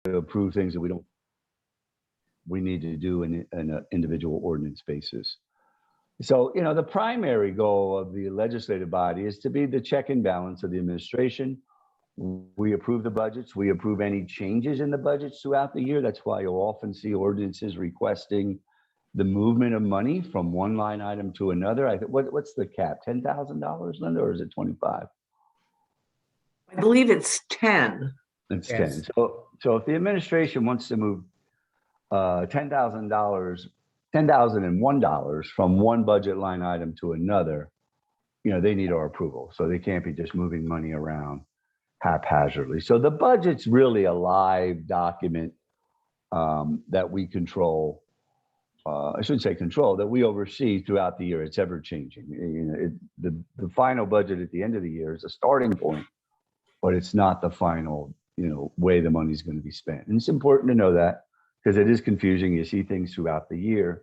to approve things that we need to do in an individual ordinance basis. So, the primary goal of the legislative body is to be the check and balance of the administration. We approve the budgets. We approve any changes in the budgets throughout the year. That's why you'll often see ordinances requesting the movement of money from one line item to another. I think what's the cap? $10,000, Linda, or is it 25? I believe it's 10. It's Yes. 10. So if the administration wants to move $10,001 from one budget line item to another, they need our approval. So they can't be just moving money around haphazardly. So the budget's really a live document that we control. I shouldn't say control, that we oversee throughout the year. It's ever changing. The final budget at the end of the year is a starting point, but it's not the final, way the money's going to be spent. And it's important to know that because it is confusing. You see things throughout the year,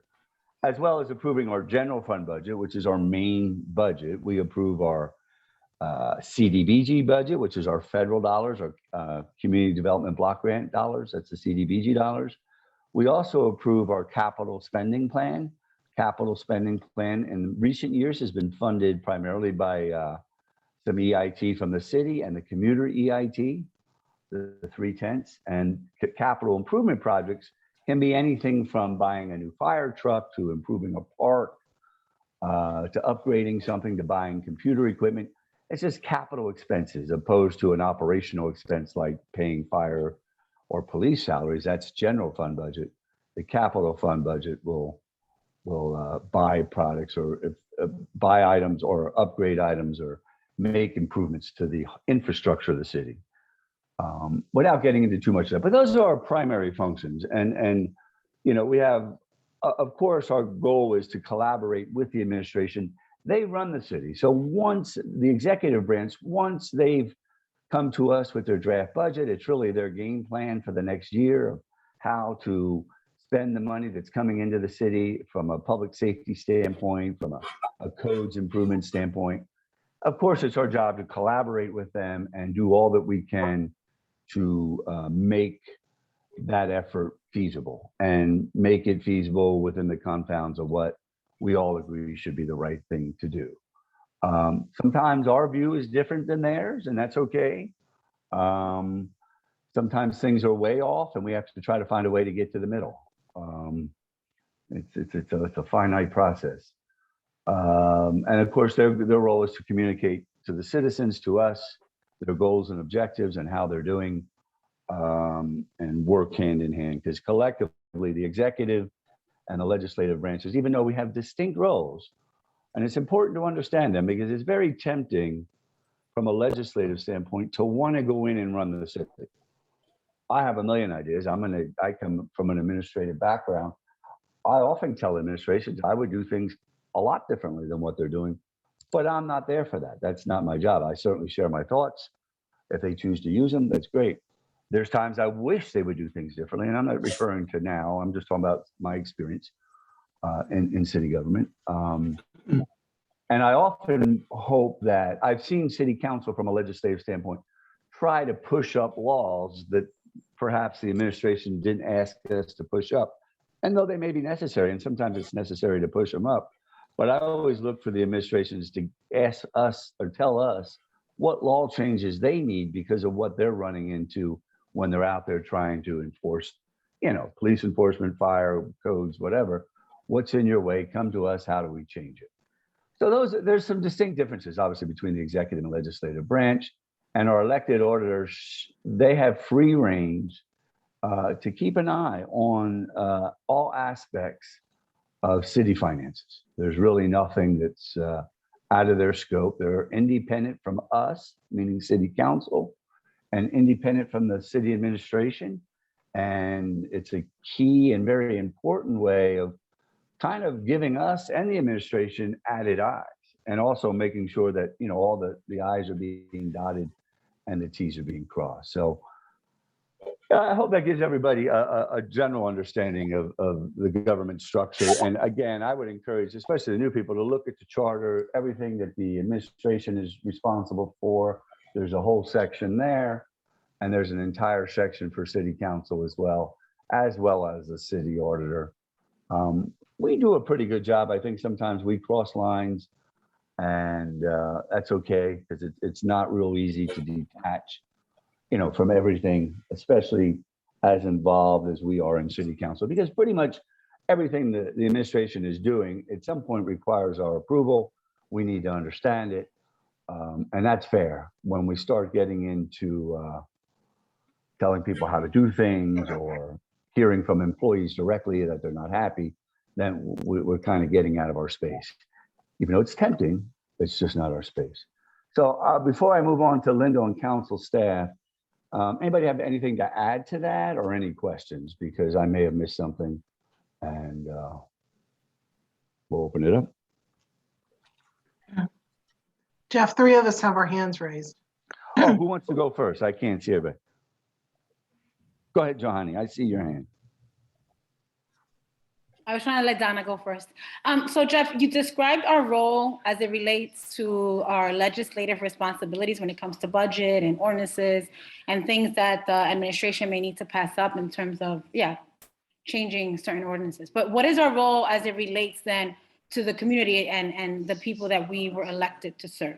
as well as approving our general fund budget, which is our main budget. We approve our CDBG budget, which is our federal dollars, our community development block grant dollars. That's the CDBG dollars. We also approve our capital spending plan. Capital spending plan in recent years has been funded primarily by some EIT from the city and the commuter EIT, the 3/10. And capital improvement projects can be anything from buying a new fire truck to improving a park, to upgrading something, to buying computer equipment. It's just capital expenses opposed to an operational expense like paying fire or police salaries. That's general fund budget. The capital fund budget will buy products or buy items or upgrade items or make improvements to the infrastructure of the city. Without getting into too much of that, but those are our primary functions. And we have, of course, our goal is to collaborate with the administration. They run the city. So once the executive branch, once they've come to us with their draft budget, it's really their game plan for the next year of how to spend the money that's coming into the city from a public safety standpoint, from a codes improvement standpoint. Of course, it's our job to collaborate with them and do all that we can to make that effort feasible and make it feasible within the confines of what we all agree should be the right thing to do. Sometimes our view is different than theirs, and that's okay. Sometimes things are way off, and we have to try to find a way to get to the middle. It's a finite process. And of course, their role is to communicate to the citizens, to us, their goals and objectives and how they're doing, and work hand in hand. Because collectively, the executive and the legislative branches, even though we have distinct roles, and it's important to understand them because it's very tempting from a legislative standpoint to want to go in and run the city. I have a million ideas. I come from an administrative background. I often tell administrations I would do things a lot differently than what they're doing, but I'm not there for that. That's not my job. I certainly share my thoughts. If they choose to use them, that's great. There's times I wish they would do things differently, and I'm not referring to now. I'm just talking about my experience in city government. And I often hope that I've seen city council from a legislative standpoint try to push up laws that perhaps the administration didn't ask us to push up. And though they may be necessary, and sometimes it's necessary to push them up, but I always look for the administrations to ask us or tell us what law changes they need because of what they're running into when they're out there trying to enforce, police enforcement, fire codes, whatever. What's in your way? Come to us. How do we change it? So there's some distinct differences, obviously, between the executive and legislative branch. And our elected auditors, they have free range to keep an eye on all aspects of city finances. There's really nothing that's out of their scope. They're independent from us, meaning city council, and independent from the city administration. And it's a key and very important way of kind of giving us and the administration added eyes, and also making sure that, all the I's are being dotted and the T's are being crossed. So I hope that gives everybody a general understanding of the government structure. And again, I would encourage, especially the new people, to look at the charter, everything that the administration is responsible for. There's a whole section there. And there's an entire section for city council as well as the city auditor. We do a pretty good job. I think sometimes we cross lines, and that's okay, because it's not real easy to detach, from everything, especially as involved as we are in city council, because pretty much everything that the administration is doing at some point requires our approval. We need to understand it. And that's fair. When we start getting into telling people how to do things, or hearing from employees directly that they're not happy, then we're kind of getting out of our space. Even though it's tempting, it's just not our space. So before I move on to Linda and council staff, anybody have anything to add to that, or any questions? Because I may have missed something, and we'll open it up. Jeff, three of us have our hands raised. Oh, who wants to go first? I can't see everybody. Go ahead, Johanny. I see your hand. I was trying to let Donna go first. So Jeff, you described our role as it relates to our legislative responsibilities when it comes to budget and ordinances and things that the administration may need to pass up in terms of, changing certain ordinances. But what is our role as it relates then to the community and the people that we were elected to serve?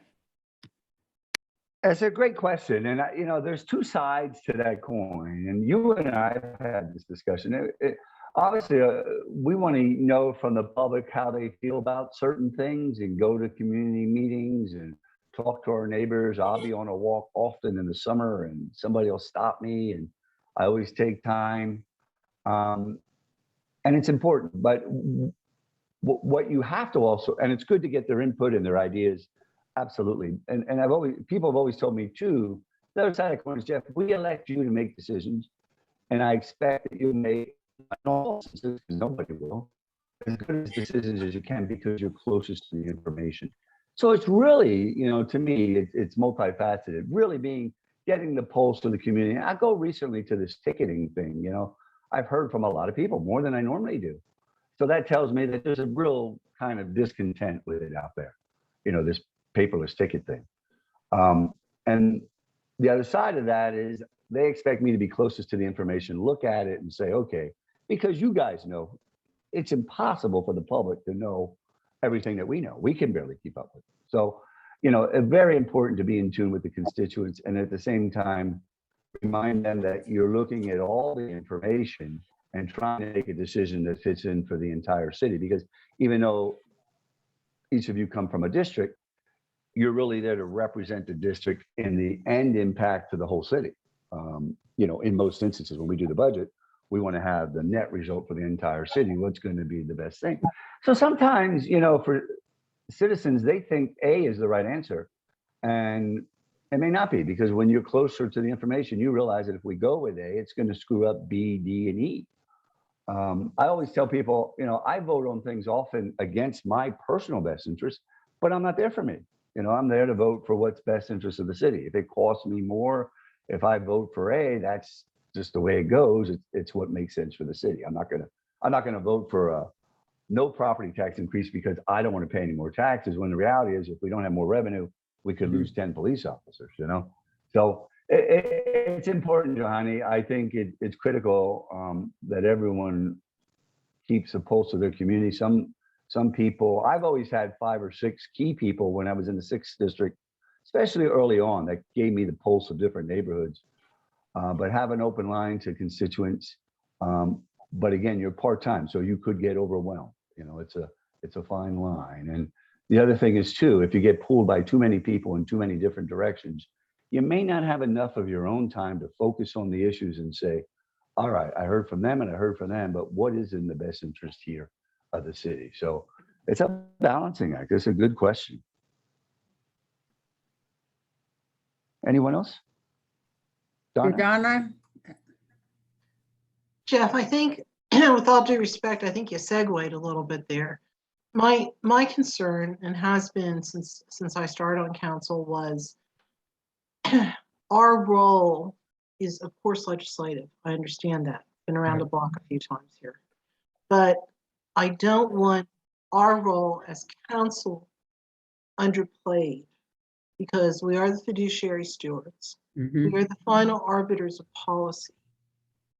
That's a great question. And, there's two sides to that coin. And you and I have had this discussion. Obviously, we want to know from the public how they feel about certain things, and go to community meetings and talk to our neighbors. I'll be on a walk often in the summer, and somebody will stop me, and I always take time. And it's important. But what you have to also, and it's good to get their input and their ideas. Absolutely. And people have always told me too, the other side of the coin is, Jeff, we elect you to make decisions, and I expect that you make, in all instances, because nobody will, as good as decisions as you can, because you're closest to the information. So it's really, to me, it's multifaceted, really getting the pulse of the community. I go recently to this ticketing thing, I've heard from a lot of people, more than I normally do. So that tells me that there's a real kind of discontent with it out there, this paperless ticket thing. And the other side of that is they expect me to be closest to the information, look at it and say, okay, because you guys know, it's impossible for the public to know everything that we know. We can barely keep up with it. So, very important to be in tune with the constituents, and at the same time, remind them that you're looking at all the information and trying to make a decision that fits in for the entire city. Because even though each of you come from a district, you're really there to represent the district in the end impact to the whole city. In most instances, when we do the budget, we want to have the net result for the entire city. What's going to be the best thing? So sometimes, for citizens, they think A is the right answer, and it may not be, because when you're closer to the information, you realize that if we go with A, it's going to screw up B, D, and E. I always tell people, I vote on things often against my personal best interest, but I'm not there for me. I'm there to vote for what's best interest of the city. If it costs me more, if I vote for A, that's just the way it goes. It's what makes sense for the city. I'm not gonna vote for a no property tax increase because I don't want to pay any more taxes, when the reality is, if we don't have more revenue, we could lose 10 police officers, So it's important, Johanny. I think it's critical that everyone keeps a pulse of their community. Some people, I've always had 5 or 6 key people when I was in the 6th district, especially early on, that gave me the pulse of different neighborhoods. But have an open line to constituents. But again, you're part-time, so you could get overwhelmed. It's a fine line. And the other thing is too, if you get pulled by too many people in too many different directions, you may not have enough of your own time to focus on the issues and say, all right, I heard from them and I heard from them, but what is in the best interest here of the city? So it's a balancing act. It's a good question. Anyone else? Donna? Jeff, I think, with all due respect, I think you segued a little bit there. My concern, and has been since I started on council, was our role is, of course, legislative. I understand that. Been around the block a few times here. But I don't want our role as council underplayed, because we are the fiduciary stewards. Mhm, We are the final arbiters of policy.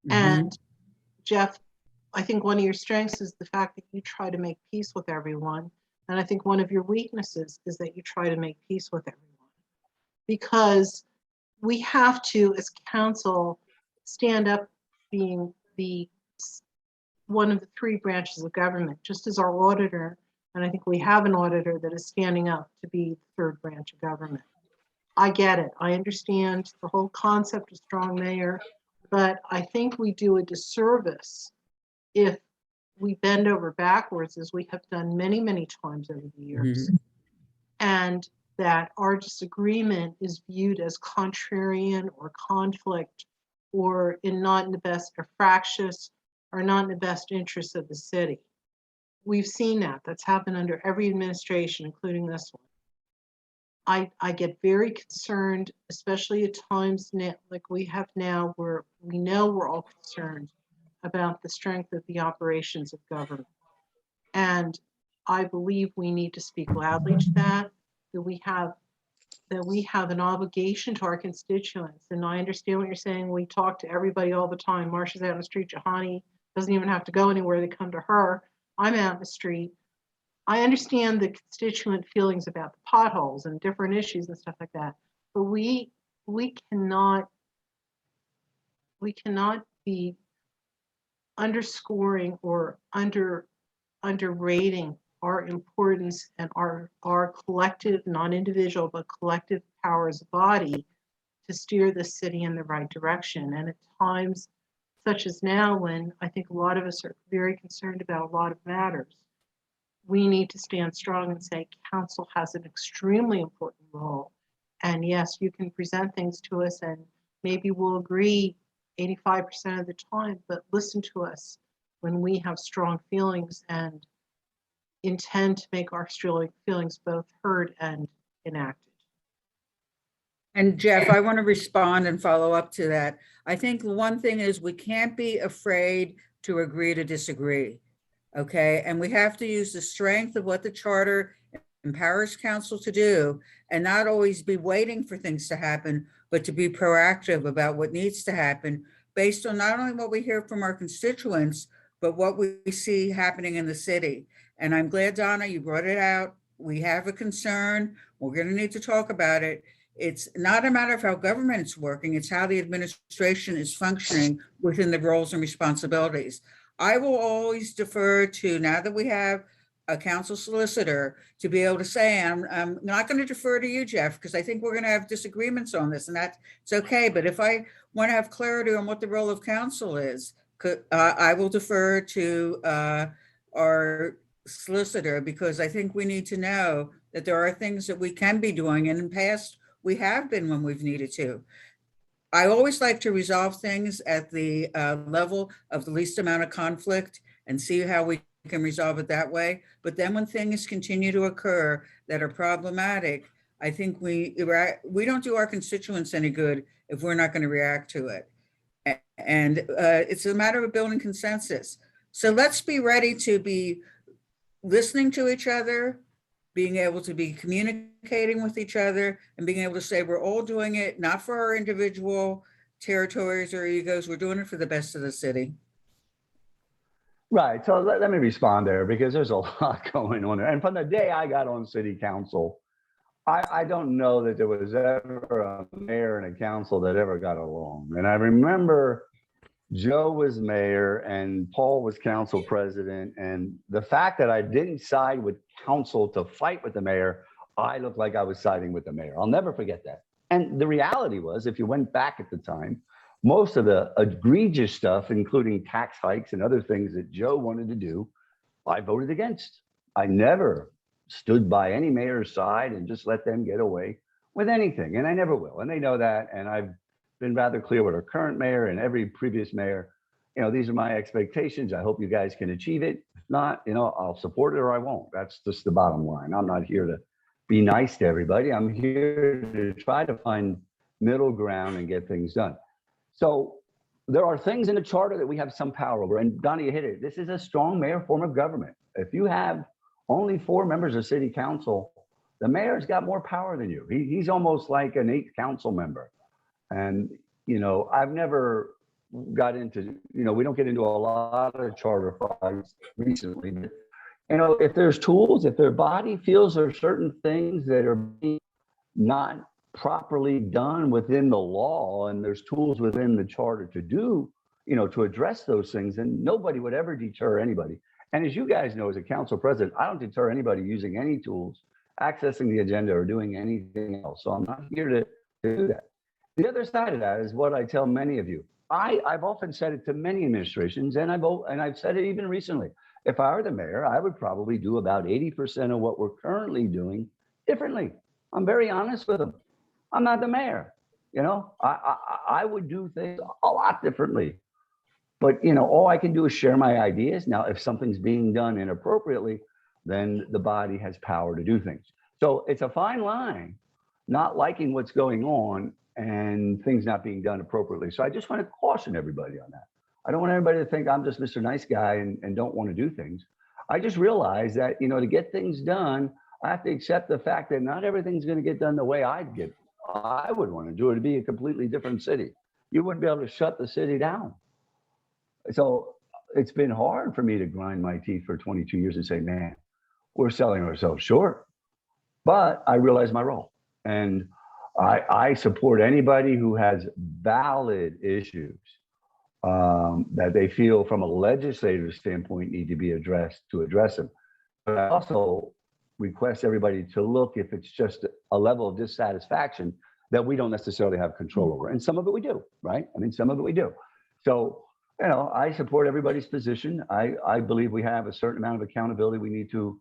mhm. And Jeff, I think one of your strengths is the fact that you try to make peace with everyone. And I think one of your weaknesses is that you try to make peace with everyone. Because we have to, as council, stand up being one of the three branches of government, just as our auditor, and I think we have an auditor that is standing up to be the third branch of government. I get it. I understand the whole concept of strong mayor, but I think we do a disservice if we bend over backwards, as we have done many, many times over the years, and that our disagreement is viewed as contrarian or conflict or not in the best or fractious or not in the best interest of the city. We've seen that. That's happened under every administration, including this one. I get very concerned, especially at times now, like we have now, where we know we're all concerned about the strength of the operations of government. And I believe we need to speak loudly to that we have an obligation to our constituents. And I understand what you're saying. We talk to everybody all the time. Marcia's out in the street. Jahani doesn't even have to go anywhere. They come to her. I'm out in the street. I understand the constituent feelings about the potholes and different issues and stuff like that. But we cannot be underscoring or underrating our importance and our collective, not individual, but collective power as a body to steer the city in the right direction. And at times, such as now, when I think a lot of us are very concerned about a lot of matters, we need to stand strong and say, council has an extremely important role. And yes, you can present things to us and maybe we'll agree 85% of the time, but listen to us when we have strong feelings and intend to make our strong feelings both heard and enacted. And Jeff, I want to respond and follow up to that. I think one thing is we can't be afraid to agree to disagree. Okay, and we have to use the strength of what the charter empowers council to do and not always be waiting for things to happen, but to be proactive about what needs to happen based on not only what we hear from our constituents, but what we see happening in the city. And I'm glad, Donna, you brought it out. We have a concern. We're going to need to talk about it. It's not a matter of how government is working, it's how the administration is functioning within the roles and responsibilities. I will always defer to, now that we have a council solicitor, to be able to say, I'm not going to defer to you, Jeff, because I think we're going to have disagreements on this, and that's okay. But if I want to have clarity on what the role of council is, I will defer to our solicitor, because I think we need to know that there are things that we can be doing, and in the past we have been when we've needed to. I always like to resolve things at the level of the least amount of conflict and see how we can resolve it that way. But then when things continue to occur that are problematic, I think we don't do our constituents any good if we're not going to react to it. And it's a matter of building consensus. So let's be ready to be listening to each other, being able to be communicating with each other, and being able to say we're all doing it, not for our individual territories or egos, we're doing it for the best of the city. Right. So let me respond there, because there's a lot going on there. And from the day I got on city council, I don't know that there was ever a mayor and a council that ever got along. And I remember Joe was mayor and Paul was council president. And the fact that I didn't side with council to fight with the mayor, I looked like I was siding with the mayor. I'll never forget that. And the reality was, if you went back at the time, most of the egregious stuff, including tax hikes and other things that Joe wanted to do, I voted against. I never stood by any mayor's side and just let them get away with anything. And I never will. And they know that. And I've been rather clear with our current mayor and every previous mayor. You know, these are my expectations. I hope you guys can achieve it. If not, you know, I'll support it or I won't. That's just the bottom line. I'm not here to be nice to everybody. I'm here to try to find middle ground and get things done. So there are things in the charter that we have some power over. And Donnie, you hit it. This is a strong mayor form of government. If you have only 4 members of city council, the mayor's got more power than you. He's almost like an 8th council member. And, I've never got into, we don't get into a lot of charter fights recently. But, if there's tools, if their body feels there are certain things that are being not properly done within the law, and there's tools within the charter to do, to address those things, then nobody would ever deter anybody. And as you guys know, as a council president, I don't deter anybody using any tools, accessing the agenda, or doing anything else. So I'm not here to do that. The other side of that is what I tell many of you. I've often said it to many administrations, and I've said it even recently. If I were the mayor, I would probably do about 80% of what we're currently doing differently. I'm very honest with them. I'm not the mayor. I would do things a lot differently. But, all I can do is share my ideas. Now, if something's being done inappropriately, then the body has power to do things. So it's a fine line, not liking what's going on and things not being done appropriately. So I just want to caution everybody on that. I don't want everybody to think I'm just Mr. Nice Guy and don't want to do things. I just realize that, to get things done, I have to accept the fact that not everything's going to get done the way I would want to do it. To be a completely different city. You wouldn't be able to shut the city down. So it's been hard for me to grind my teeth for 22 years and say, man, we're selling ourselves short. But I realize my role. And I support anybody who has valid issues that they feel from a legislative standpoint need to be addressed to address them. But I also request everybody to look if it's just a level of dissatisfaction that we don't necessarily have control over. And some of it we do, right? I mean, some of it we do. So, I support everybody's position. I believe we have a certain amount of accountability we need to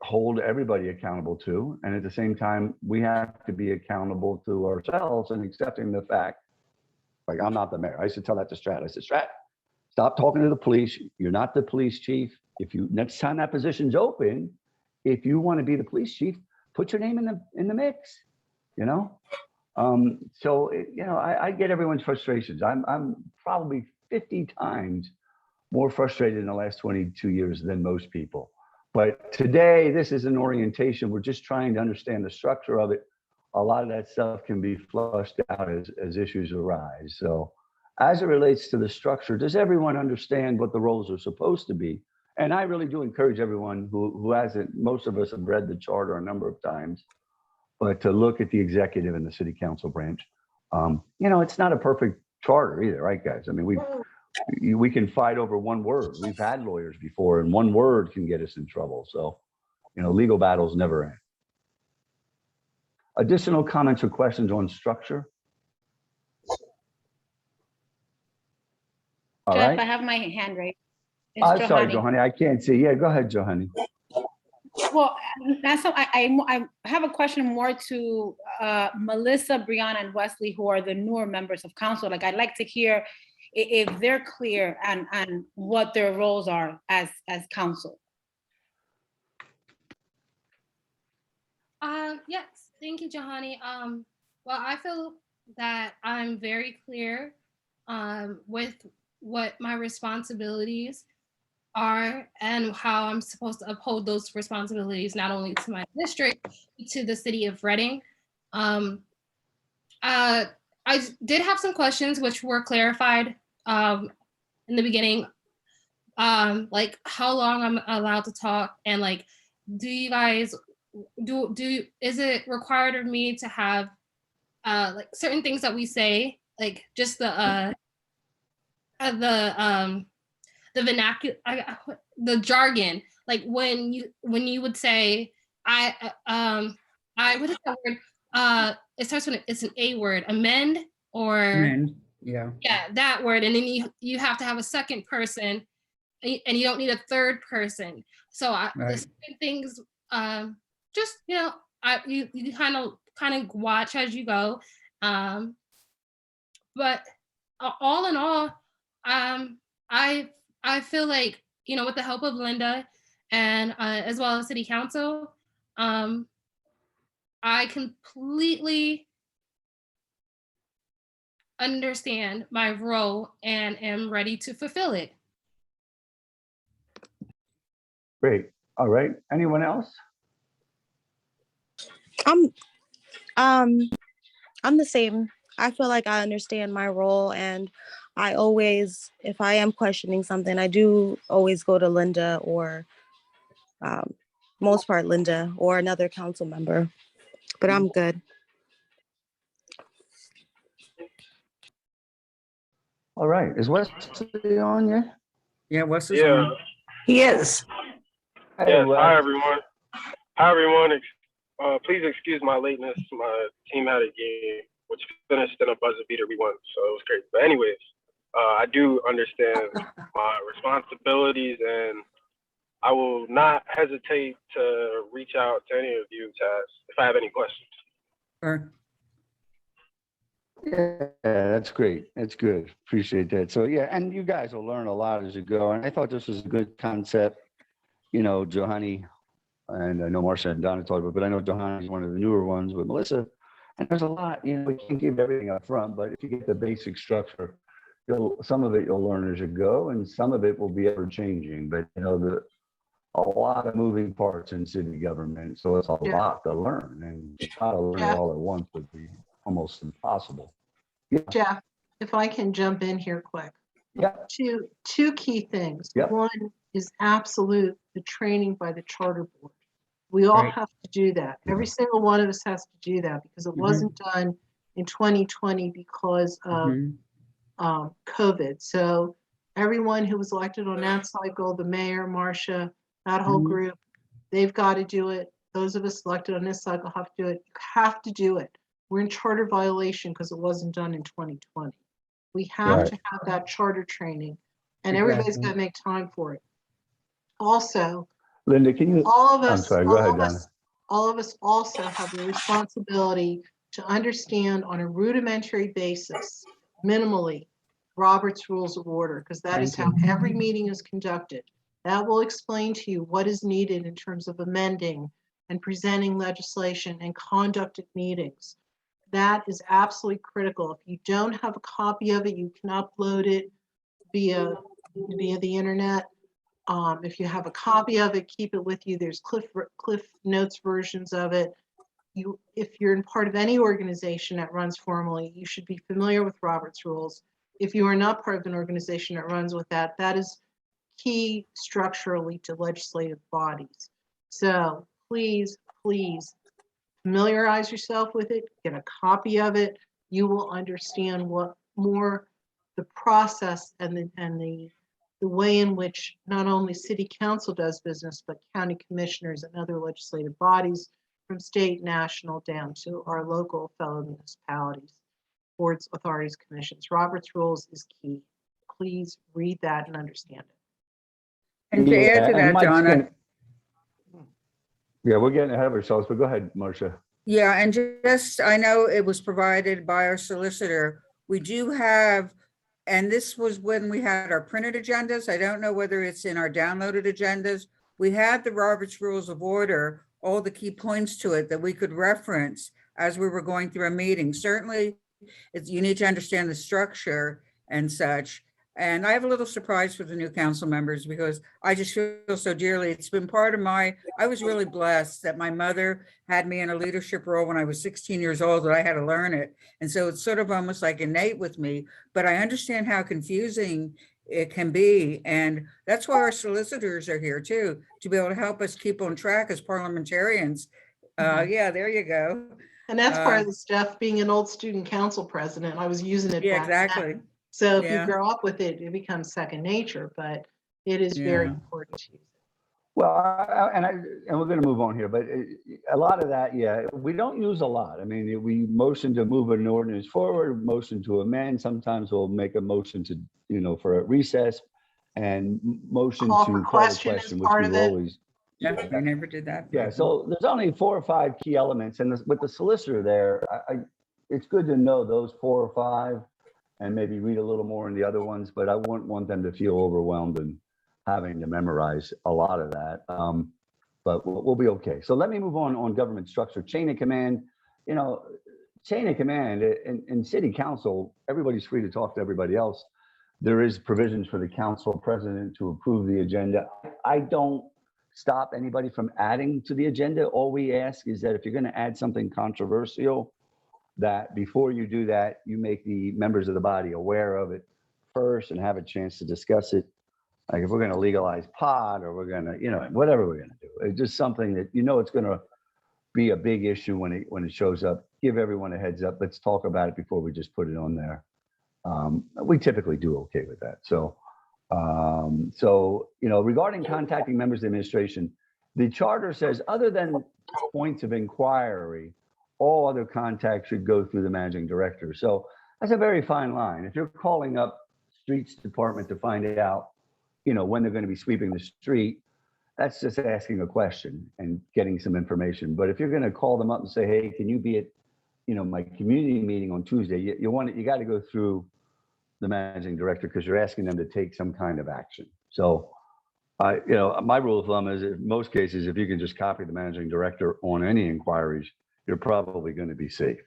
hold everybody accountable to. And at the same time, we have to be accountable to ourselves and accepting the fact, like, I'm not the mayor. I used to tell that to Strat. I said, Strat, stop talking to the police. You're not the police chief. Next time that position's open, if you want to be the police chief, put your name in the mix, So, I get everyone's frustrations. I'm probably 50 times more frustrated in the last 22 years than most people. But today, this is an orientation. We're just trying to understand the structure of it. A lot of that stuff can be flushed out as issues arise. So as it relates to the structure, does everyone understand what the roles are supposed to be? And I really do encourage everyone who hasn't, most of us have read the charter a number of times, but to look at the executive and the city council branch. It's not a perfect charter either, right, guys? I mean, we can fight over one word. We've had lawyers before, and one word can get us in trouble. So, legal battles never end. Additional comments or questions on structure? All Jeff, right. I have my hand raised. It's I'm sorry, Johanny. Johanny, I can't see. Yeah, go ahead, Johanny. Well, that's so I have a question more to Melissa, Brianna, and Wesley, who are the newer members of council. Like, I'd like to hear if they're clear on what their roles are as council. Yes, thank you, Johanny. Well, I feel that I'm very clear with what my responsibilities are and how I'm supposed to uphold those responsibilities, not only to my district, but to the city of Reading. I did have some questions which were clarified in the beginning, like how long I'm allowed to talk, and like, do you guys is it required of me to have like certain things that we say, like just the vernacular, the jargon, like when you would say what is that word? It starts with it's an A word, amend, or And, yeah. that word, and then you have to have a second person, and you don't need a third person. So Right. the certain things, just you kind of watch as you go, but all in all, I feel like, with the help of Linda and as well as City Council, I completely understand my role and am ready to fulfill it. Great. All right. Anyone else? I'm I'm the same. I feel like I understand my role, and I always, if I am questioning something, I do always go to Linda or um, most part Linda or another council member. But I'm good. All right, is Wesley on yet? Yeah, what's his Yeah. on? He is. Hey, Yes. Wes. Hi, everyone. Hi, everyone. Please excuse my lateness. My team had a game which finished in a buzzer beater. We won, so it was great. But anyways, I do understand my responsibilities, and I will not hesitate to reach out to any of you if I have any questions. Or, Yeah, that's great. That's good. Appreciate that. So yeah, and you guys will learn a lot as you go. And I thought this was a good concept. You know, Johanny, and I know Marcia and Donna talked about, but I know Johanny's one of the newer ones with Melissa. And there's a lot, you know, we can't give everything up front, but if you get the basic structure, some of it you'll learn as you go, and some of it will be ever changing. But you know, a lot of moving parts in city government, so it's a Yeah. lot to learn, and to try to learn it Yeah. all at once would be almost impossible. Jeff, if I can jump in here quick. Yeah. Two key things. Yep. One is absolute, the training by the charter board. We all Right. have to do that. Every single one of us has to do that because it wasn't done in 2020 because of Mhm. COVID. So everyone who was elected on that cycle, the mayor, Marcia, that whole Mhm. group, they've got to do it. Those of us elected on this cycle have to do it. You have to do it. We're in charter violation because it wasn't done in 2020. We have Right. to have that charter training, and everybody's Exactly. got to make time for it. Also, Linda, can you? all of I'm us, sorry, go all ahead, of Donna. us, all of us also have a responsibility to understand on a rudimentary basis, minimally, Robert's Rules of Order, because that is how Thank every meeting is conducted. That will explain to you what is needed in terms of amending and presenting legislation and conduct of meetings. That is absolutely critical. If you don't have a copy of it, you can upload it via the internet. If you have a copy of it, keep it with you. There's Cliff Notes versions of it. If you're in part of any organization that runs formally, you should be familiar with Robert's Rules. If you are not part of an organization that runs with that, that is key structurally to legislative bodies. So please, please familiarize yourself with it, get a copy of it. You will understand what more the process and the way in which not only city council does business, but county commissioners and other legislative bodies from state, national, down to our local fellow municipalities, boards, authorities, commissions. Robert's Rules is key. Please read that and understand it. And to add to and that, Mike's Donna, gonna- Yeah, we're getting ahead of ourselves, but go ahead, Marcia. yeah, and just, I know it was provided by our solicitor. We do have, and this was when we had our printed agendas. I don't know whether it's in our downloaded agendas. We had the Robert's Rules of Order, all the key points to it that we could reference as we were going through a meeting. Certainly, you need to understand the structure and such. And I have a little surprise for the new council members because I just feel so dearly. It's been part of I was really blessed that my mother had me in a leadership role when I was 16 years old, that I had to learn it. And so it's sort of almost like innate with me, but I understand how confusing it can be. And that's why our solicitors are here too, to be able to help us keep on track as parliamentarians. Yeah, there you go. And that's part of the stuff, being an old student council president, I was using it Yeah, back then. exactly. So if you Yeah. grow up with it, it becomes second nature, but it is very Yeah. important to use it. Well, and we're going to move on here, but a lot of that, yeah, we don't use a lot. I mean, we motion to move an ordinance forward, motion to amend. Sometimes we'll make a motion to, for a recess, and motion Call to for call a question is question, which part we've of it. always. Yeah, we never did that. Yeah, so there's only 4 or 5 key elements, and with the solicitor there, it's good to know those 4 or 5, and maybe read a little more in the other ones, but I wouldn't want them to feel overwhelmed and having to memorize a lot of that. But we'll be okay. So let me move on government structure, chain of command. Chain of command in city council, everybody's free to talk to everybody else. There is provisions for the council president to approve the agenda. I don't stop anybody from adding to the agenda. All we ask is that if you're going to add something controversial, that before you do that, you make the members of the body aware of it first and have a chance to discuss it. Like if we're going to legalize pot or we're going to, whatever we're going to do, it's just something that, it's going to be a big issue when it shows up. Give everyone a heads up. Let's talk about it before we just put it on there. We typically do okay with that. So, regarding contacting members of the administration, the charter says other than points of inquiry, all other contacts should go through the managing director. So that's a very fine line. If you're calling up streets department to find out, when they're going to be sweeping the street, that's just asking a question and getting some information. But if you're going to call them up and say, hey, can you be at, my community meeting on Tuesday, you got to go through the managing director because you're asking them to take some kind of action. So, my rule of thumb is in most cases, if you can just copy the managing director on any inquiries, you're probably going to be safe.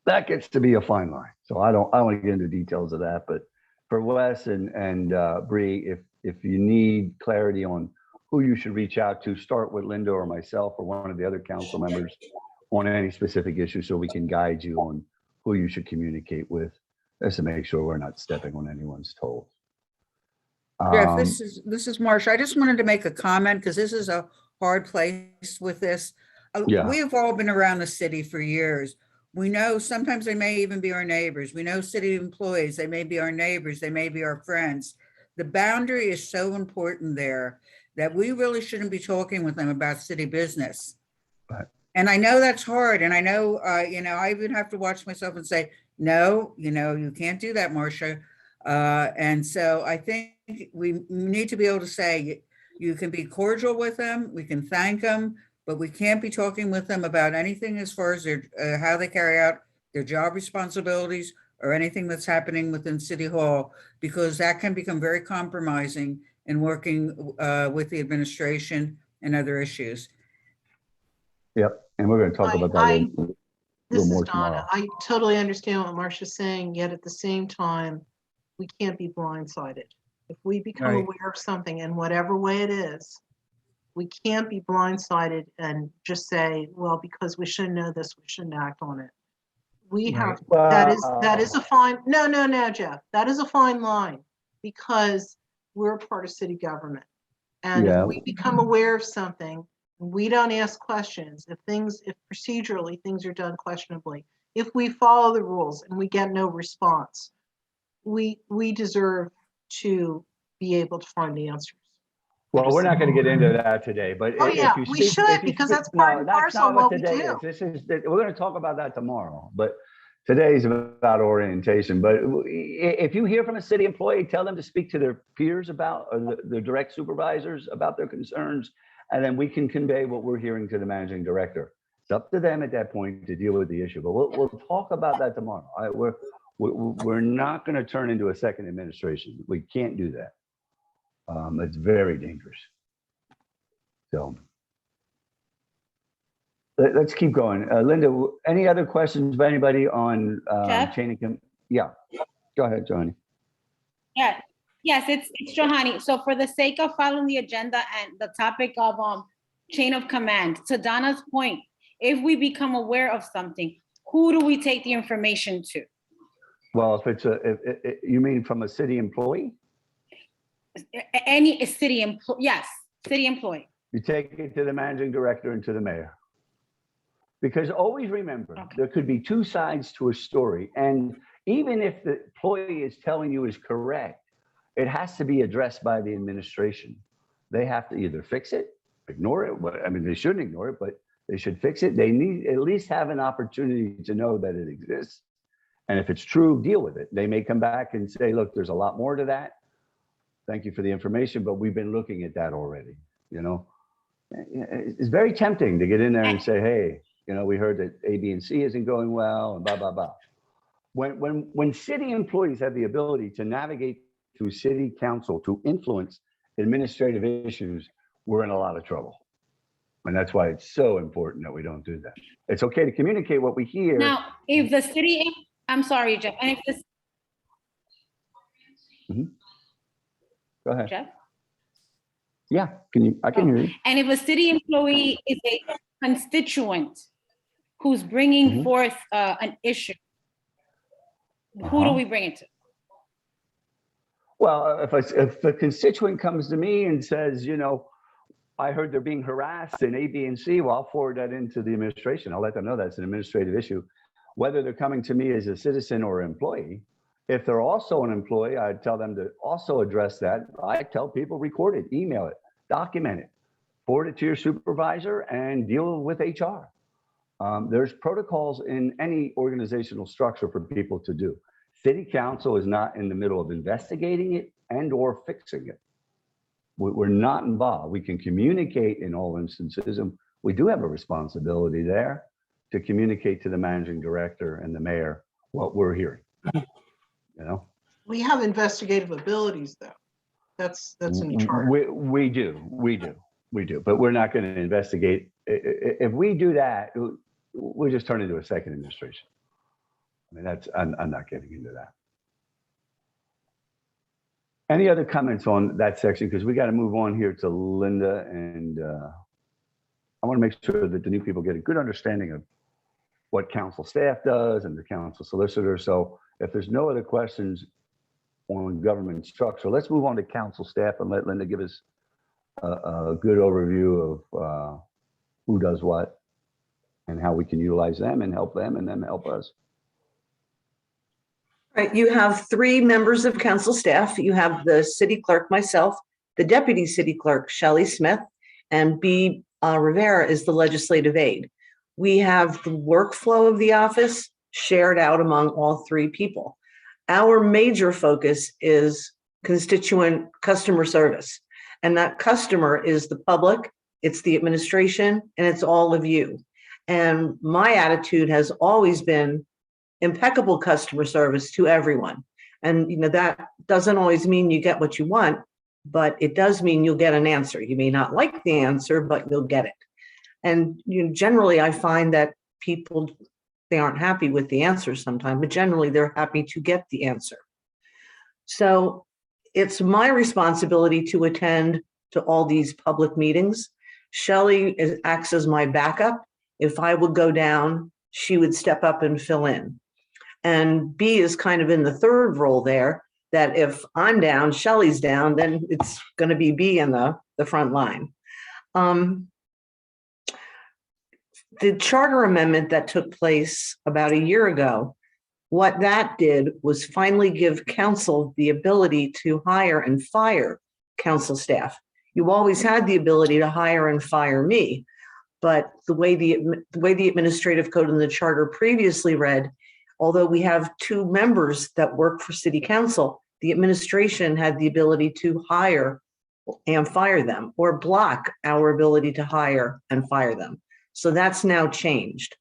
That gets to be a fine line. So I don't want to get into details of that, but for Wes and Bree, if you need clarity on who you should reach out to, start with Linda or myself or one of the other council members on any specific issue so we can guide you on who you should communicate with, just to make sure we're not stepping on anyone's toes. Jeff, this is Marcia. I just wanted to make a comment because this is a hard place with this. Yeah. We have all been around the city for years. We know sometimes they may even be our neighbors. We know city employees, they may be our neighbors, they may be our friends. The boundary is so important there that we really shouldn't be talking with them about city business. Right. And I know that's hard. And I know, I even have to watch myself and say, no, you can't do that, Marcia. And so I think we need to be able to say, you can be cordial with them, we can thank them, but we can't be talking with them about anything as far as their how they carry out their job responsibilities or anything that's happening within City Hall, because that can become very compromising in working with the administration and other issues. Yep. And we're going to talk about that a This little is more Donna. tomorrow. I totally understand what Marcia's saying, yet at the same time, we can't be blindsided. If we become Right. aware of something in whatever way it is, we can't be blindsided and just say, well, because we shouldn't know this, we shouldn't act on it. We have, that is a fine, no, Jeff, that is a fine line because we're a part of city government. And Yeah. if we become aware of something, we don't ask questions. If procedurally things are done questionably, if we follow the rules and we get no response, we deserve to be able to find the answers. Well, we're not going to get into that today, but Oh, if yeah, you we speak- should, if you because speak- that's part and that's parcel not of what we today do. is. We're going to talk about that tomorrow, but today's about orientation. But if you hear from a city employee, tell them to speak to their peers about, or the direct supervisors about their concerns, and then we can convey what we're hearing to the managing director. It's up to them at that point to deal with the issue, but we'll talk about that tomorrow. We're not going to turn into a second administration. We can't do that. It's very dangerous. So let's keep going. Linda, any other questions by anybody on Jeff? chain of command? Yeah, go ahead, Johnny. Yeah, yes, it's Johanny. So for the sake of following the agenda and the topic of chain of command, to Donna's point, if we become aware of something, who do we take the information to? Well, if it's you mean from a city employee? Any city employee, yes, city employee. You take it to the managing director and to the mayor. Because always remember, Okay. there could be two sides to a story. And even if the employee is telling you is correct, it has to be addressed by the administration. They have to either fix it, ignore it. I mean, they shouldn't ignore it, but they should fix it. They need at least have an opportunity to know that it exists. And if it's true, deal with it. They may come back and say, look, there's a lot more to that. Thank you for the information, but we've been looking at that already. It's very tempting to get in there and say, hey, we heard that A, B, and C isn't going well, and blah, blah, blah. When city employees have the ability to navigate through city council to influence administrative issues, we're in a lot of trouble. And that's why it's so important that we don't do that. It's okay to communicate what we hear. Now, if the city, I'm sorry, Jeff, and if this, Go ahead. Jeff? Yeah, I can hear you. And if a city employee is a constituent who's bringing Mhm. forth an issue, who do Uh-huh. we bring it to? Well, if a constituent comes to me and says, I heard they're being harassed in A, B, and C, well, I'll forward that into the administration. I'll let them know that's an administrative issue. Whether they're coming to me as a citizen or employee, if they're also an employee, I'd tell them to also address that. I tell people, record it, email it, document it, forward it to your supervisor, and deal with HR. There's protocols in any organizational structure for people to do. City council is not in the middle of investigating it and or fixing it. We're not involved. We can communicate in all instances, and we do have a responsibility there to communicate to the managing director and the mayor what we're hearing. We have investigative abilities, though. That's in the charter. We do, but we're not going to investigate. If we do that, we just turn into a second administration. I mean, I'm not getting into that. Any other comments on that section? Because we got to move on here to Linda, and I want to make sure that the new people get a good understanding of what council staff does and the council solicitor. So if there's no other questions on government structure, let's move on to council staff and let Linda give us a good overview of who does what and how we can utilize them and help them and them help us. Right, you have 3 members of council staff. You have the city clerk, myself, the deputy city clerk, Shelley Smith, and B. Rivera is the legislative aide. We have the workflow of the office shared out among all 3 people. Our major focus is constituent customer service, and that customer is the public, it's the administration, and it's all of you. And my attitude has always been impeccable customer service to everyone. And that doesn't always mean you get what you want, but it does mean you'll get an answer. You may not like the answer, but you'll get it. And generally, I find that people, they aren't happy with the answer sometimes, but generally they're happy to get the answer. So it's my responsibility to attend to all these public meetings. Shelley acts as my backup. If I would go down, she would step up and fill in. And B is kind of in the third role there, that if I'm down, Shelley's down, then it's going to be B in the front line. The charter amendment that took place about a year ago, what that did was finally give council the ability to hire and fire council staff. You always had the ability to hire and fire me, but the way the administrative code in the charter previously read, although we have 2 members that work for city council, the administration had the ability to hire and fire them or block our ability to hire and fire them. So that's now changed.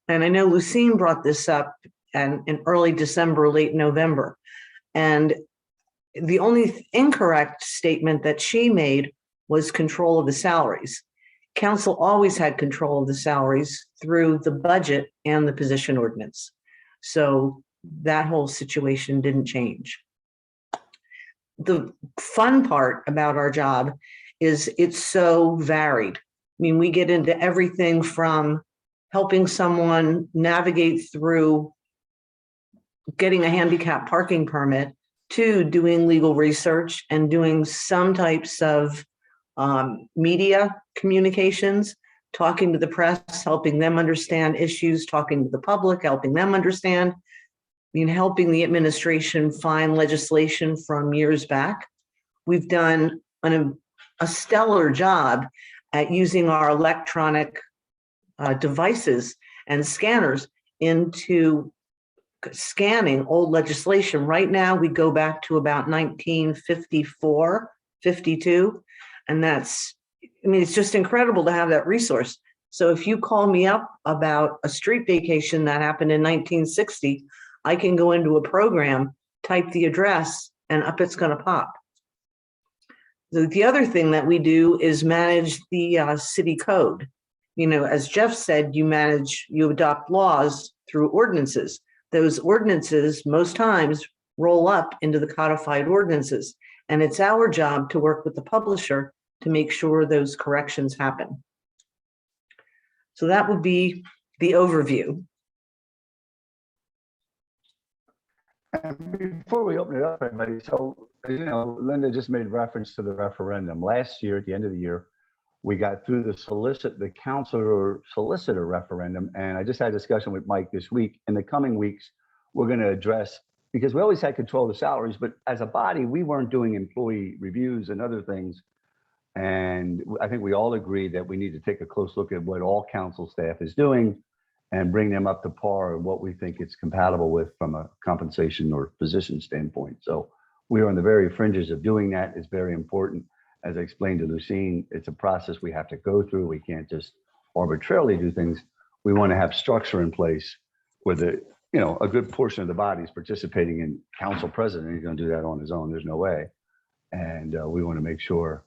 And I know Lucine brought this up in early December, late November. And the only incorrect statement that she made was control of the salaries. Council always had control of the salaries through the budget and the position ordinance. So that whole situation didn't change. The fun part about our job is it's so varied. I mean, we get into everything from helping someone navigate through getting a handicap parking permit to doing legal research and doing some types of media communications, talking to the press, helping them understand issues, talking to the public, helping them understand, helping the administration find legislation from years back. We've done a stellar job at using our electronic devices and scanners into scanning old legislation. Right now, we go back to about 1954, 52, and it's just incredible to have that resource. So if you call me up about a street vacation that happened in 1960, I can go into a program, type the address, and up it's going to pop. The other thing that we do is manage the city code. As Jeff said, you adopt laws through ordinances. Those ordinances most times roll up into the codified ordinances, and it's our job to work with the publisher to make sure those corrections happen. So that would be the overview. And before we open it up, everybody, so, Linda just made reference to the referendum. Last year, at the end of the year, we got through the counselor solicitor referendum. And I just had a discussion with Mike this week. In the coming weeks, we're going to address, because we always had control of the salaries, but as a body, we weren't doing employee reviews and other things. And I think we all agree that we need to take a close look at what all council staff is doing and bring them up to par and what we think it's compatible with from a compensation or position standpoint. So we are on the very fringes of doing that. It's very important. As I explained to Lucine, it's a process we have to go through. We can't just arbitrarily do things. We want to have structure in place where a good portion of the body is participating in council president. He's going to do that on his own. There's no way. And we want to make sure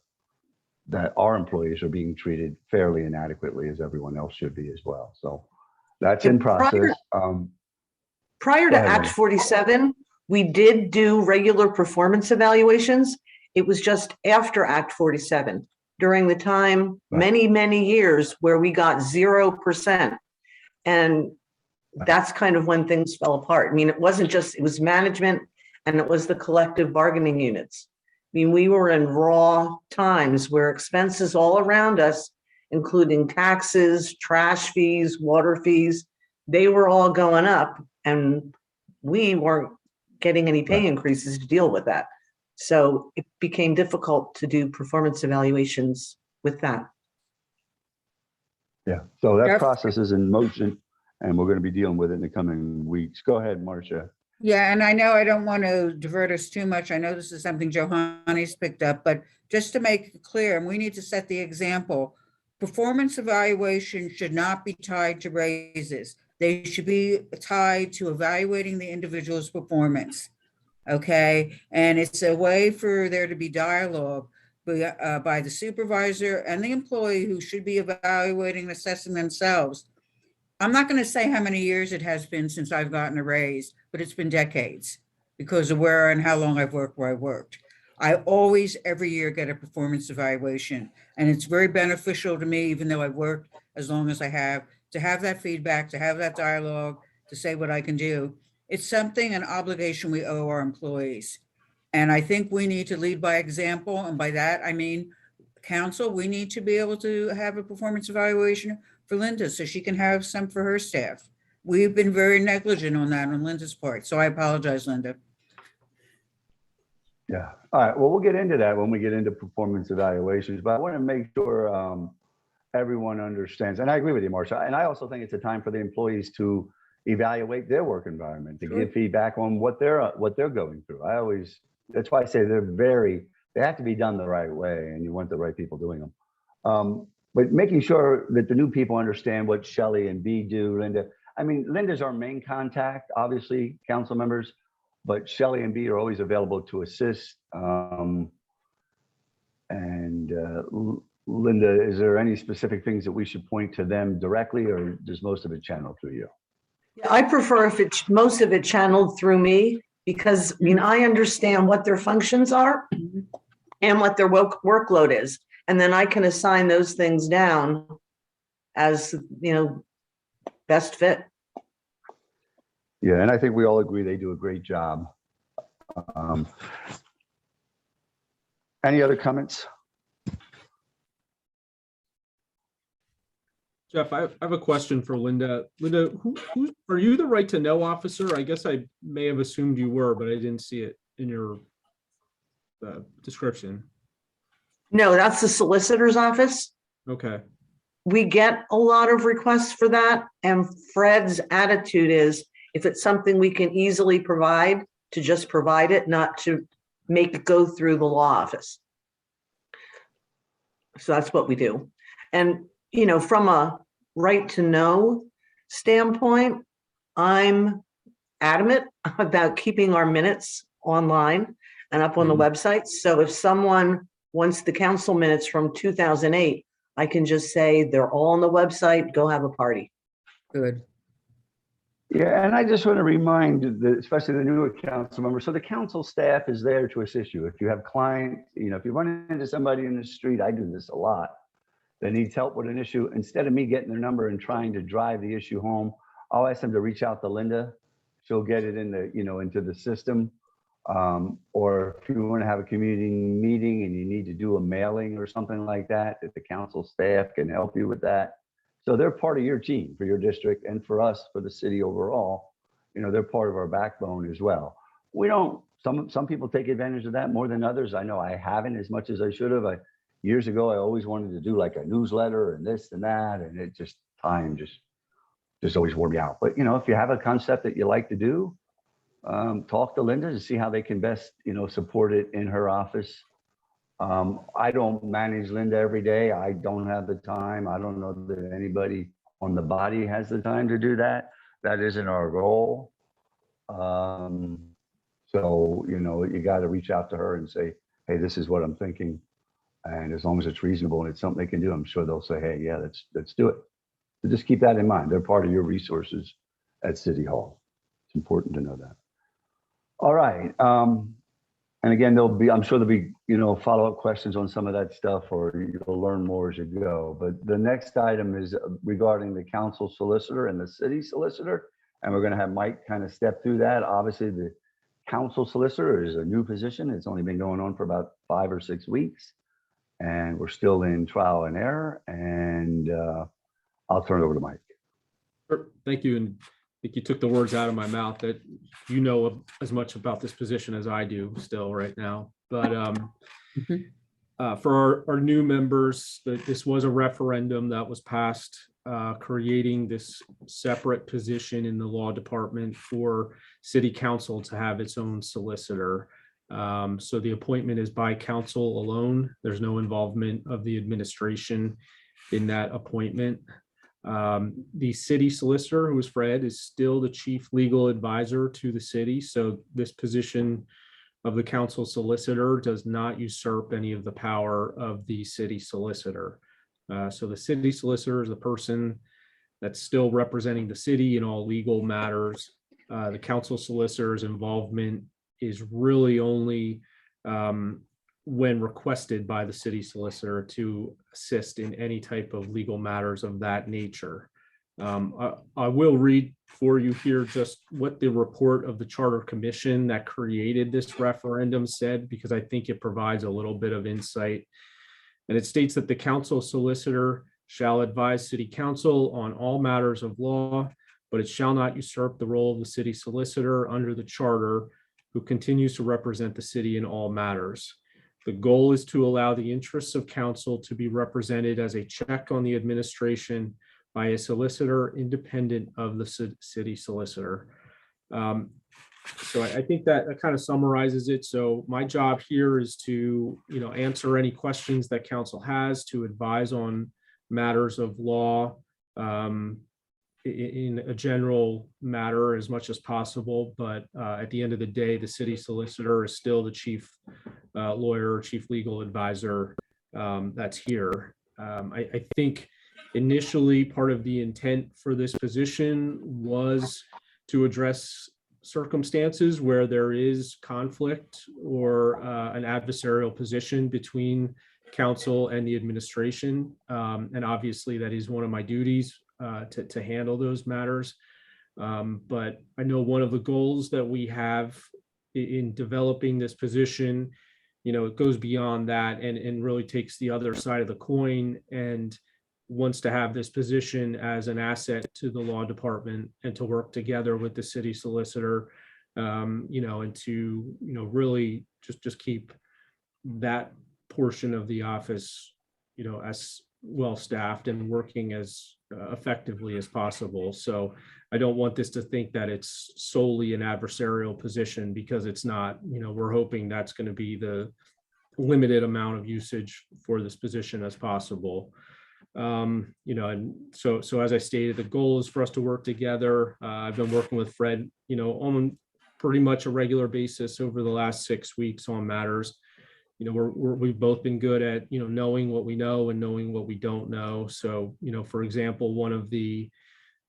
that our employees are being treated fairly and adequately as everyone else should be as well. So that's in process. Prior to Go ahead, Act Linda. 47, we did do regular performance evaluations. It was just after Act 47, during the time, Right. many, many years where we got 0%. And that's kind of when things fell apart. I mean, it was management and it was the collective bargaining units. I mean, we were in raw times where expenses all around us, including taxes, trash fees, water fees, they were all going up and we weren't getting any pay increases to deal with that. So it became difficult to do performance evaluations with that. Yeah, so that Jeff? process is in motion and we're going to be dealing with it in the coming weeks. Go ahead, Marcia. Yeah, and I know I don't want to divert us too much. I know this is something Johannes picked up, but just to make it clear, and we need to set the example, performance evaluation should not be tied to raises. They should be tied to evaluating the individual's performance. Okay, and it's a way for there to be dialogue by the supervisor and the employee who should be evaluating and assessing themselves. I'm not going to say how many years it has been since I've gotten a raise, but it's been decades because of where and how long I've worked where I worked. I always, every year, get a performance evaluation. And it's very beneficial to me, even though I've worked as long as I have, to have that feedback, to have that dialogue, to say what I can do. It's something, an obligation we owe our employees. And I think we need to lead by example. And by that, I mean, council, we need to be able to have a performance evaluation for Linda so she can have some for her staff. We've been very negligent on that on Linda's part. So I apologize, Linda. Yeah. All right. Well, we'll get into that when we get into performance evaluations, but I want to make sure everyone understands. And I agree with you, Marcia. And I also think it's a time for the employees to evaluate their work environment, to give feedback on what they're going through. That's why I say they have to be done the right way, and you want the right people doing them. But making sure that the new people understand what Shelley and Bee do, Linda. I mean, Linda's our main contact, obviously, council members, but Shelley and Bee are always available to assist. Linda, is there any specific things that we should point to them directly, or does most of it channel through you? I prefer if it's most of it channeled through me because, I mean, I understand what their functions are and what their workload is. And then I can assign those things down as, best fit. Yeah, and I think we all agree they do a great job. Any other comments? Jeff, I have a question for Linda. Linda, who are you the right to know officer? I guess I may have assumed you were, but I didn't see it in your description. No, that's the solicitor's office. Okay. We get a lot of requests for that. And Fred's attitude is if it's something we can easily provide, to just provide it, not to make it go through the law office. So that's what we do. And, from a right to know standpoint, I'm adamant about keeping our minutes online and up on the website. So if someone wants the council minutes from 2008, I can just say they're all on the website, go have a party. Good. Yeah, and I just want to remind, especially the newer council members, so the council staff is there to assist you. If you have clients, if you run into somebody in the street, I do this a lot. that needs help with an issue, instead of me getting their number and trying to drive the issue home, I'll ask them to reach out to Linda. She'll get it in the, into the system. Or if you want to have a community meeting and you need to do a mailing or something like that, that the council staff can help you with that. So they're part of your team for your district, and for us, for the city overall, they're part of our backbone as well. We don't, some people take advantage of that more than others. I know I haven't as much as I should have. Years ago, I always wanted to do like a newsletter and this and that, and it just, time just always wore me out. But, if you have a concept that you like to do, talk to Linda to see how they can best, support it in her office. I don't manage Linda every day. I don't have the time. I don't know that anybody on the body has the time to do that. That isn't our goal. So, you got to reach out to her and say, hey, this is what I'm thinking. And as long as it's reasonable and it's something they can do, I'm sure they'll say, hey, yeah, let's do it. So just keep that in mind. They're part of your resources at City Hall. It's important to know that. All right. And again, I'm sure there'll be, follow-up questions on some of that stuff, or you'll learn more as you go. But the next item is regarding the council solicitor and the city solicitor. And we're going to have Mike kind of step through that. Obviously, the council solicitor is a new position. It's only been going on for about 5 or 6 weeks. And we're still in trial and error. And I'll turn it over to Mike. Sure. Thank you. And I think you took the words out of my mouth that you know as much about this position as I do still right now. But for our new members, this was a referendum that was passed, creating this separate position in the law department for city council to have its own solicitor. So the appointment is by council alone. There's no involvement of the administration in that appointment. The city solicitor, who is Fred, is still the chief legal advisor to the city. So this position of the council solicitor does not usurp any of the power of the city solicitor. So the city solicitor is the person that's still representing the city in all legal matters. The council solicitor's involvement is really only when requested by the city solicitor to assist in any type of legal matters of that nature. I will read for you here just what the report of the Charter Commission that created this referendum said, because I think it provides a little bit of insight. And it states that the council solicitor shall advise city council on all matters of law, but it shall not usurp the role of the city solicitor under the charter, who continues to represent the city in all matters. The goal is to allow the interests of council to be represented as a check on the administration by a solicitor independent of the city solicitor. So I think that kind of summarizes it. So my job here is to, answer any questions that council has, to advise on matters of law in a general matter as much as possible. But at the end of the day, the city solicitor is still the chief lawyer, chief legal advisor that's here. I think initially part of the intent for this position was to address circumstances where there is conflict or an adversarial position between council and the administration. And obviously that is one of my duties to handle those matters. But I know one of the goals that we have in developing this position, it goes beyond that and really takes the other side of the coin and wants to have this position as an asset to the law department and to work together with the city solicitor, and to, really just keep that portion of the office, as well staffed and working as effectively as possible. So I don't want this to think that it's solely an adversarial position, because it's not. We're hoping that's going to be the limited amount of usage for this position as possible. And so as I stated, the goal is for us to work together. I've been working with Fred, on pretty much a regular basis over the last 6 weeks on matters. We've both been good at, knowing what we know and knowing what we don't know. So, for example, one of the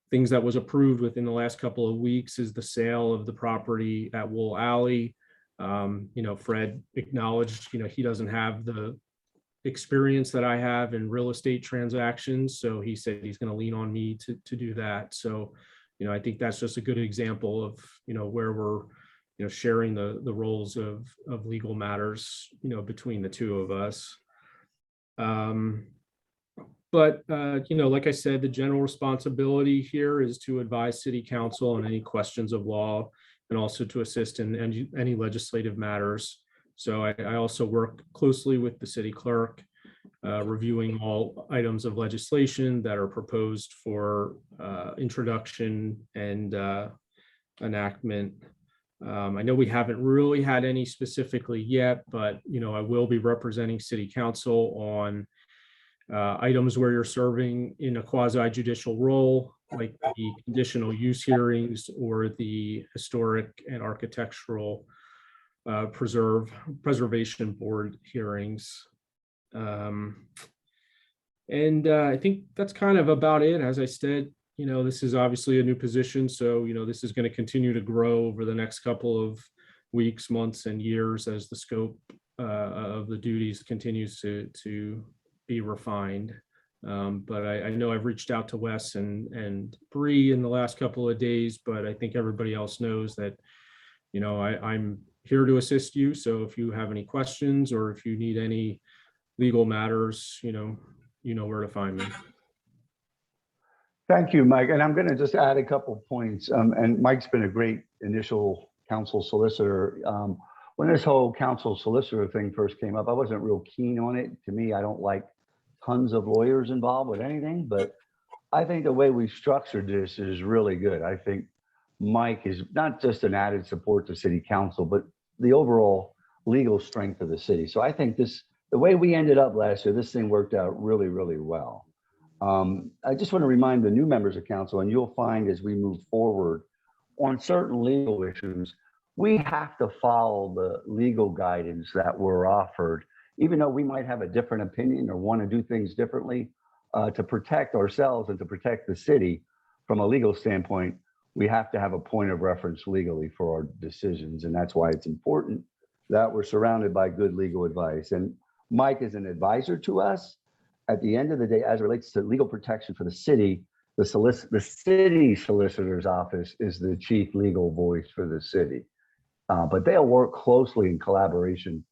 things that was approved within the last couple of weeks is the sale of the property at Wool Alley. Fred acknowledged, he doesn't have the experience that I have in real estate transactions. So he said he's going to lean on me to do that. So, I think that's just a good example of, where we're, sharing the roles of legal matters, between the two of us. But, like I said, the general responsibility here is to advise city council on any questions of law and also to assist in any legislative matters. So I also work closely with the city clerk, reviewing all items of legislation that are proposed for introduction and enactment. I know we haven't really had any specifically yet, but, I will be representing city council on items where you're serving in a quasi judicial role, like the conditional use hearings or the historic and architectural preservation board hearings. And I think that's kind of about it. As I said, this is obviously a new position, so this is going to continue to grow over the next couple of weeks, months, and years as the scope of the duties continues to be refined. But I know I've reached out to Wes and Bree in the last couple of days, but I think everybody else knows that, I'm here to assist you. So if you have any questions or if you need any legal matters, you know where to find me. Thank you, Mike. And I'm going to just add a couple points. And Mike's been a great initial council solicitor. When this whole council solicitor thing first came up, I wasn't real keen on it. To me, I don't like tons of lawyers involved with anything, but I think the way we structured this is really good. I think Mike is not just an added support to city council, but the overall legal strength of the city. So I think the way we ended up last year, this thing worked out really, really well. I just want to remind the new members of council, and you'll find as we move forward on certain legal issues, we have to follow the legal guidance that we're offered, even though we might have a different opinion or want to do things differently, to protect ourselves and to protect the city from a legal standpoint. We have to have a point of reference legally for our decisions. And that's why it's important that we're surrounded by good legal advice. And Mike is an advisor to us. At the end of the day, as it relates to legal protection for the city, the city solicitor's office is the chief legal voice for the city. But they'll work closely in collaboration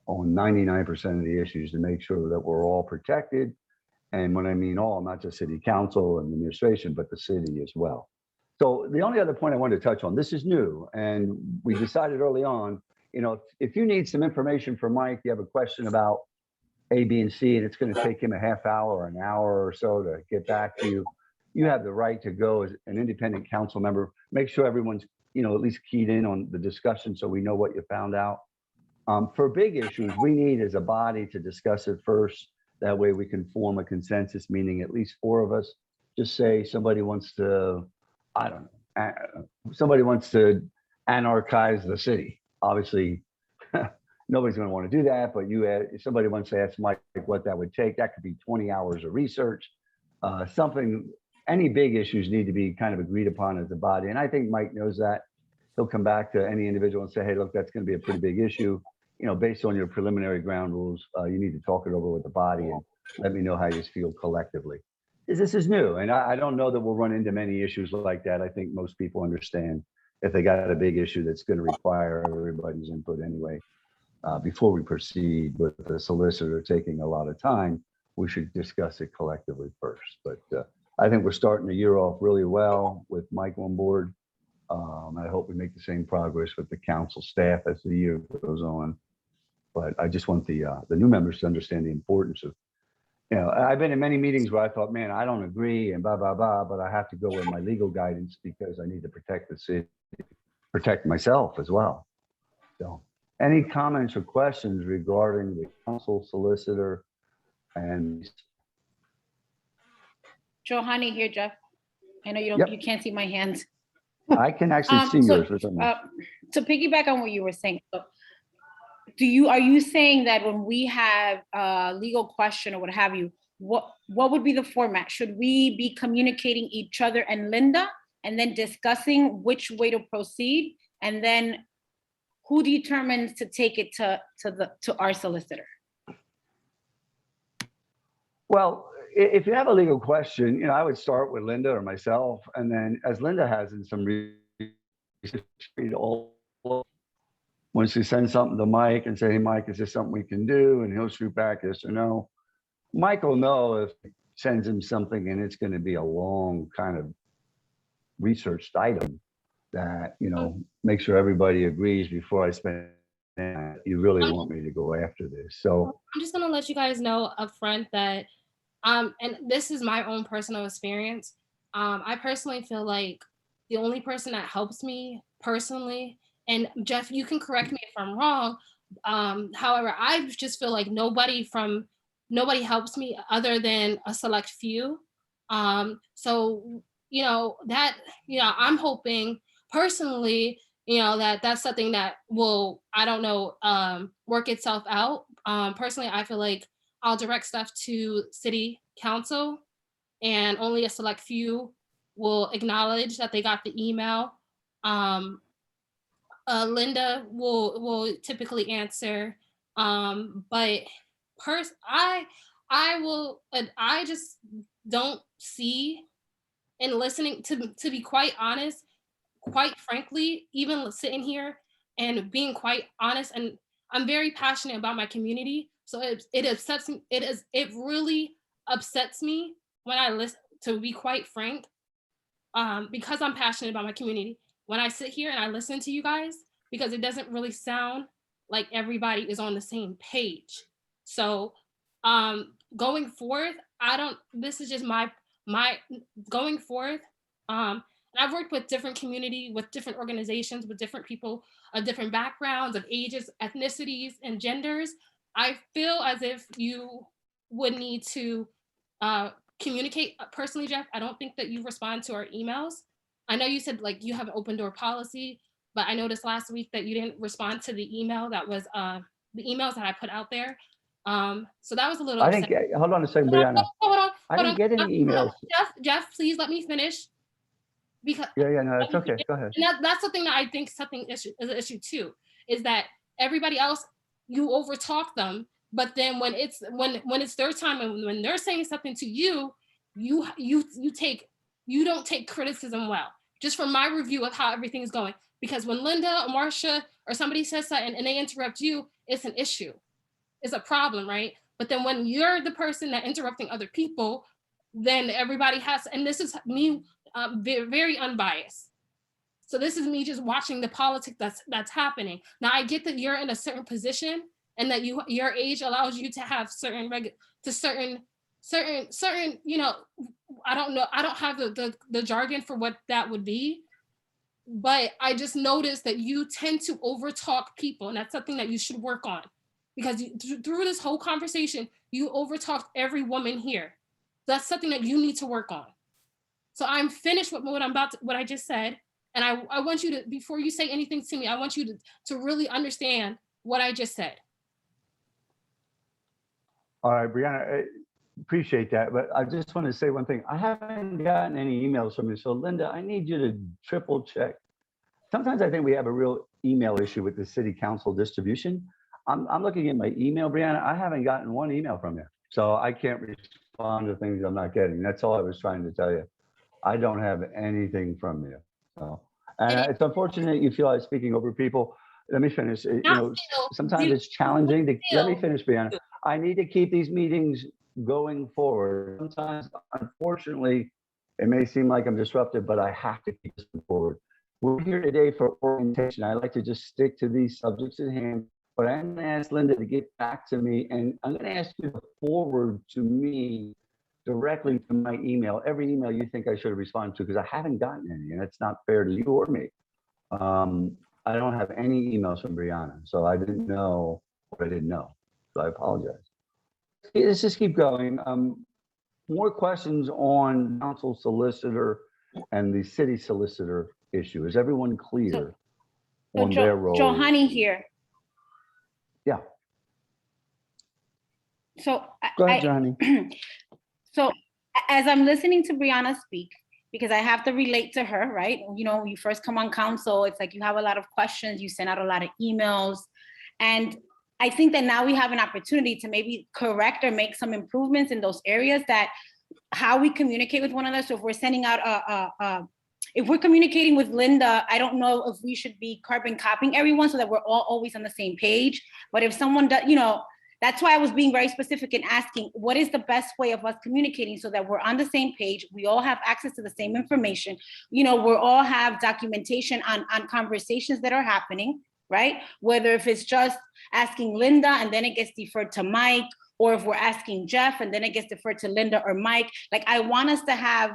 on 99% of the issues to make sure that we're all protected. And when I mean all, not just city council and administration, but the city as well. So the only other point I wanted to touch on, this is new, and we decided early on, if you need some information from Mike, you have a question about A, B, and C, and it's going to take him a half hour or an hour or so to get back to you, you have the right to go as an independent council member. Make sure everyone's, at least keyed in on the discussion so we know what you found out. For big issues, we need as a body to discuss it first. That way we can form a consensus, meaning at least 4 of us. Just say somebody wants to, somebody wants to anarchize the city. Obviously, nobody's going to want to do that, but if somebody wants to ask Mike what that would take, that could be 20 hours of research. Any big issues need to be kind of agreed upon as a body. And I think Mike knows that. He'll come back to any individual and say, hey, look, that's going to be a pretty big issue. Based on your preliminary ground rules, you need to talk it over with the body and let me know how you feel collectively. This is new. And I don't know that we'll run into many issues like that. I think most people understand if they got a big issue that's going to require everybody's input anyway. Before we proceed with the solicitor taking a lot of time, we should discuss it collectively first. But I think we're starting the year off really well with Mike on board. I hope we make the same progress with the council staff as the year goes on. But I just want the new members to understand the importance of, I've been in many meetings where I thought, man, I don't agree and blah, blah, blah, but I have to go with my legal guidance because I need to protect the city, protect myself as well. So any comments or questions regarding the council solicitor and Johanny here, Jeff. I know you don't, Yep. you can't see my hands. I can actually see so, yours for some reason. To piggyback on what you were saying, so are you saying that when we have a legal question or what have you, what would be the format? Should we be communicating each other and Linda and then discussing which way to proceed? And then who determines to take it to our solicitor? Well, if you have a legal question, you know, I would start with Linda or myself, and then as Linda has in some research, read all. Once you send something to Mike and say, hey, Mike, is this something we can do? And he'll shoot back yes or no. Mike will know if he sends him something and it's going to be a long kind of researched item that, you know, make sure everybody agrees before I spend. You really want me to go after this. So I'm just gonna let you guys know up front that, and this is my own personal experience. I personally feel like the only person that helps me personally, and Jeff, you can correct me if I'm wrong. However, I just feel like nobody helps me other than a select few. So I'm hoping personally, that's something that will, I don't know, work itself out. Personally, I feel like I'll direct stuff to city council and only a select few will acknowledge that they got the email. Linda will typically answer, but I just don't see, and listening to be quite honest, quite frankly, even sitting here and being quite honest, and I'm very passionate about my community. So it upsets me. It really upsets me when I listen, to be quite frank, because I'm passionate about my community. When I sit here and I listen to you guys, because it doesn't really sound like everybody is on the same page. So going forth, this is just my going forth. And I've worked with different community, with different organizations, with different people of different backgrounds, of ages, ethnicities, and genders. I feel as if you would need to communicate personally, Jeff. I don't think that you respond to our emails. I know you said like you have an open door policy, but I noticed last week that you didn't respond to the email that was the emails that I put out there. So that was a little I upsetting. didn't get, hold on a second, Brianna. I didn't get any emails. Jeff, please let me finish. Because Yeah, no, that's okay. Go ahead. and that's the thing that I think is an issue too, is that everybody else, you overtalk them, but then when it's their time and when they're saying something to you, you don't take criticism well. Just from my review of how everything's going, because when Linda or Marcia or somebody says something and they interrupt you, it's an issue, it's a problem, right? But then when you're the person that interrupting other people, then everybody has, and this is me. Very, very unbiased. So this is me just watching the politics that's happening. Now I get that you're in a certain position and that your age allows you to have certain, you know, I don't know, I don't have the jargon for what that would be, but I just noticed that you tend to overtalk people, and that's something that you should work on, because through this whole conversation, you overtalked every woman here. That's something that you need to work on. So I'm finished with what I just said. And I want you to, before you say anything to me, I want you to really understand what I just said. All right, Brianna, I appreciate that. But I just want to say one thing. I haven't gotten any emails from you. So Linda, I need you to triple check. Sometimes I think we have a real email issue with the city council distribution. I'm looking at my email, Brianna. I haven't gotten one email from you. So I can't respond to things I'm not getting. That's all I was trying to tell you. I don't have anything from you. So, and it's unfortunate you feel like speaking over people. Let me finish. Sometimes it's challenging to, let me finish, Brianna. I need to keep these meetings going forward. Sometimes, unfortunately, it may seem like I'm disruptive, but I have to keep this forward. We're here today for orientation. I like to just stick to these subjects at hand, but I'm going to ask Linda to get back to me, and I'm going to ask you to forward to me directly to my email, every email you think I should respond to, because I haven't gotten any, and it's not fair to you or me. I don't have any emails from Brianna, so I didn't know what I didn't know. So I apologize. Let's just keep going. More questions on council solicitor and the city solicitor issue. Is everyone clear on their role? Johanny here. Yeah. So Go ahead, Johnny. So as I'm listening to Brianna speak, because I have to relate to her, right? You know, you first come on council, it's like you have a lot of questions, you send out a lot of emails. And I think that now we have an opportunity to maybe correct or make some improvements in those areas that how we communicate with one another. So if we're sending out if we're communicating with Linda, I don't know if we should be carbon copying everyone so that we're all always on the same page. But if someone does, that's why I was being very specific in asking, what is the best way of us communicating so that we're on the same page? We all have access to the same information. We all have documentation on conversations that are happening, right? Whether if it's just asking Linda and then it gets deferred to Mike, or if we're asking Jeff and then it gets deferred to Linda or Mike. Like, I want us to have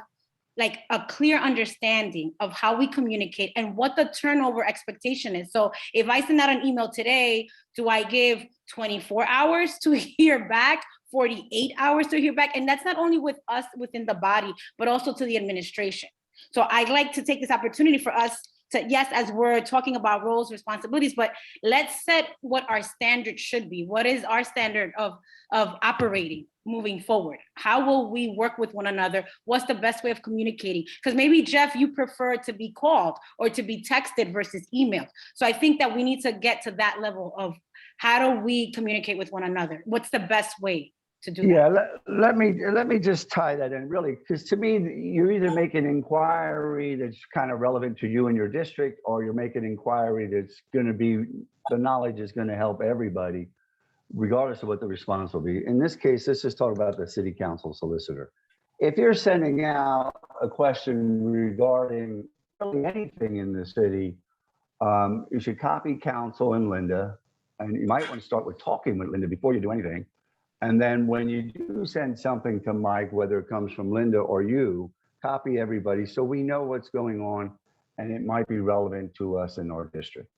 like a clear understanding of how we communicate and what the turnover expectation is. So if I send out an email today, do I give 24 hours to hear back, 48 hours to hear back? And that's not only with us within the body, but also to the administration. So I'd like to take this opportunity for us to, yes, as we're talking about roles, responsibilities, but let's set what our standard should be. What is our standard of operating moving forward? How will we work with one another? What's the best way of communicating? Because maybe, Jeff, you prefer to be called or to be texted versus emailed. So I think that we need to get to that level of how do we communicate with one another? What's the best way to do that? Yeah, let me just tie that in really, because to me, you're either making an inquiry that's kind of relevant to you and your district, or you're making an inquiry that's going to be, the knowledge is going to help everybody, regardless of what the response will be. In this case, let's just talk about the city council solicitor. If you're sending out a question regarding really anything in the city, you should copy council and Linda, and you might want to start with talking with Linda before you do anything. And then when you do send something to Mike, whether it comes from Linda or you, copy everybody so we know what's going on and it might be relevant to us in our district.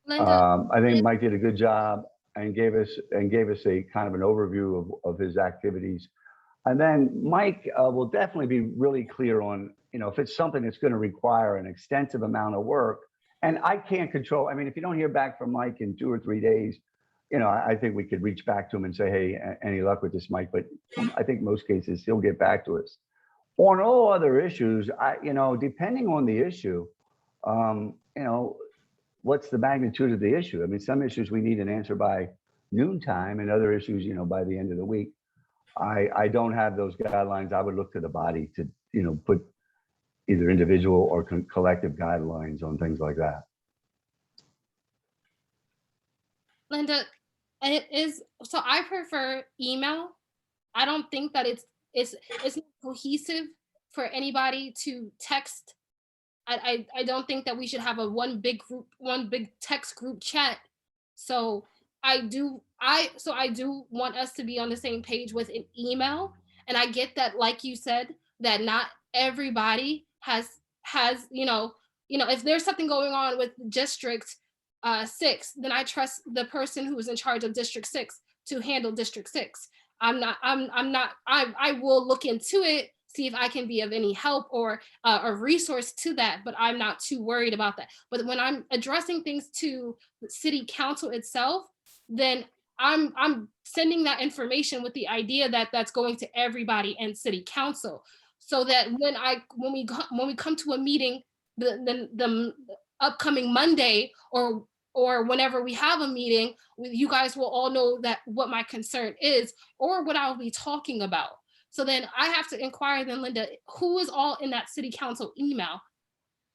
Linda, I think Mike did a good job and gave us a kind of an overview of his activities. And then Mike will definitely be really clear on, if it's something that's going to require an extensive amount of work, and I can't control, I mean, if you don't hear back from Mike in 2 or 3 days, I think we could reach back to him and say, hey, any luck with this, Mike? But I think most cases he'll get back to us. On all other issues, depending on the issue, what's the magnitude of the issue? I mean, some issues we need an answer by noontime, and other issues, by the end of the week. I don't have those guidelines. I would look to the body to, put either individual or collective guidelines on things like that. Linda, so I prefer email. I don't think that it's not cohesive for anybody to text. I don't think that we should have one big text group chat. So I do want us to be on the same page with an email. And I get that, like you said, that not everybody has if there's something going on with District 6, then I trust the person who is in charge of District 6 to handle District 6. I will look into it, see if I can be of any help or a resource to that, but I'm not too worried about that. But when I'm addressing things to the city council itself, then I'm sending that information with the idea that that's going to everybody and city council, so that when we come to a meeting, the upcoming Monday or whenever we have a meeting, you guys will all know that what my concern is or what I'll be talking about. So then I have to inquire then, Linda, who is all in that city council email?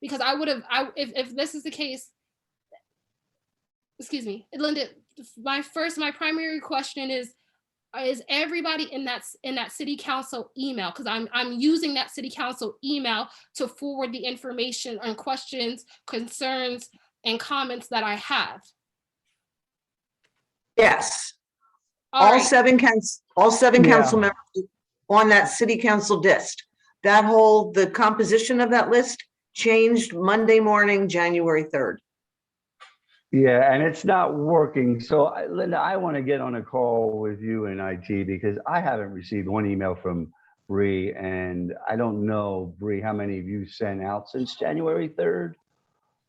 Because if this is the case, excuse me, Linda, my primary question is everybody in that city council email? Because I'm using that city council email to forward the information on questions, concerns, and comments that I have. Yes. All right. All seven council members on that city council list. The composition of that list changed Monday morning, January 3rd. Yeah, and it's not working. So Linda, I want to get on a call with you in IT because I haven't received one email from Bree, and I don't know, Bree, how many of you sent out since January 3rd,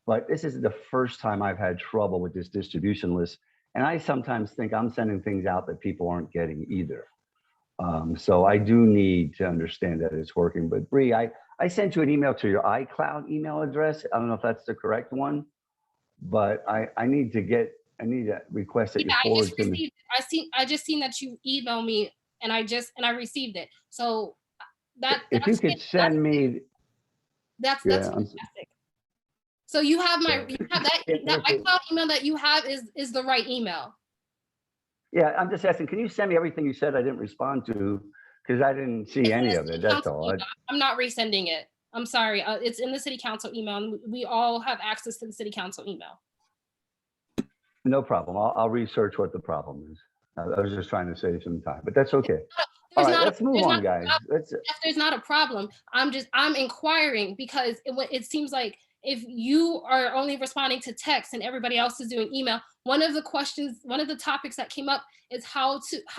but this is the first time I've had trouble with this distribution list. And I sometimes think I'm sending things out that people aren't getting either. So I do need to understand that it's working. But Bree, I sent you an email to your iCloud email address. I don't know if that's the correct one, but I need to get I need a request that you Yeah, forward to me. I just seen that you emailed me and I received it. So If you could send me, that's yeah, fantastic. So you have that my cloud email that you have is the right email. yeah, I'm just asking, can you send me everything you said I didn't respond to? Because I didn't see It's in any the of city it, that's council all. email. I'm not resending it. I'm sorry. It's in the city council email, and we all have access to the city council email. No problem. I'll research what the problem is. I was just trying to save some time, but that's okay. All right, let's move on, guys. Let's, If there's not a problem, I'm inquiring because it seems like if you are only responding to text and everybody else is doing email, one of the topics that came up is how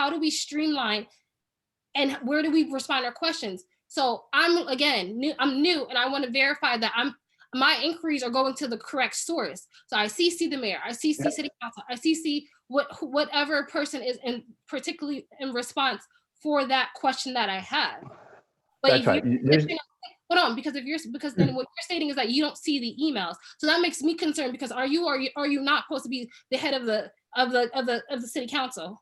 do we streamline and where do we respond to questions? So I'm new and I want to verify that my inquiries are going to the correct source. So I CC the mayor, I CC Yeah. city council, I CC whatever person is particularly in response for that question that I have. But that's right. hold on, because then what you're stating is that you don't see the emails. So that makes me concerned because are you not supposed to be the head of the city council?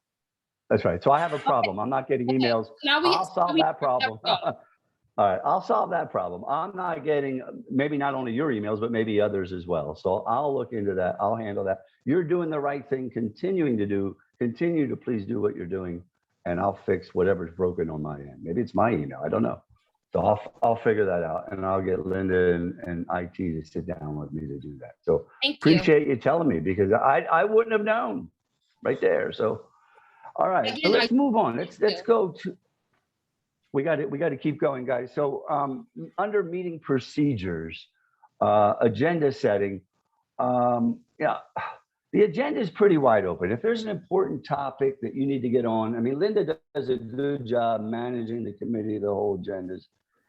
That's right. So I have a problem. I'm not getting emails. I'll solve that problem. All right, I'll solve that problem. I'm not getting, maybe not only your emails, but maybe others as well. So I'll look into that. I'll handle that. You're doing the right thing, continue to please do what you're doing, and I'll fix whatever's broken on my end. Maybe it's my email, I don't know. So I'll figure that out, and I'll get Linda and IT to sit down with me to do that. So Thank you. appreciate you telling me, because I wouldn't have known right there. So, all right, so Again, let's move on. Let's you. go to, we got to keep going, guys. So under meeting procedures, agenda setting, yeah, the agenda is pretty wide open. If there's an important topic that you need to get on, I mean, Linda does a good job managing the committee, the whole agendas.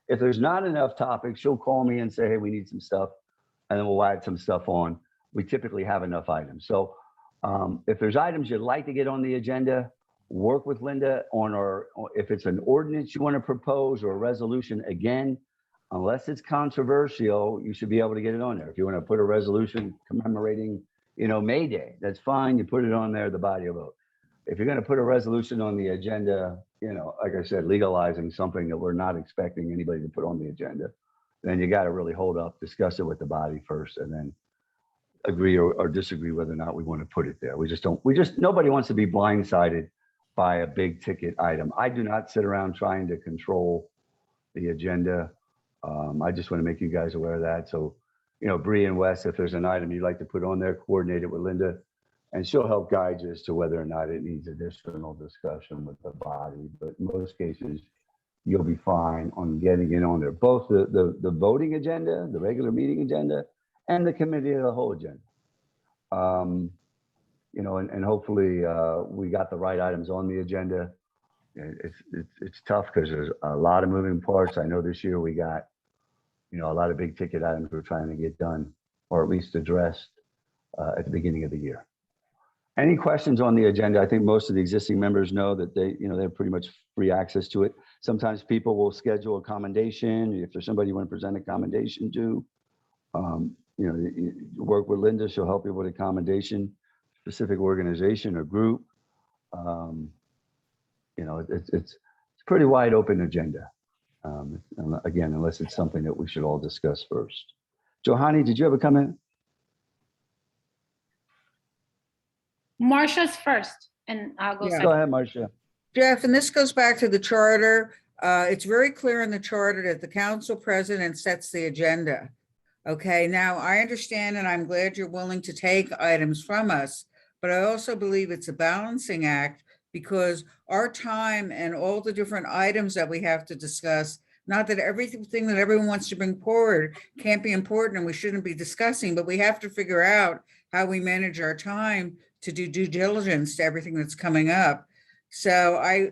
If there's not enough topics, she'll call me and say, hey, we need some stuff, and then we'll add some stuff on. We typically have enough items. So if there's items you'd like to get on the agenda, work with Linda or if it's an ordinance you want to propose or a resolution, again, unless it's controversial, you should be able to get it on there. If you want to put a resolution commemorating, May Day, that's fine. You put it on there, the body will vote. If you're going to put a resolution on the agenda, like I said, legalizing something that we're not expecting anybody to put on the agenda, then you got to really hold up, discuss it with the body first, and then agree or disagree whether or not we want to put it there. Nobody wants to be blindsided by a big ticket item. I do not sit around trying to control the agenda. I just want to make you guys aware of that. So, Bree and Wes, if there's an item you'd like to put on there, coordinate it with Linda, and she'll help guide you as to whether or not it needs additional discussion with the body. But in most cases, you'll be fine on getting it on there, both the voting agenda, the regular meeting agenda, and the committee of the whole agenda. And hopefully we got the right items on the agenda. It's tough because there's a lot of moving parts. I know this year we got, a lot of big ticket items we're trying to get done, or at least addressed at the beginning of the year. Any questions on the agenda? I think most of the existing members know that they have pretty much free access to it. Sometimes people will schedule a commendation. If there's somebody you want to present a commendation to, you work with Linda, she'll help you with a commendation, specific organization or group. It's a pretty wide open agenda. Again, unless it's something that we should all discuss first. Johanny, did you have a comment? Marcia's first, and I'll go Yeah. Go second. ahead, Marcia. Jeff, and this goes back to the charter. It's very clear in the charter that the council president sets the agenda. Okay, now I understand, and I'm glad you're willing to take items from us, but I also believe it's a balancing act because our time and all the different items that we have to discuss, not that everything that everyone wants to bring forward can't be important and we shouldn't be discussing, but we have to figure out how we manage our time to do due diligence to everything that's coming up. So I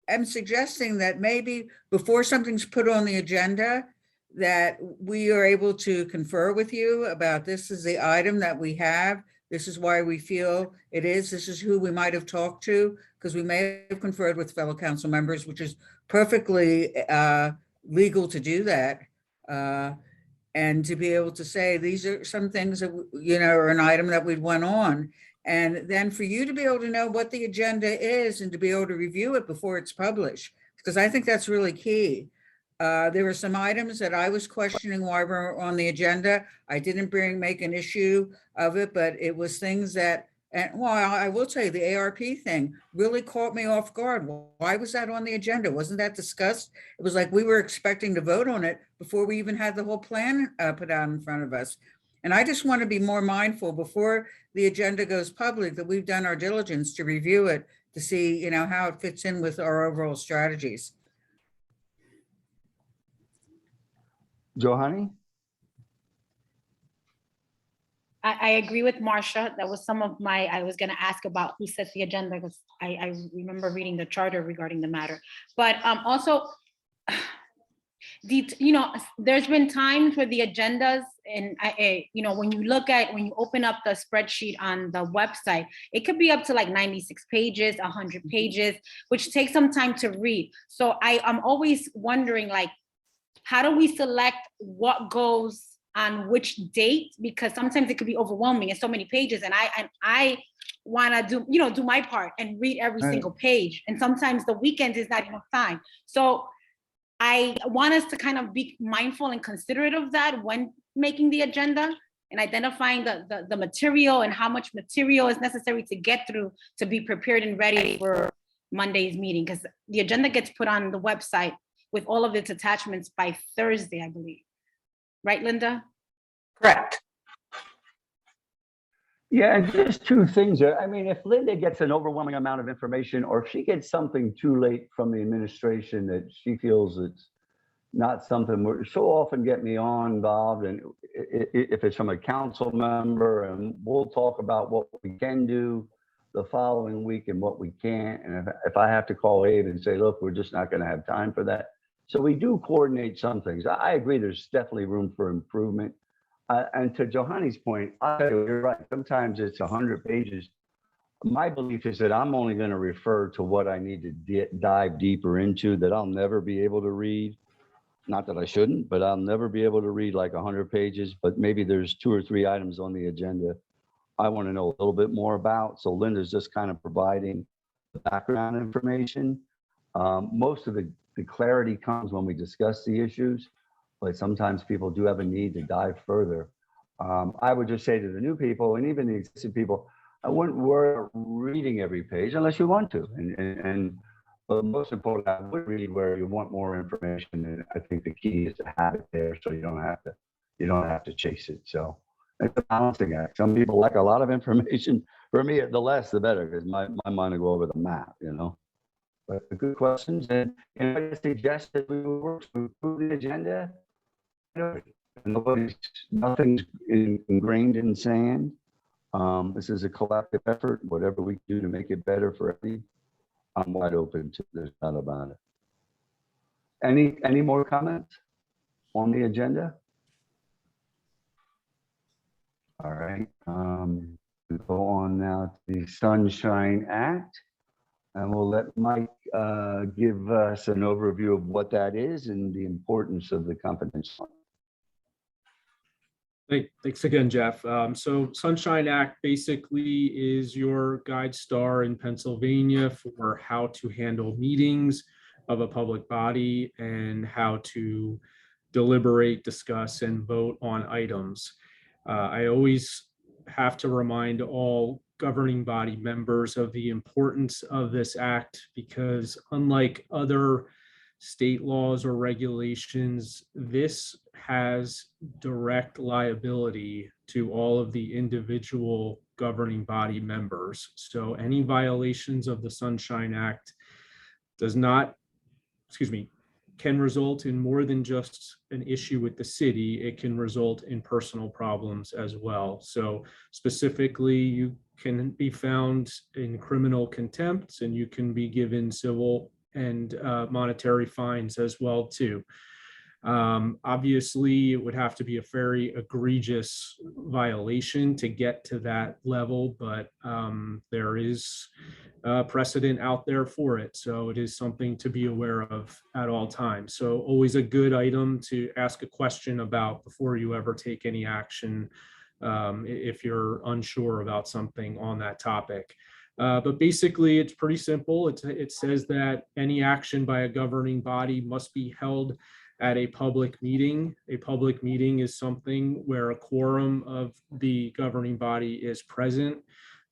am suggesting that maybe before something's put on the agenda, that we are able to confer with you about this is the item that we have. This is why we feel it is. This is who we might have talked to, because we may have conferred with fellow council members, which is perfectly legal to do that. And to be able to say, these are some things that, are an item that we'd want on. And then for you to be able to know what the agenda is and to be able to review it before it's published, because I think that's really key. There were some items that I was questioning why we're on the agenda. I didn't make an issue of it, but it was things that, and well, I will tell you, the ARP thing really caught me off guard. Why was that on the agenda? Wasn't that discussed? It was like we were expecting to vote on it before we even had the whole plan put out in front of us. And I just want to be more mindful before the agenda goes public that we've done our diligence to review it to see, you know, how it fits in with our overall strategies. Johanny? I agree with Marcia. That was some of my, I was gonna ask about who sets the agenda because I remember reading the charter regarding the matter. But also, there's been times where the agendas and when you open up the spreadsheet on the website, it could be up to like 96 pages, 100 pages, which takes some time to read. So I'm always wondering, like, how do we select what goes on which date? Because sometimes it could be overwhelming and so many pages, and I want to do my part and read every single page. And sometimes the weekend is not enough time. So I want us to kind of be mindful and considerate of that when making the agenda and identifying the material and how much material is necessary to get through to be prepared and ready for Monday's meeting. Because the agenda gets put on the website with all of its attachments by Thursday, I believe. Right, Linda? Correct. Yeah, and just two things. I mean, if Linda gets an overwhelming amount of information, or if she gets something too late from the administration that she feels it's not something, she'll often get me involved, and if it's from a council member, and we'll talk about what we can do the following week and what we can't. And if I have to call Abe and say, look, we're just not going to have time for that. So we do coordinate some things. I agree, there's definitely room for improvement. And to Johanny's point, I tell you, you're right. Sometimes it's 100 pages. My belief is that I'm only going to refer to what I need to dive deeper into that I'll never be able to read. Not that I shouldn't, but I'll never be able to read like 100 pages, but maybe there's 2 or 3 items on the agenda I want to know a little bit more about. So Linda's just kind of providing the background information. Most of the clarity comes when we discuss the issues, but sometimes people do have a need to dive further. I would just say to the new people and even the existing people, I wouldn't worry reading every page unless you want to. But most important, I would read where you want more information. And I think the key is to have it there so you don't have to chase it. So it's a balancing act. Some people like a lot of information. For me, the less the better, because my mind will go over the map, But good questions. And I suggest that we work to improve the agenda. Nothing's ingrained in sand. This is a collective effort. Whatever we do to make it better for everybody, I'm wide open to. There's not about it. Any more comments on the agenda? All right. We'll go on now to the Sunshine Act. And we'll let Mike give us an overview of what that is and the importance of the confidential. Thanks again, Jeff. So Sunshine Act basically is your guide star in Pennsylvania for how to handle meetings of a public body and how to deliberate, discuss, and vote on items. I always have to remind all governing body members of the importance of this act, because unlike other state laws or regulations, this has direct liability to all of the individual governing body members. So any violations of the Sunshine Act can result in more than just an issue with the city. It can result in personal problems as well. So specifically, you can be found in criminal contempt, and you can be given civil and monetary fines as well too. Obviously, it would have to be a very egregious violation to get to that level, but there is precedent out there for it. So it is something to be aware of at all times. So always a good item to ask a question about before you ever take any action if you're unsure about something on that topic. But basically, it's pretty simple. It says that any action by a governing body must be held at a public meeting. A public meeting is something where a quorum of the governing body is present.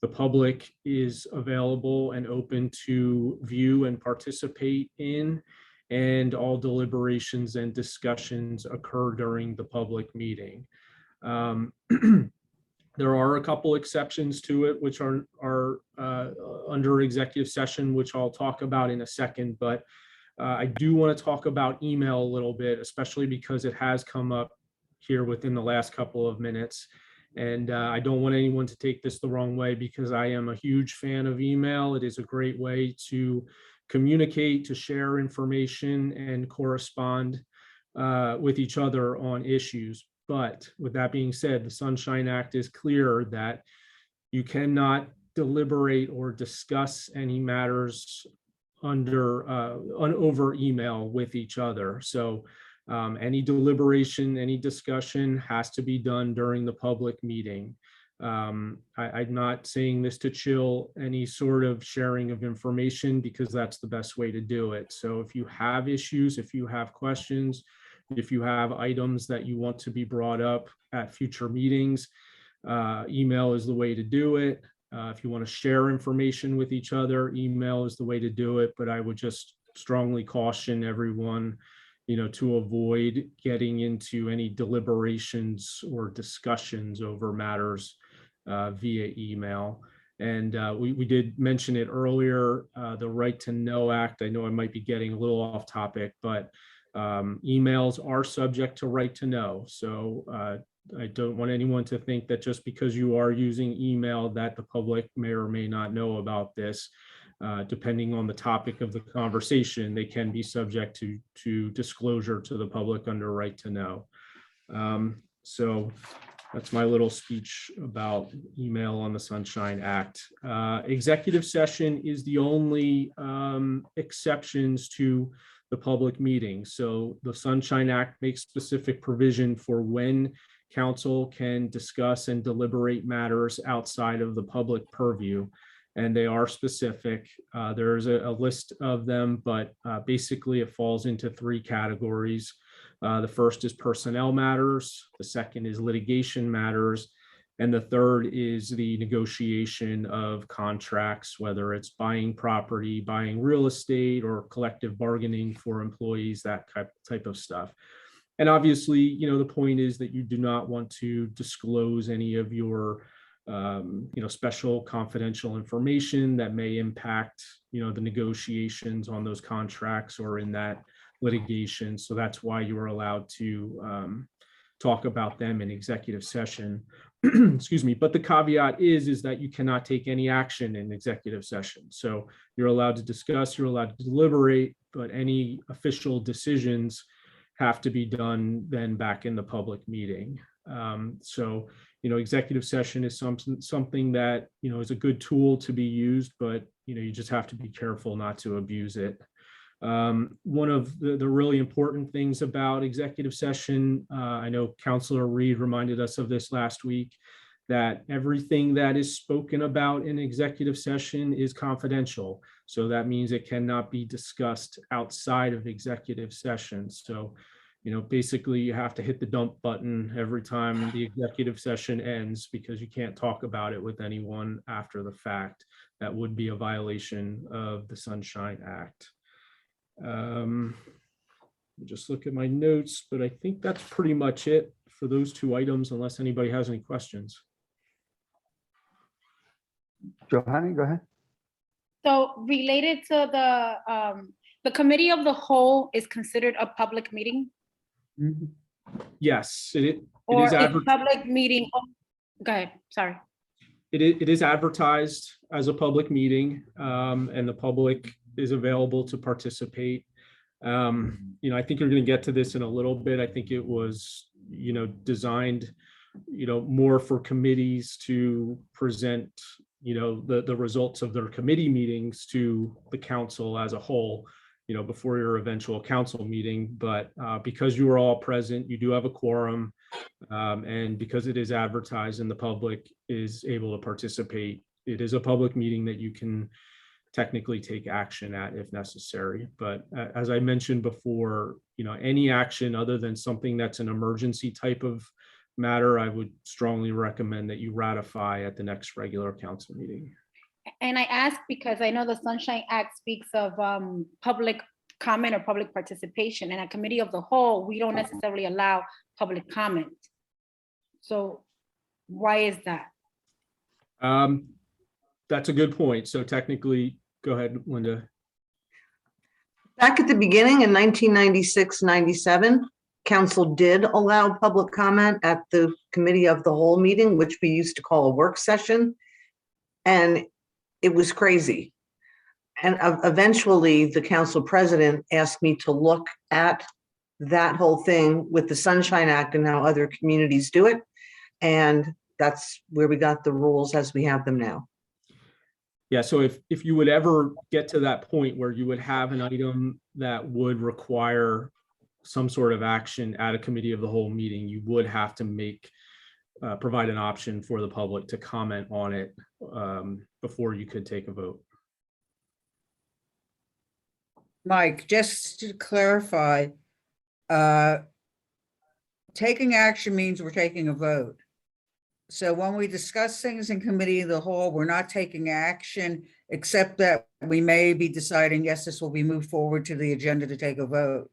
The public is available and open to view and participate in, and all deliberations and discussions occur during the public meeting. There are a couple exceptions to it, which are under executive session, which I'll talk about in a second. But I do want to talk about email a little bit, especially because it has come up here within the last couple of minutes. And I don't want anyone to take this the wrong way, because I am a huge fan of email. It is a great way to communicate, to share information, and correspond with each other on issues. But with that being said, the Sunshine Act is clear that you cannot deliberate or discuss any matters over email with each other. So any deliberation, any discussion has to be done during the public meeting. I'm not saying this to chill any sort of sharing of information, because that's the best way to do it. So if you have issues, if you have questions, if you have items that you want to be brought up at future meetings, email is the way to do it. If you want to share information with each other, email is the way to do it. But I would just strongly caution everyone, to avoid getting into any deliberations or discussions over matters via email. And we did mention it earlier, the Right to Know Act. I know I might be getting a little off topic, but emails are subject to right to know. So I don't want anyone to think that just because you are using email that the public may or may not know about this. Depending on the topic of the conversation, they can be subject to disclosure to the public under right to know. So that's my little speech about email on the Sunshine Act. Executive session is the only exceptions to the public meeting. So the Sunshine Act makes specific provision for when council can discuss and deliberate matters outside of the public purview. And they are specific. There's a list of them, but basically it falls into three categories. The first is personnel matters, the second is litigation matters, and the third is the negotiation of contracts, whether it's buying property, buying real estate, or collective bargaining for employees, that type of stuff. And obviously, the point is that you do not want to disclose any of your special confidential information that may impact, the negotiations on those contracts or in that litigation. So that's why you are allowed to talk about them in executive session. Excuse me. But the caveat is that you cannot take any action in executive session. So you're allowed to discuss, you're allowed to deliberate, but any official decisions have to be done then back in the public meeting. So executive session is something that, is a good tool to be used, but, you just have to be careful not to abuse it. One of the really important things about executive session, I know Councilor Reed reminded us of this last week, that everything that is spoken about in executive session is confidential. So that means it cannot be discussed outside of executive session. So, basically you have to hit the dump button every time the executive session ends, because you can't talk about it with anyone after the fact. That would be a violation of the Sunshine Act. Just look at my notes, but I think that's pretty much it for those two items, unless anybody has any questions. Johanny, go ahead. So related to the committee of the whole is considered a public meeting? Yes, it Or is is public meeting, go ahead, sorry. It is advertised as a public meeting, and the public is available to participate. I think you're going to get to this in a little bit. I think it was, designed, more for committees to present, the results of their committee meetings to the council as a whole, before your eventual council meeting. But because you are all present, you do have a quorum. And because it is advertised and the public is able to participate, it is a public meeting that you can technically take action at if necessary. But as I mentioned before, any action other than something that's an emergency type of matter, I would strongly recommend that you ratify at the next regular council meeting. And I ask because I know the Sunshine Act speaks of public comment or public participation. And a committee of the whole, we don't necessarily allow public comment. So why is that? That's a good point. So technically, go ahead, Linda. Back at the beginning in 1996, 97, council did allow public comment at the committee of the whole meeting, which we used to call a work session. And it was crazy. And eventually the council president asked me to look at that whole thing with the Sunshine Act and how other communities do it. And that's where we got the rules as we have them now. Yeah, so if you would ever get to that point where you would have an item that would require some sort of action at a committee of the whole meeting, you would have to provide an option for the public to comment on it before you could take a vote. Mike, just to clarify, taking action means we're taking a vote. So when we discuss things in committee of the whole, we're not taking action, except that we may be deciding, yes, this will be moved forward to the agenda to take a vote.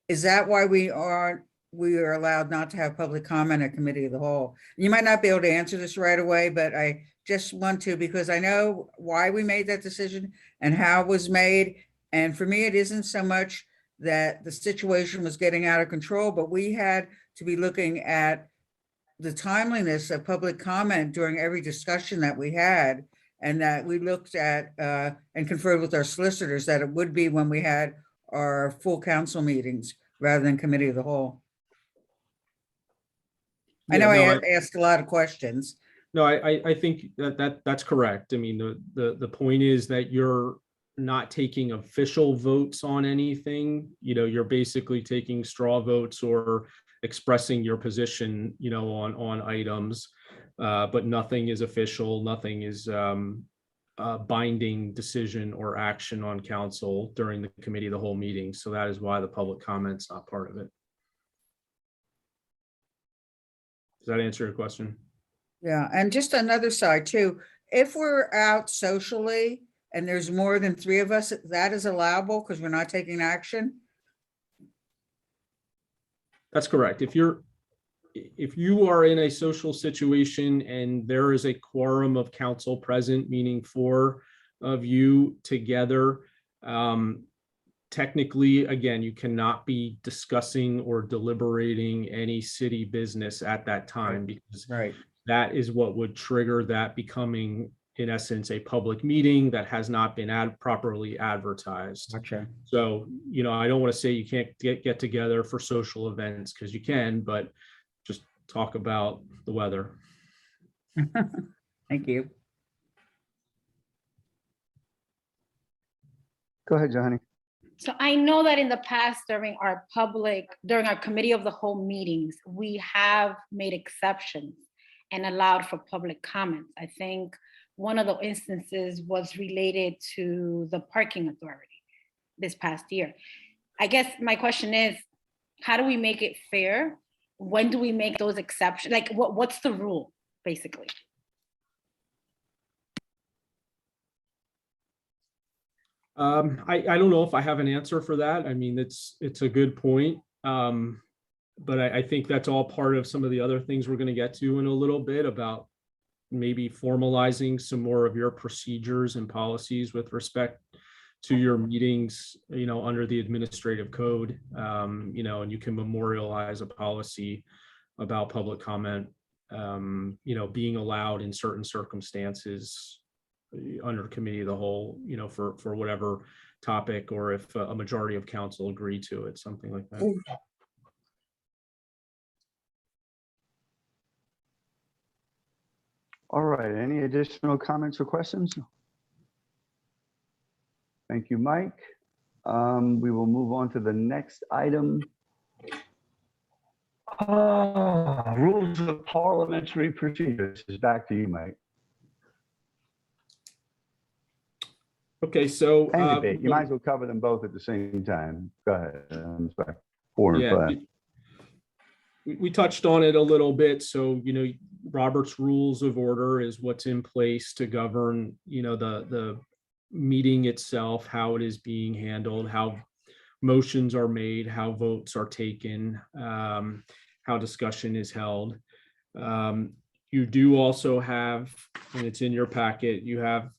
Is that why we are allowed not to have public comment at committee of the whole? You might not be able to answer this right away, but I just want to, because I know why we made that decision and how it was made. And for me, it isn't so much that the situation was getting out of control, but we had to be looking at the timeliness of public comment during every discussion that we had, and that we looked at and conferred with our solicitors that it would be when we had our full council meetings rather than committee of the whole. I know I asked a lot of questions. No, I think that's correct. I mean, the point is that you're not taking official votes on anything. You're basically taking straw votes or expressing your position, on items, but nothing is official. Nothing is a binding decision or action on council during the committee of the whole meeting. So that is why the public comment's not part of it. Does that answer your question? Yeah, and just another side too, if we're out socially and there's more than 3 of us, that is allowable because we're not taking action? That's correct. If you are in a social situation and there is a quorum of council present, meaning 4 of you together, technically, again, you cannot be discussing or deliberating any city business at that time, because that is what would trigger that becoming, in essence, a public meeting that has not been properly advertised. Okay. So, I don't want to say you can't get together for social events, because you can, but just talk about the weather. Thank you. Go ahead, Johnny. So I know that in the past, during our committee of the whole meetings, we have made exceptions and allowed for public comments. I think one of the instances was related to the parking authority this past year. I guess my question is, how do we make it fair? When do we make those exceptions? Like, what's the rule, basically? I don't know if I have an answer for that. I mean, it's a good point. But I think that's all part of some of the other things we're going to get to in a little bit about maybe formalizing some more of your procedures and policies with respect to your meetings, under the administrative code, and you can memorialize a policy about public comment, being allowed in certain circumstances under committee of the whole, for whatever topic, or if a majority of council agree to it, something like that. All right, any additional comments or questions? Thank you, Mike. We will move on to the next item. Rules of parliamentary procedures is back to you, Mike. Okay, so. And debate. You might as well cover them both at the same time. Go ahead. I'm sorry. 4 and Yeah, 5. we touched on it a little bit. So, Robert's Rules of Order is what's in place to govern, the meeting itself, how it is being handled, how motions are made, how votes are taken, how discussion is held. You do also have, and it's in your packet, you have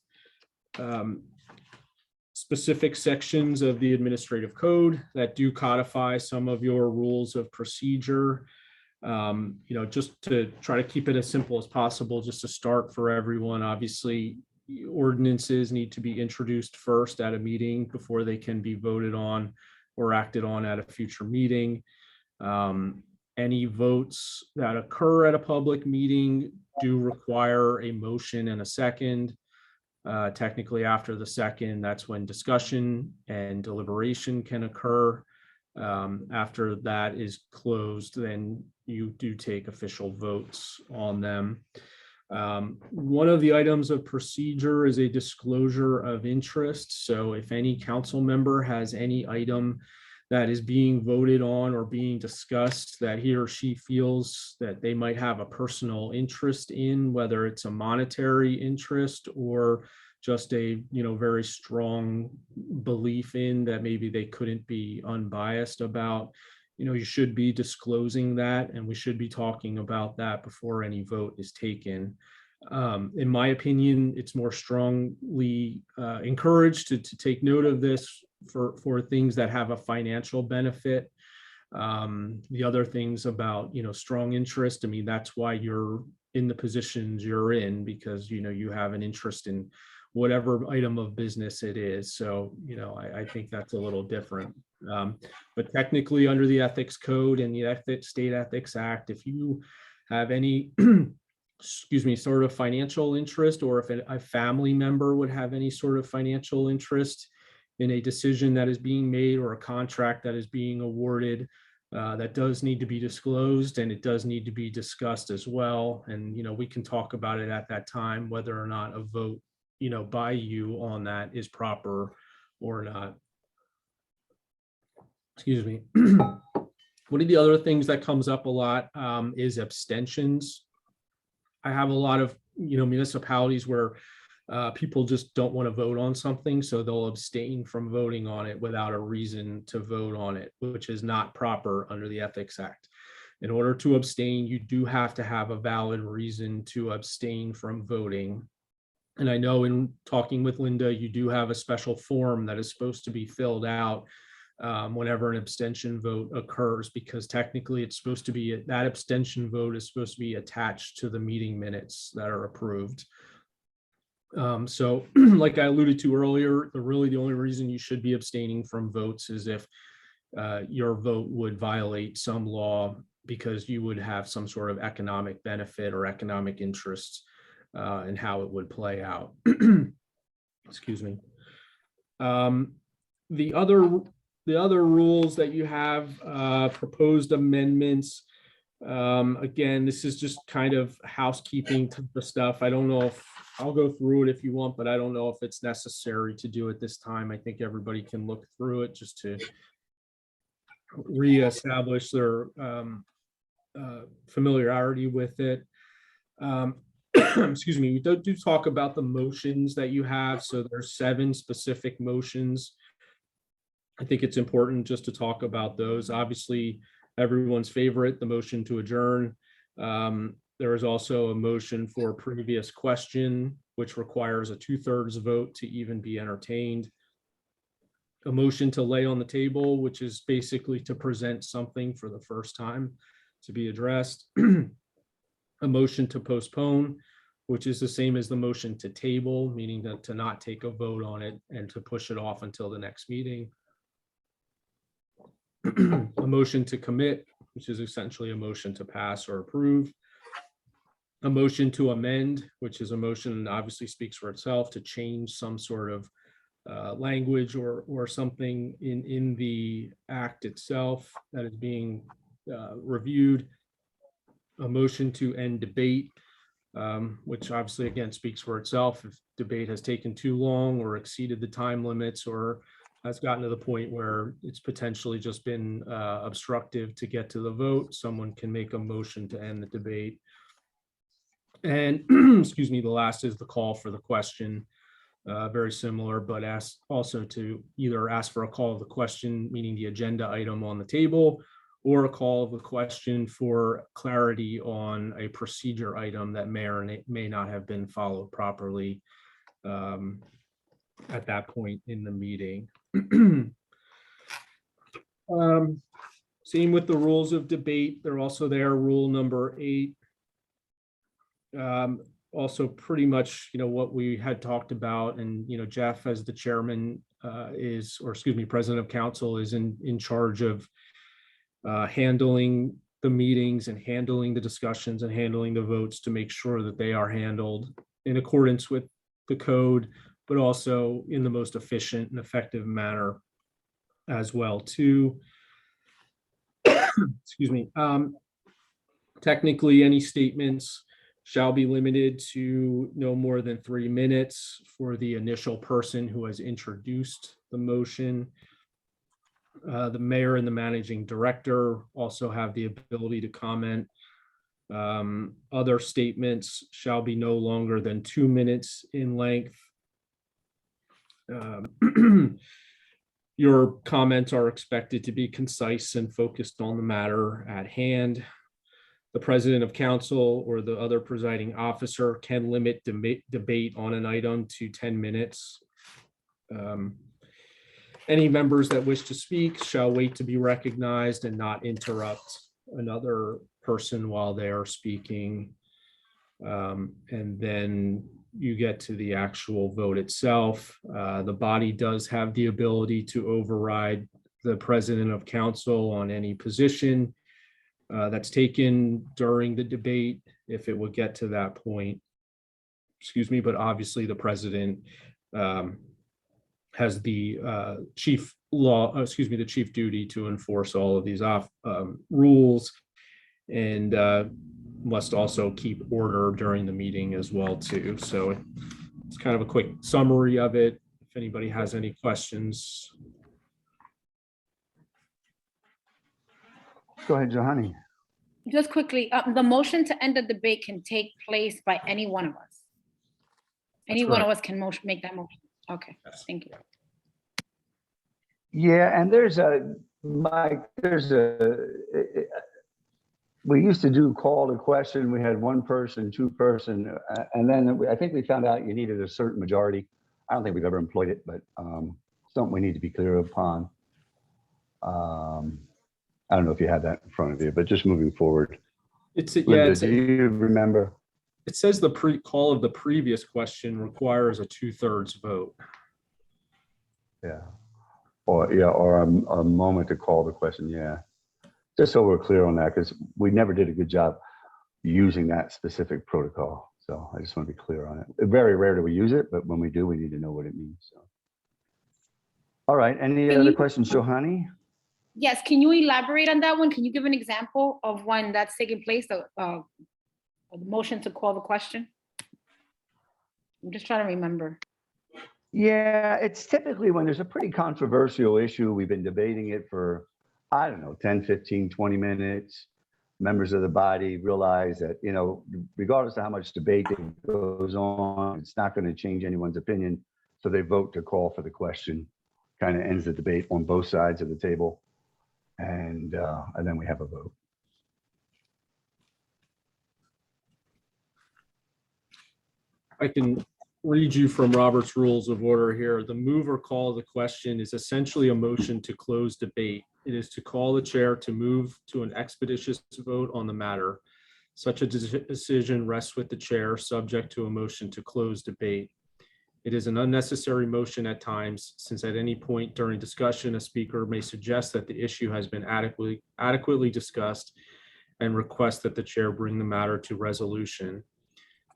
specific sections of the administrative code that do codify some of your rules of procedure. Just to try to keep it as simple as possible, just to start for everyone, obviously, ordinances need to be introduced first at a meeting before they can be voted on or acted on at a future meeting. Any votes that occur at a public meeting do require a motion and a second. Technically, after the second, that's when discussion and deliberation can occur. After that is closed, then you do take official votes on them. One of the items of procedure is a disclosure of interest. So if any council member has any item that is being voted on or being discussed that he or she feels that they might have a personal interest in, whether it's a monetary interest or just a very strong belief in that maybe they couldn't be unbiased about, you should be disclosing that, and we should be talking about that before any vote is taken. In my opinion, it's more strongly encouraged to take note of this for things that have a financial benefit. The other things about, strong interest, I mean, that's why you're in the positions you're in, because, you have an interest in whatever item of business it is. So, I think that's a little different. But technically, under the Ethics Code and the State Ethics Act, if you have any sort of financial interest, or if a family member would have any sort of financial interest in a decision that is being made or a contract that is being awarded, that does need to be disclosed, and it does need to be discussed as well. And, we can talk about it at that time, whether or not a vote, by you on that is proper or not. Excuse me. One of the other things that comes up a lot is abstentions. I have a lot of, municipalities where people just don't want to vote on something, so they'll abstain from voting on it without a reason to vote on it, which is not proper under the Ethics Act. In order to abstain, you do have to have a valid reason to abstain from voting. And I know in talking with Linda, you do have a special form that is supposed to be filled out whenever an abstention vote occurs, because technically it's supposed to be, that abstention vote is supposed to be attached to the meeting minutes that are approved. So like I alluded to earlier, the only reason you should be abstaining from votes is if your vote would violate some law, because you would have some sort of economic benefit or economic interest in how it would play out. Excuse me. The other rules that you have, proposed amendments. Again, this is just kind of housekeeping type of stuff. I don't know if I'll go through it if you want, but I don't know if it's necessary to do it this time. I think everybody can look through it just to reestablish their familiarity with it. Excuse me, we do talk about the motions that you have. So there's 7 specific motions. I think it's important just to talk about those. Obviously, everyone's favorite, the motion to adjourn. There is also a motion for previous question, which requires a 2/3 vote to even be entertained. A motion to lay on the table, which is basically to present something for the first time to be addressed. A motion to postpone, which is the same as the motion to table, meaning that to not take a vote on it and to push it off until the next meeting. A motion to commit, which is essentially a motion to pass or approve. A motion to amend, which is a motion that obviously speaks for itself, to change some sort of language or something in the act itself that is being reviewed. A motion to end debate, which obviously again speaks for itself. If debate has taken too long or exceeded the time limits or has gotten to the point where it's potentially just been obstructive to get to the vote, someone can make a motion to end the debate. And excuse me, the last is the call for the question. Very similar, but also to either ask for a call of the question, meaning the agenda item on the table, or a call of the question for clarity on a procedure item that may or may not have been followed properly at that point in the meeting. Same with the rules of debate. They're also there, rule number 8. Also pretty much, what we had talked about, and, Jeff as the chairman president of council is in charge of handling the meetings and handling the discussions and handling the votes to make sure that they are handled in accordance with the code, but also in the most efficient and effective manner as well too. Excuse me. Technically, any statements shall be limited to no more than 3 minutes for the initial person who has introduced the motion. The mayor and the managing director also have the ability to comment. Other statements shall be no longer than 2 minutes in length. Your comments are expected to be concise and focused on the matter at hand. The president of council or the other presiding officer can limit debate on an item to 10 minutes. Any members that wish to speak shall wait to be recognized and not interrupt another person while they are speaking. And then you get to the actual vote itself. The body does have the ability to override the president of council on any position that's taken during the debate, if it would get to that point. Excuse me, but obviously the president has the chief duty to enforce all of these rules, and must also keep order during the meeting as well too. So it's kind of a quick summary of it. If anybody has any questions. Go ahead, Johanny. Just quickly, the motion to end the debate can take place by any one of us. Any one of us can make that motion. Okay, thank you. Yeah, and we used to do call to question. We had 1 person, 2 person, and then I think we found out you needed a certain majority. I don't think we've ever employed it, but something we need to be clear upon. I don't know if you have that in front of you, but just moving forward. Linda, do you remember? It says the call of the previous question requires a 2/3 vote. Yeah. Or a moment to call the question. Yeah. Just so we're clear on that, because we never did a good job using that specific protocol. So I just want to be clear on it. Very rare do we use it, but when we do, we need to know what it means. So. All right. Any other questions, Johanny? Yes, can you elaborate on that one? Can you give an example of when that's taking place, the motion to call the question? I'm just trying to remember. Yeah, it's typically when there's a pretty controversial issue. We've been debating it for, I don't know, 10, 15, 20 minutes. Members of the body realize that, regardless of how much debate that goes on, it's not going to change anyone's opinion. So they vote to call for the question, kind of ends the debate on both sides of the table. And then we have a vote. I can read you from Robert's Rules of Order here. The move or call of the question is essentially a motion to close debate. It is to call the chair to move to an expeditious vote on the matter. Such a decision rests with the chair, subject to a motion to close debate. It is an unnecessary motion at times, since at any point during discussion, a speaker may suggest that the issue has been adequately discussed and request that the chair bring the matter to resolution.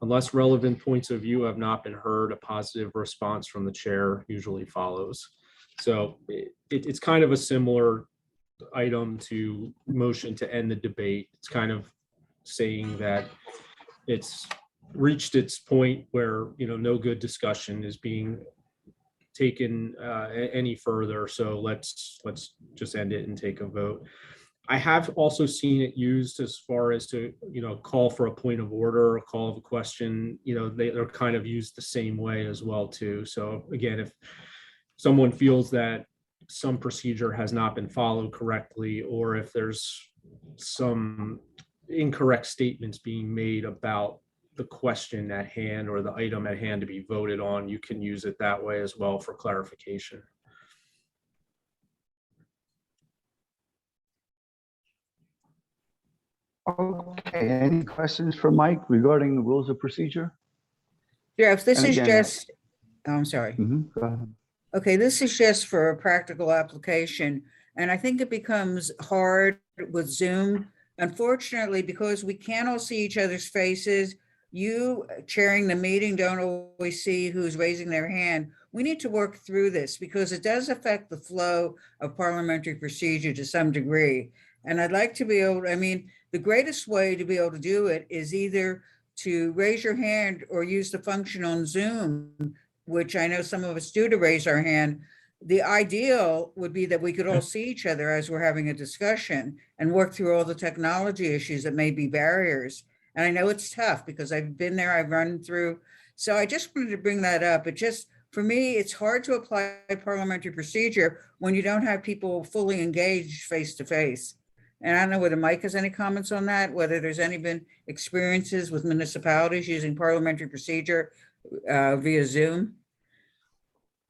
Unless relevant points of view have not been heard, a positive response from the chair usually follows. So it's kind of a similar item to motion to end the debate. It's kind of saying that it's reached its point where, no good discussion is being taken any further. So let's just end it and take a vote. I have also seen it used as far as to, call for a point of order, a call of a question, they're kind of used the same way as well too. So again, if someone feels that some procedure has not been followed correctly, or if there's some incorrect statements being made about the question at hand or the item at hand to be voted on, you can use it that way as well for clarification. Okay, any questions for Mike regarding the rules of procedure? Jeff, this And is again- just, I'm sorry. Go ahead. Okay, this is just for a practical application, and I think it becomes hard with Zoom. Unfortunately, because we can't all see each other's faces, you chairing the meeting don't always see who's raising their hand. We need to work through this because it does affect the flow of parliamentary procedure to some degree. And I'd like to be able, the greatest way to be able to do it is either to raise your hand or use the function on Zoom, which I know some of us do to raise our hand. The ideal would be that we could all see each other as we're having a discussion and work through all the technology issues that may be barriers. And I know it's tough because I've been there, I've run through. So I just wanted to bring that up. It just, for me, it's hard to apply parliamentary procedure when you don't have people fully engaged face to face. And I don't know whether Mike has any comments on that, whether there's any been experiences with municipalities using parliamentary procedure via Zoom.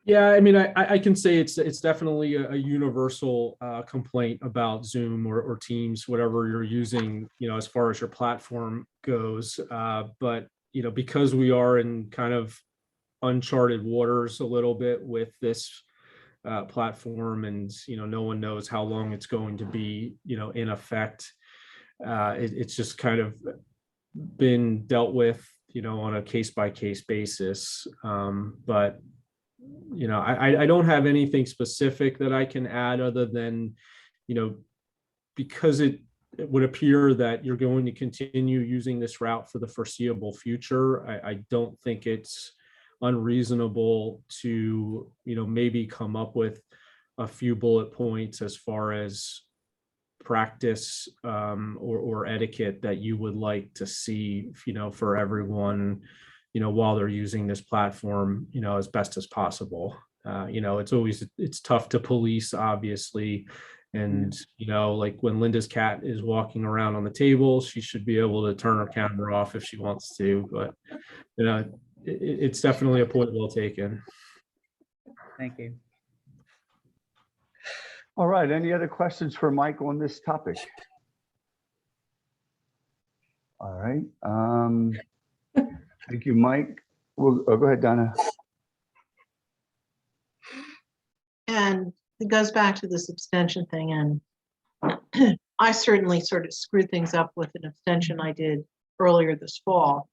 Yeah, I can say it's definitely a universal complaint about Zoom or Teams, whatever you're using, as far as your platform goes. But, because we are in kind of uncharted waters a little bit with this platform, and, no one knows how long it's going to be, in effect. It's just kind of been dealt with, on a case-by-case basis. But I don't have anything specific that I can add other than, because it would appear that you're going to continue using this route for the foreseeable future. I don't think it's unreasonable to, maybe come up with a few bullet points as far as practice or etiquette that you would like to see, for everyone, while they're using this platform, as best as possible. It's tough to police, obviously. And, like when Linda's cat is walking around on the table, she should be able to turn her camera off if she wants to, but, it's definitely a point well taken. Thank you. All right, any other questions for Mike on this topic? All right. Thank you, Mike. Well, go ahead, Donna. And it goes back to this abstention thing. And I certainly sort of screwed things up with an abstention I did earlier this fall.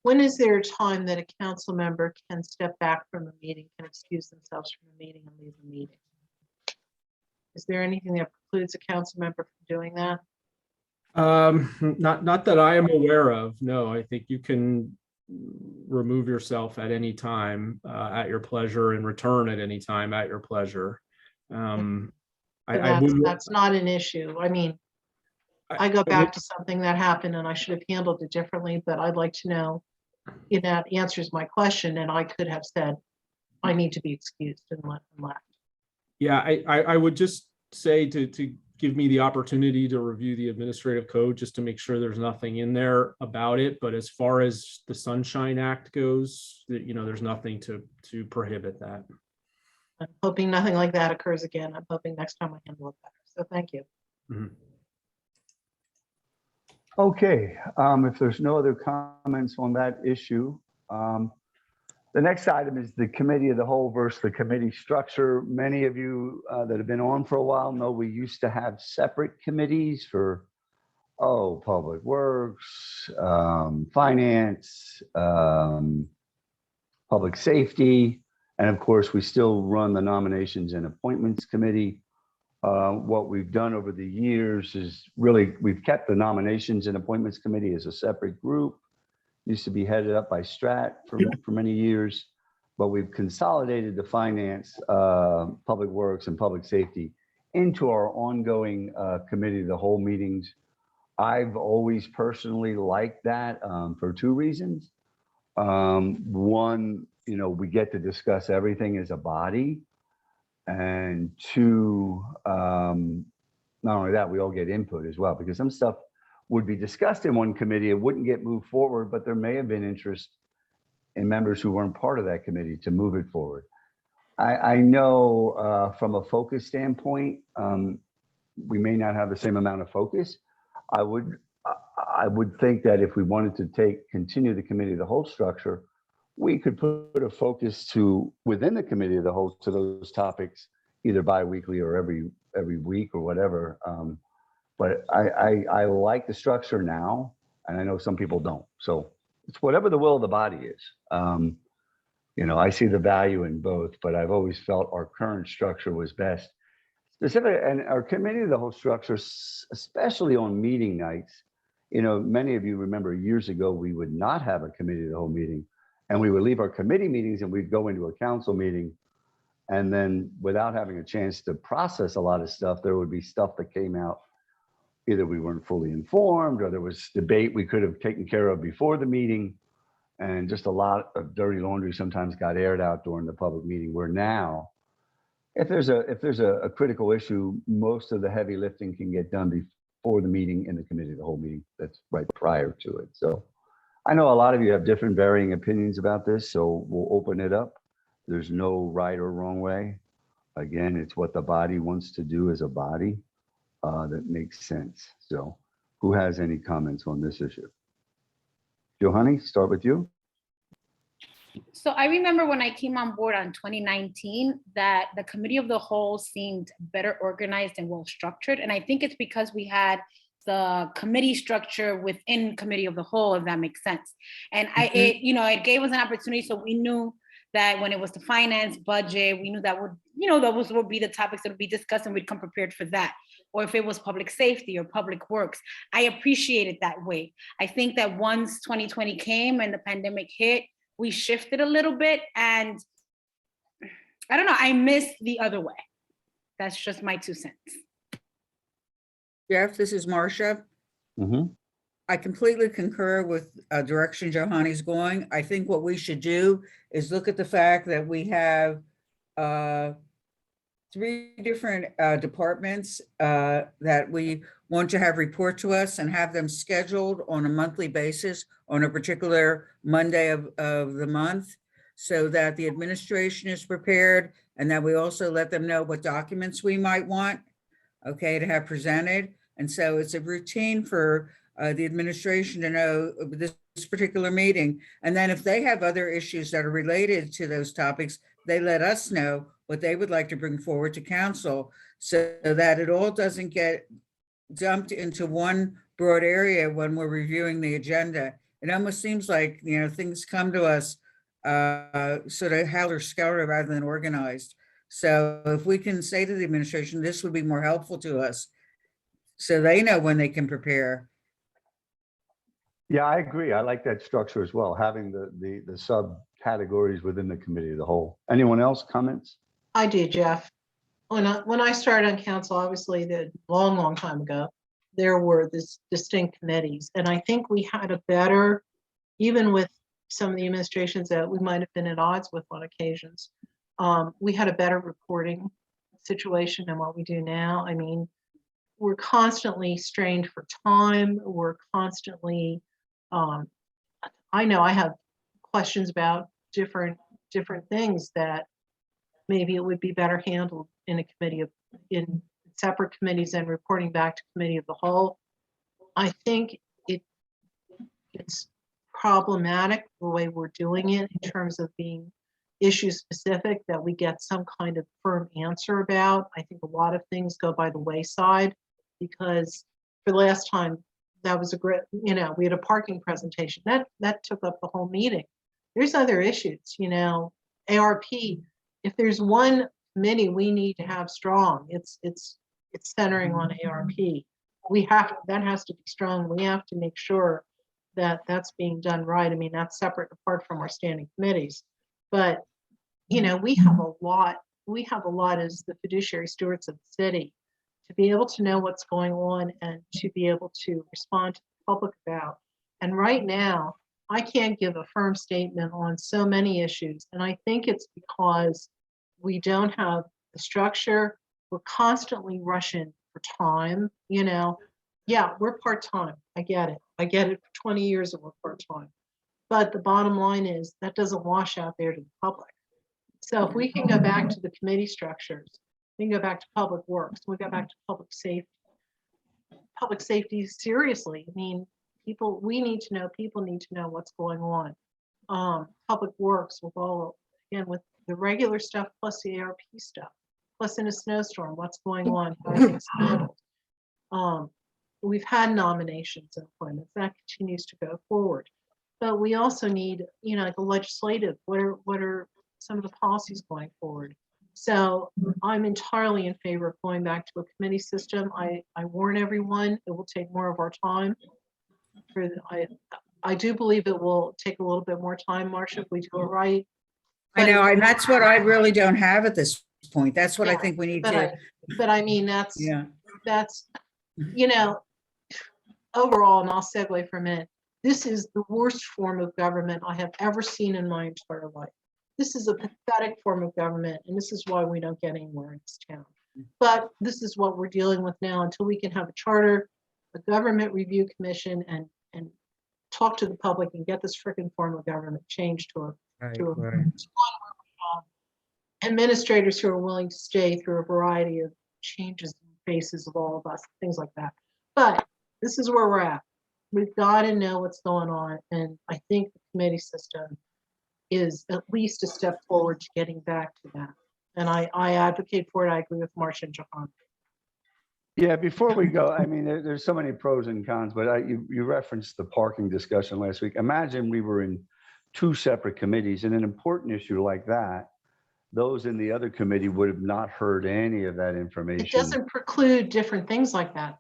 When is there a time that a council member can step back from a meeting, can excuse themselves from a meeting and leave the meeting? Is there anything that precludes a council member from doing that? Not that I am aware of. No, I think you can remove yourself at any time at your pleasure and return at any time at your pleasure. That's not an issue. I go back to something that happened and I should have handled it differently, but I'd like to know if that answers my question, and I could have said, I need to be excused and left. Yeah, I would just say to give me the opportunity to review the administrative code just to make sure there's nothing in there about it. But as far as the Sunshine Act goes, there's nothing to prohibit that. I'm hoping nothing like that occurs again. I'm hoping next time I handle it better. So thank you. Mm-hmm. Okay, if there's no other comments on that issue, the next item is the committee of the whole versus the committee structure. Many of you that have been on for a while know we used to have separate committees for, public works, finance, public safety, And of course, we still run the Nominations and Appointments Committee. What we've done over the years is really, we've kept the Nominations and Appointments Committee as a separate group. Used to be headed up by Strat for many years, but we've consolidated the Finance, Public Works, and Public Safety into our ongoing committee of the whole meetings. I've always personally liked that for two reasons. One, we get to discuss everything as a body. And two, not only that, we all get input as well, because some stuff would be discussed in one committee, it wouldn't get moved forward, but there may have been interest in members who weren't part of that committee to move it forward. I know from a focus standpoint, we may not have the same amount of focus. I would think that if we wanted to continue the committee of the whole structure, we could put a focus within the committee of the whole to those topics, either bi-weekly or every week or whatever. But I like the structure now, and I know some people don't. So it's whatever the will of the body is. I see the value in both, but I've always felt our current structure was best. Specific, and our committee of the whole structure, especially on meeting nights, many of you remember years ago, we would not have a committee of the whole meeting, and we would leave our committee meetings and we'd go into a council meeting. And then without having a chance to process a lot of stuff, there would be stuff that came out. Either we weren't fully informed or there was debate we could have taken care of before the meeting. And just a lot of dirty laundry sometimes got aired out during the public meeting, where now, if there's a critical issue, most of the heavy lifting can get done before the meeting in the committee of the whole meeting. That's right prior to it. So I know a lot of you have different varying opinions about this, so we'll open it up. There's no right or wrong way. Again, it's what the body wants to do as a body that makes sense. So who has any comments on this issue? Johanny, start with you. So I remember when I came on board on 2019 that the committee of the whole seemed better organized and well structured. And I think it's because we had the committee structure within committee of the whole, if that makes sense. And it gave us an opportunity. So we knew that when it was the finance budget, we knew that those would be the topics that would be discussed, and we'd come prepared for that. Or if it was public safety or public works, I appreciate it that way. I think that once 2020 came and the pandemic hit, we shifted a little bit, and I don't know, I miss the other way. That's just my 2 cents. Jeff, this is Marcia. I completely concur with direction Johanny's going. I think what we should do is look at the fact that we have 3 different departments that we want to have report to us, and have them scheduled on a monthly basis on a particular Monday of the month, so that the administration is prepared, and that we also let them know what documents we might want, to have presented. And so it's a routine for the administration to know this particular meeting. And then if they have other issues that are related to those topics, they let us know what they would like to bring forward to council, so that it all doesn't get dumped into one broad area when we're reviewing the agenda. It almost seems like, things come to us sort of helter-skelter rather than organized. So if we can say to the administration, this would be more helpful to us, so they know when they can prepare. Yeah, I agree. I like that structure as well, having the subcategories within the committee of the whole. Anyone else comments? I do, Jeff. When I started on council, obviously the long time ago, there were this distinct committees. And I think we had a better, even with some of the administrations that we might have been at odds with on occasions, we had a better reporting situation than what we do now. I mean, we're constantly strained for time. We're constantly, I know I have questions about different things that maybe it would be better handled in a committee in separate committees and reporting back to committee of the whole. I think it's problematic the way we're doing it in terms of being issue specific, that we get some kind of firm answer about. I think a lot of things go by the wayside, because for the last time that was a great, we had a parking presentation that took up the whole meeting. There's other issues, ARP if there's one committee we need to have strong, it's centering on ARP. That has to be strong. We have to make sure that that's being done right. I mean, that's separate apart from our standing committees. But, you know, we have a lot as the fiduciary stewards of the city to be able to know what's going on and to be able to respond to the public about. And right now, I can't give a firm statement on so many issues. And I think it's because we don't have the structure. We're constantly rushing for time, you know. Yeah, we're part-time. I get it. I get it. For 20 years that we're part-time. But the bottom line is that doesn't wash out there to the public. So if we can go back to the committee structures, we can go back to public works, we go back to public safety. Public safety, seriously, I mean, people need to know what's going on. Public works with with the regular stuff plus the ARP stuff, plus in a snowstorm, what's going on, how are things handled. We've had nominations and appointments, that continues to go forward. But we also need, you know, the legislative, what are some of the policies going forward? So I'm entirely in favor of going back to a committee system. I warn everyone, it will take more of our time. I do believe it will take a little bit more time, Marcia, if we do it right. I know, and that's what I really don't have at this point. That's what I think we need to. But I mean, that's, you know, overall, and I'll segue for a minute, this is the worst form of government I have ever seen in my entire life. This is a pathetic form of government, and this is why we don't get anywhere in this town. But this is what we're dealing with now until we can have a charter, a government review commission, and talk to the public and get this freaking form of government changed to one where we have administrators who are willing to stay through a variety of changes in the faces of all of us, things like that. But this is where we're at. We've got to know what's going on, and I think the committee system is at least a step forward to getting back to that. And I advocate for it. I agree with Marcia and Johan. Yeah, before we go, I mean, there's so many pros and cons, but you referenced the parking discussion last week. Imagine we were in two separate committees, and an important issue like that, those in the other committee would have not heard any of that information. It doesn't preclude different things like that,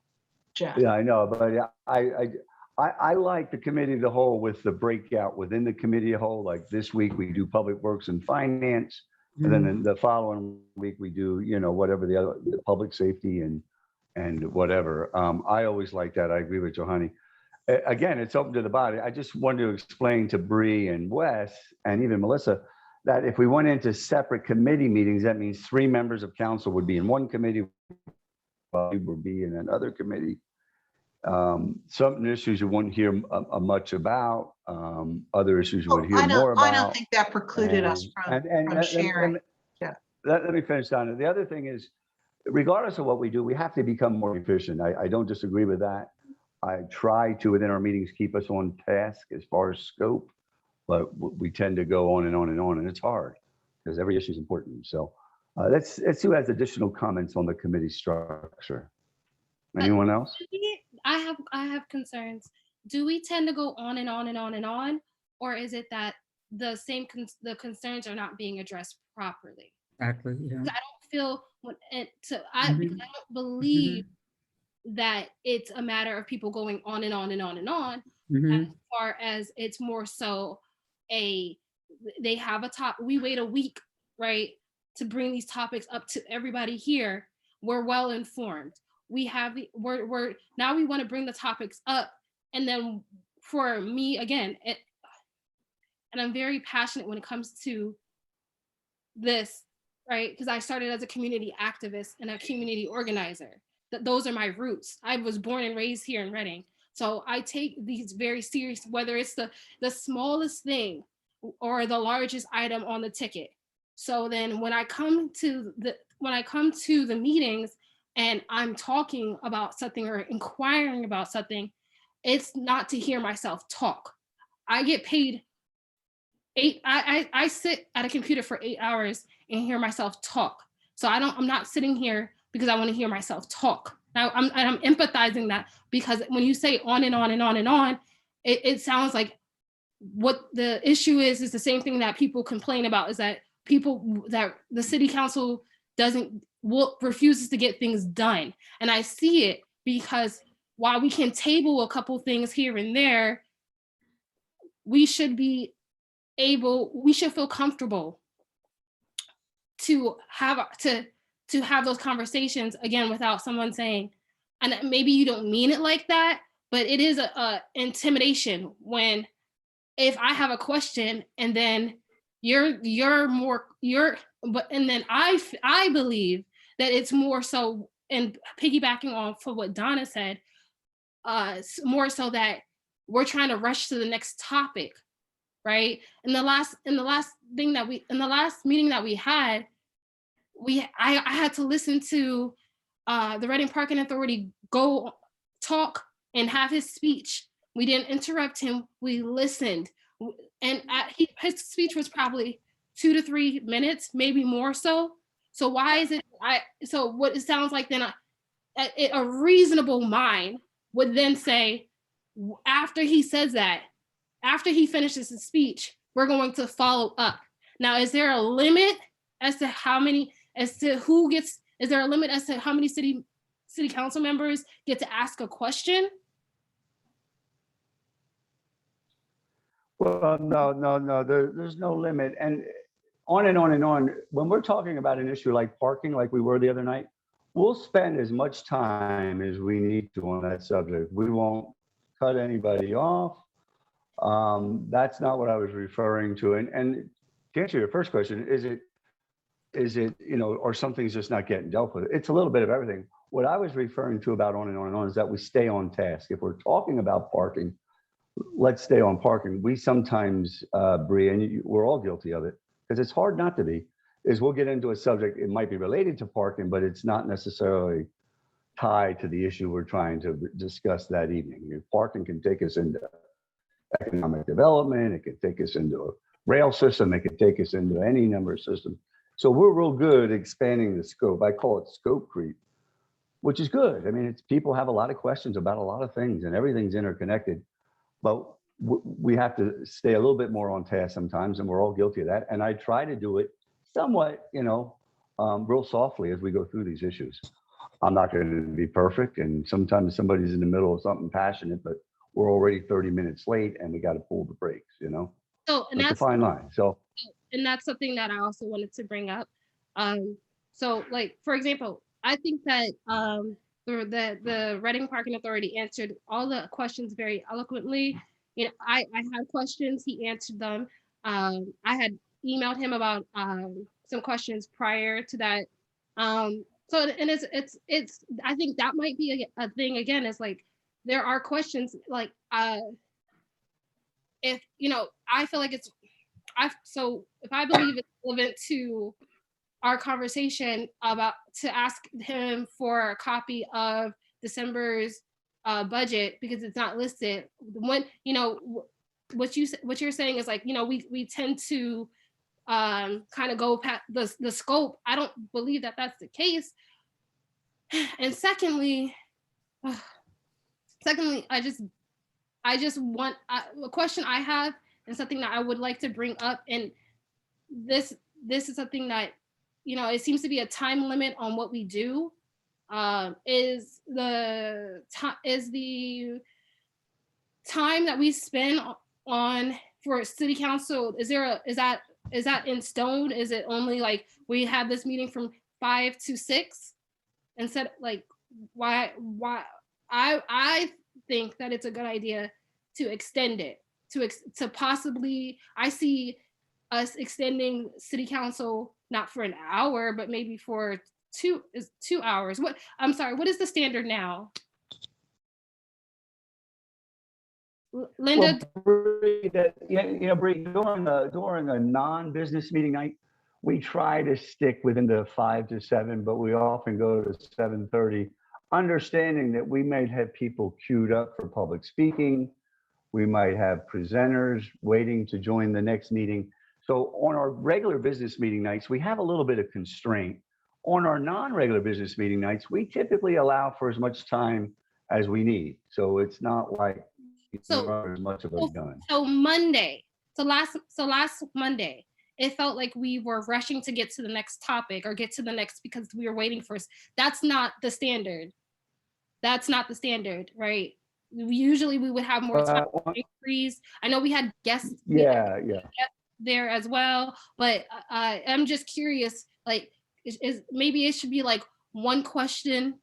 Jeff. Yeah, I know, but I like the committee of the whole with the breakout within the committee of whole. Like this week we do public works and finance, and then the following week we do, you know, whatever the public safety and whatever. I always like that. I agree with Johanny. Again, it's open to the body. I just wanted to explain to Bree and Wes and even Melissa that if we went into separate committee meetings, that means 3 members of council would be in one committee, while we would be in another committee. Some issues you wouldn't hear much about. Other issues you would hear more about. I don't think that precluded us from sharing. Let me finish down. The other thing is, regardless of what we do, we have to become more efficient. I don't disagree with that. I try to, within our meetings, keep us on task as far as scope, but we tend to go on and on and on, and it's hard because every issue is important. So let's see who has additional comments on the committee structure. Anyone else? I have concerns. Do we tend to go on and on and on and on, or is it that the concerns are not being addressed properly? Exactly. Yeah. I don't feel because I don't believe that it's a matter of people going on and on and on and on. As far as it's more so they have a top. We wait a week, right, to bring these topics up to everybody here. We're well informed. We're now we want to bring the topics up, and then for me again, and I'm very passionate when it comes to this, right? Because I started as a community activist and a community organizer. Those are my roots. I was born and raised here in Reading, so I take these very serious, whether it's the smallest thing or the largest item on the ticket. So then when I come to the meetings and I'm talking about something or inquiring about something, it's not to hear myself talk. I get paid I sit at a computer for 8 hours and hear myself talk. So I'm not sitting here because I want to hear myself talk. Now I'm empathizing that, because when you say on and on and on and on, it sounds like what the issue is the same thing that people complain about, is that people that the city council refuses to get things done. And I see it because while we can table a couple things here and there, we should feel comfortable to have those conversations again without someone saying, and maybe you don't mean it like that, but it is a intimidation when, if I have a question and then and then I believe that it's more so, and piggybacking on for what Donna said, more so that we're trying to rush to the next topic, right? In the last meeting that we had, I had to listen to the Reading Parking Authority go talk and have his speech. We didn't interrupt him. We listened, and his speech was probably 2 to 3 minutes, maybe more so. So why is it? So what it sounds like then, a reasonable mind would then say, after he says that, after he finishes his speech, we're going to follow up. Now, is there a limit as to how many? As to who gets? Is there a limit as to how many city council members get to ask a question? Well, no, there's no limit. And on and on and on. When we're talking about an issue like parking, like we were the other night, we'll spend as much time as we need to on that subject. We won't cut anybody off. That's not what I was referring to. And to answer your first question, is it, or something's just not getting dealt with? It's a little bit of everything. What I was referring to about on and on and on is that we stay on task. If we're talking about parking, let's stay on parking. We sometimes, Bree, and we're all guilty of it, because it's hard not to be, is we'll get into a subject, it might be related to parking, but it's not necessarily tied to the issue we're trying to discuss that evening. Parking can take us into economic development, it could take us into a rail system, it could take us into any number of systems. So we're real good expanding the scope. I call it scope creep, which is good. I mean, it's people have a lot of questions about a lot of things and everything's interconnected, but we have to stay a little bit more on task sometimes, and we're all guilty of that. And I try to do it somewhat, real softly as we go through these issues. I'm not going to be perfect, and sometimes somebody's in the middle of something passionate, but we're already 30 minutes late and we got to pull the brakes, So, and It's a that's fine line. So, and that's something that I also wanted to bring up. So like, for example, I think that the Reading Parking Authority answered all the questions very eloquently. I had questions, he answered them. I had emailed him about some questions prior to that. So, and it's I think that might be a thing again, is like, there are questions like, if, I feel like so if I believe it's relevant to our conversation about to ask him for a copy of December's budget because it's not listed, when, what you're saying is like, we tend to kind of go past the scope. I don't believe that that's the case. And secondly, I just want a question I have, and something that I would like to bring up, and this is something that, it seems to be a time limit on what we do, is the time that we spend on for city council. Is that in stone? Is it only like we have this meeting from 5 to 6 instead? Like, why I think that it's a good idea to extend it to possibly, I see us extending city council not for an hour, but maybe for 2 hours. I'm sorry, what is the standard now? Linda? well, Bree, Bree, during a non-business meeting night, we try to stick within the 5 to 7, but we often go to 7:30, understanding that we might have people queued up for public speaking. We might have presenters waiting to join the next meeting. So on our regular business meeting nights, we have a little bit of constraint. On our non-regular business meeting nights, we typically allow for as much time as we need. So it's not like So as much of a gun. So last Monday, it felt like we were rushing to get to the next topic or get to the next because we were waiting for. That's not the standard. That's not the standard, right? We would have more time for inquiries. I know we had guests. Yeah. There as well, but I'm just curious, like, is maybe it should be like one question,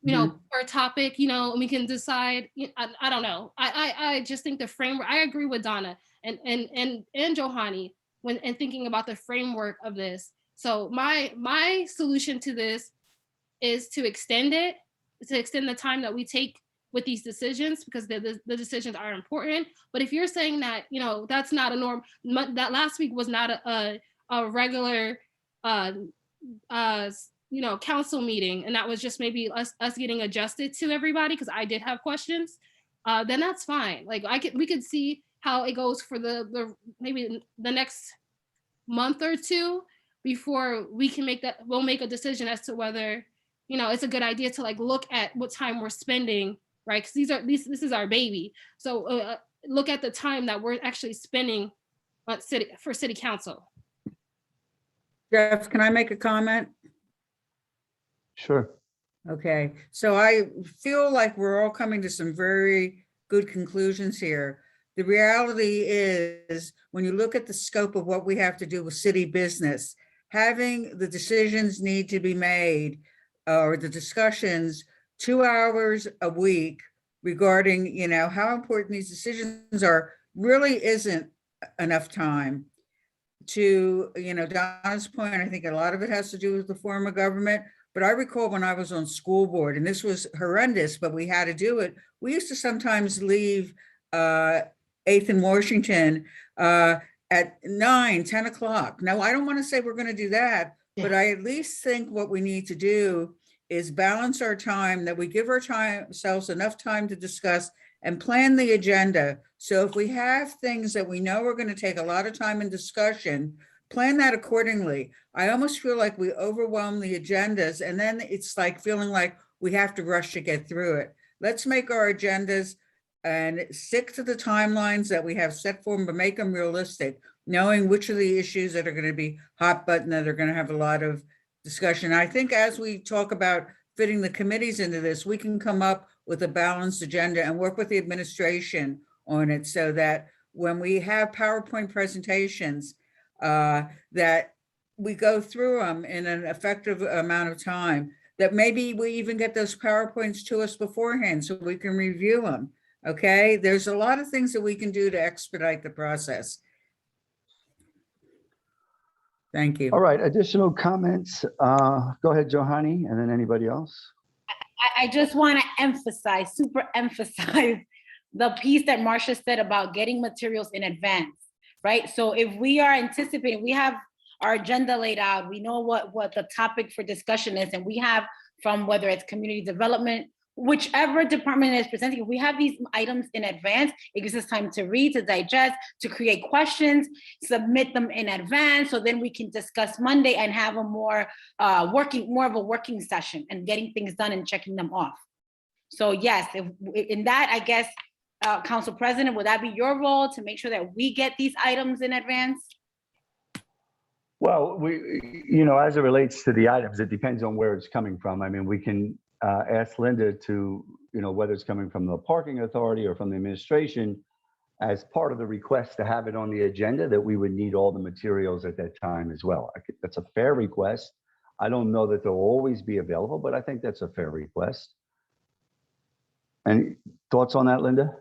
per topic, and we can decide. I don't know. I just think the framework. I agree with Donna and Johanny when thinking about the framework of this. So my solution to this is to extend the time that we take with these decisions, because the decisions are important. But if you're saying that, that's not a norm, that last week was not a regular, council meeting, and that was just maybe us getting adjusted to everybody, because I did have questions, then that's fine. Like we could see how it goes for the maybe the next month or two before we can we'll make a decision as to whether, it's a good idea to like look at what time we're spending, right? Because this is our baby. So look at the time that we're actually spending for city council. Jeff, can I make a comment? Sure. Okay, so I feel like we're all coming to some very good conclusions here. The reality is, when you look at the scope of what we have to do with city business, having the decisions need to be made, or the discussions 2 hours a week regarding, how important these decisions are, really isn't enough time. To, Donna's point, I think a lot of it has to do with the form of government. But I recall when I was on school board, and this was horrendous, but we had to do it. We used to sometimes leave 8th and Washington at 9, 10 o'clock. Now, I don't want to say we're going to do that, but I at least think what we need to do is balance our time, that we give ourselves enough time to discuss and plan the agenda. So if we have things that we know are going to take a lot of time in discussion, plan that accordingly. I almost feel like we overwhelm the agendas, and then it's like feeling like we have to rush to get through it. Let's make our agendas and stick to the timelines that we have set for them, but make them realistic, knowing which of the issues that are going to be hot button, that are going to have a lot of discussion. I think as we talk about fitting the committees into this, we can come up with a balanced agenda and work with the administration on it, so that when we have PowerPoint presentations, that we go through them in an effective amount of time, that maybe we even get those PowerPoints to us beforehand so we can review them. Okay, there's a lot of things that we can do to expedite the process. Thank you. All right, additional comments. Go ahead, Johanny, and then anybody else. I just want to super emphasize the piece that Marcia said about getting materials in advance, right? So if we are anticipating, we have our agenda laid out, we know what the topic for discussion is, and we have, from whether it's community development, whichever department is presenting, if we have these items in advance, it gives us time to read, to digest, to create questions, submit them in advance, so then we can discuss Monday and have a more of a working session and getting things done and checking them off. So yes, in that, I guess, Council President, would that be your role to make sure that we get these items in advance? Well, as it relates to the items, it depends on where it's coming from. I mean, we can ask Linda to, whether it's coming from the parking authority or from the administration, as part of the request to have it on the agenda, that we would need all the materials at that time as well. That's a fair request. I don't know that they'll always be available, but I think that's a fair request. Any thoughts on that, Linda?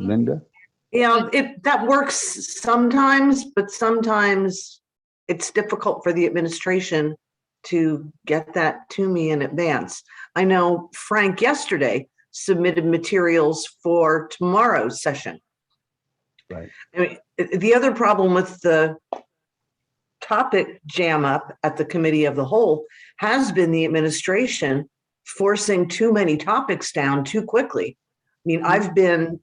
Linda? Yeah, that works sometimes, but sometimes it's difficult for the administration to get that to me in advance. I know Frank yesterday submitted materials for tomorrow's session. Right. I mean, the other problem with the topic jam up at the committee of the whole has been the administration forcing too many topics down too quickly. I mean, I've been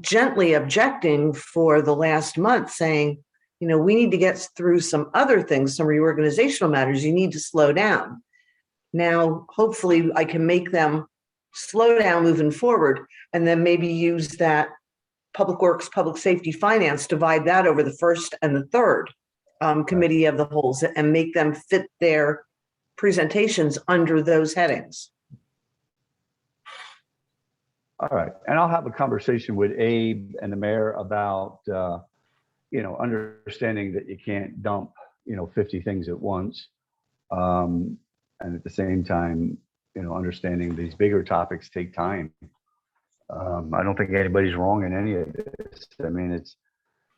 gently objecting for the last month, saying, we need to get through some other things, some reorganizational matters. You need to slow down. Now, hopefully I can make them slowdown moving forward, and then maybe use that Public Works, Public Safety, Finance, divide that over the first and the third committee of the wholes and make them fit their presentations under those headings. All right, and I'll have a conversation with Abe and the mayor about, understanding that you can't dump, 50 things at once. And at the same time, understanding these bigger topics take time. I don't think anybody's wrong in any of this. I mean,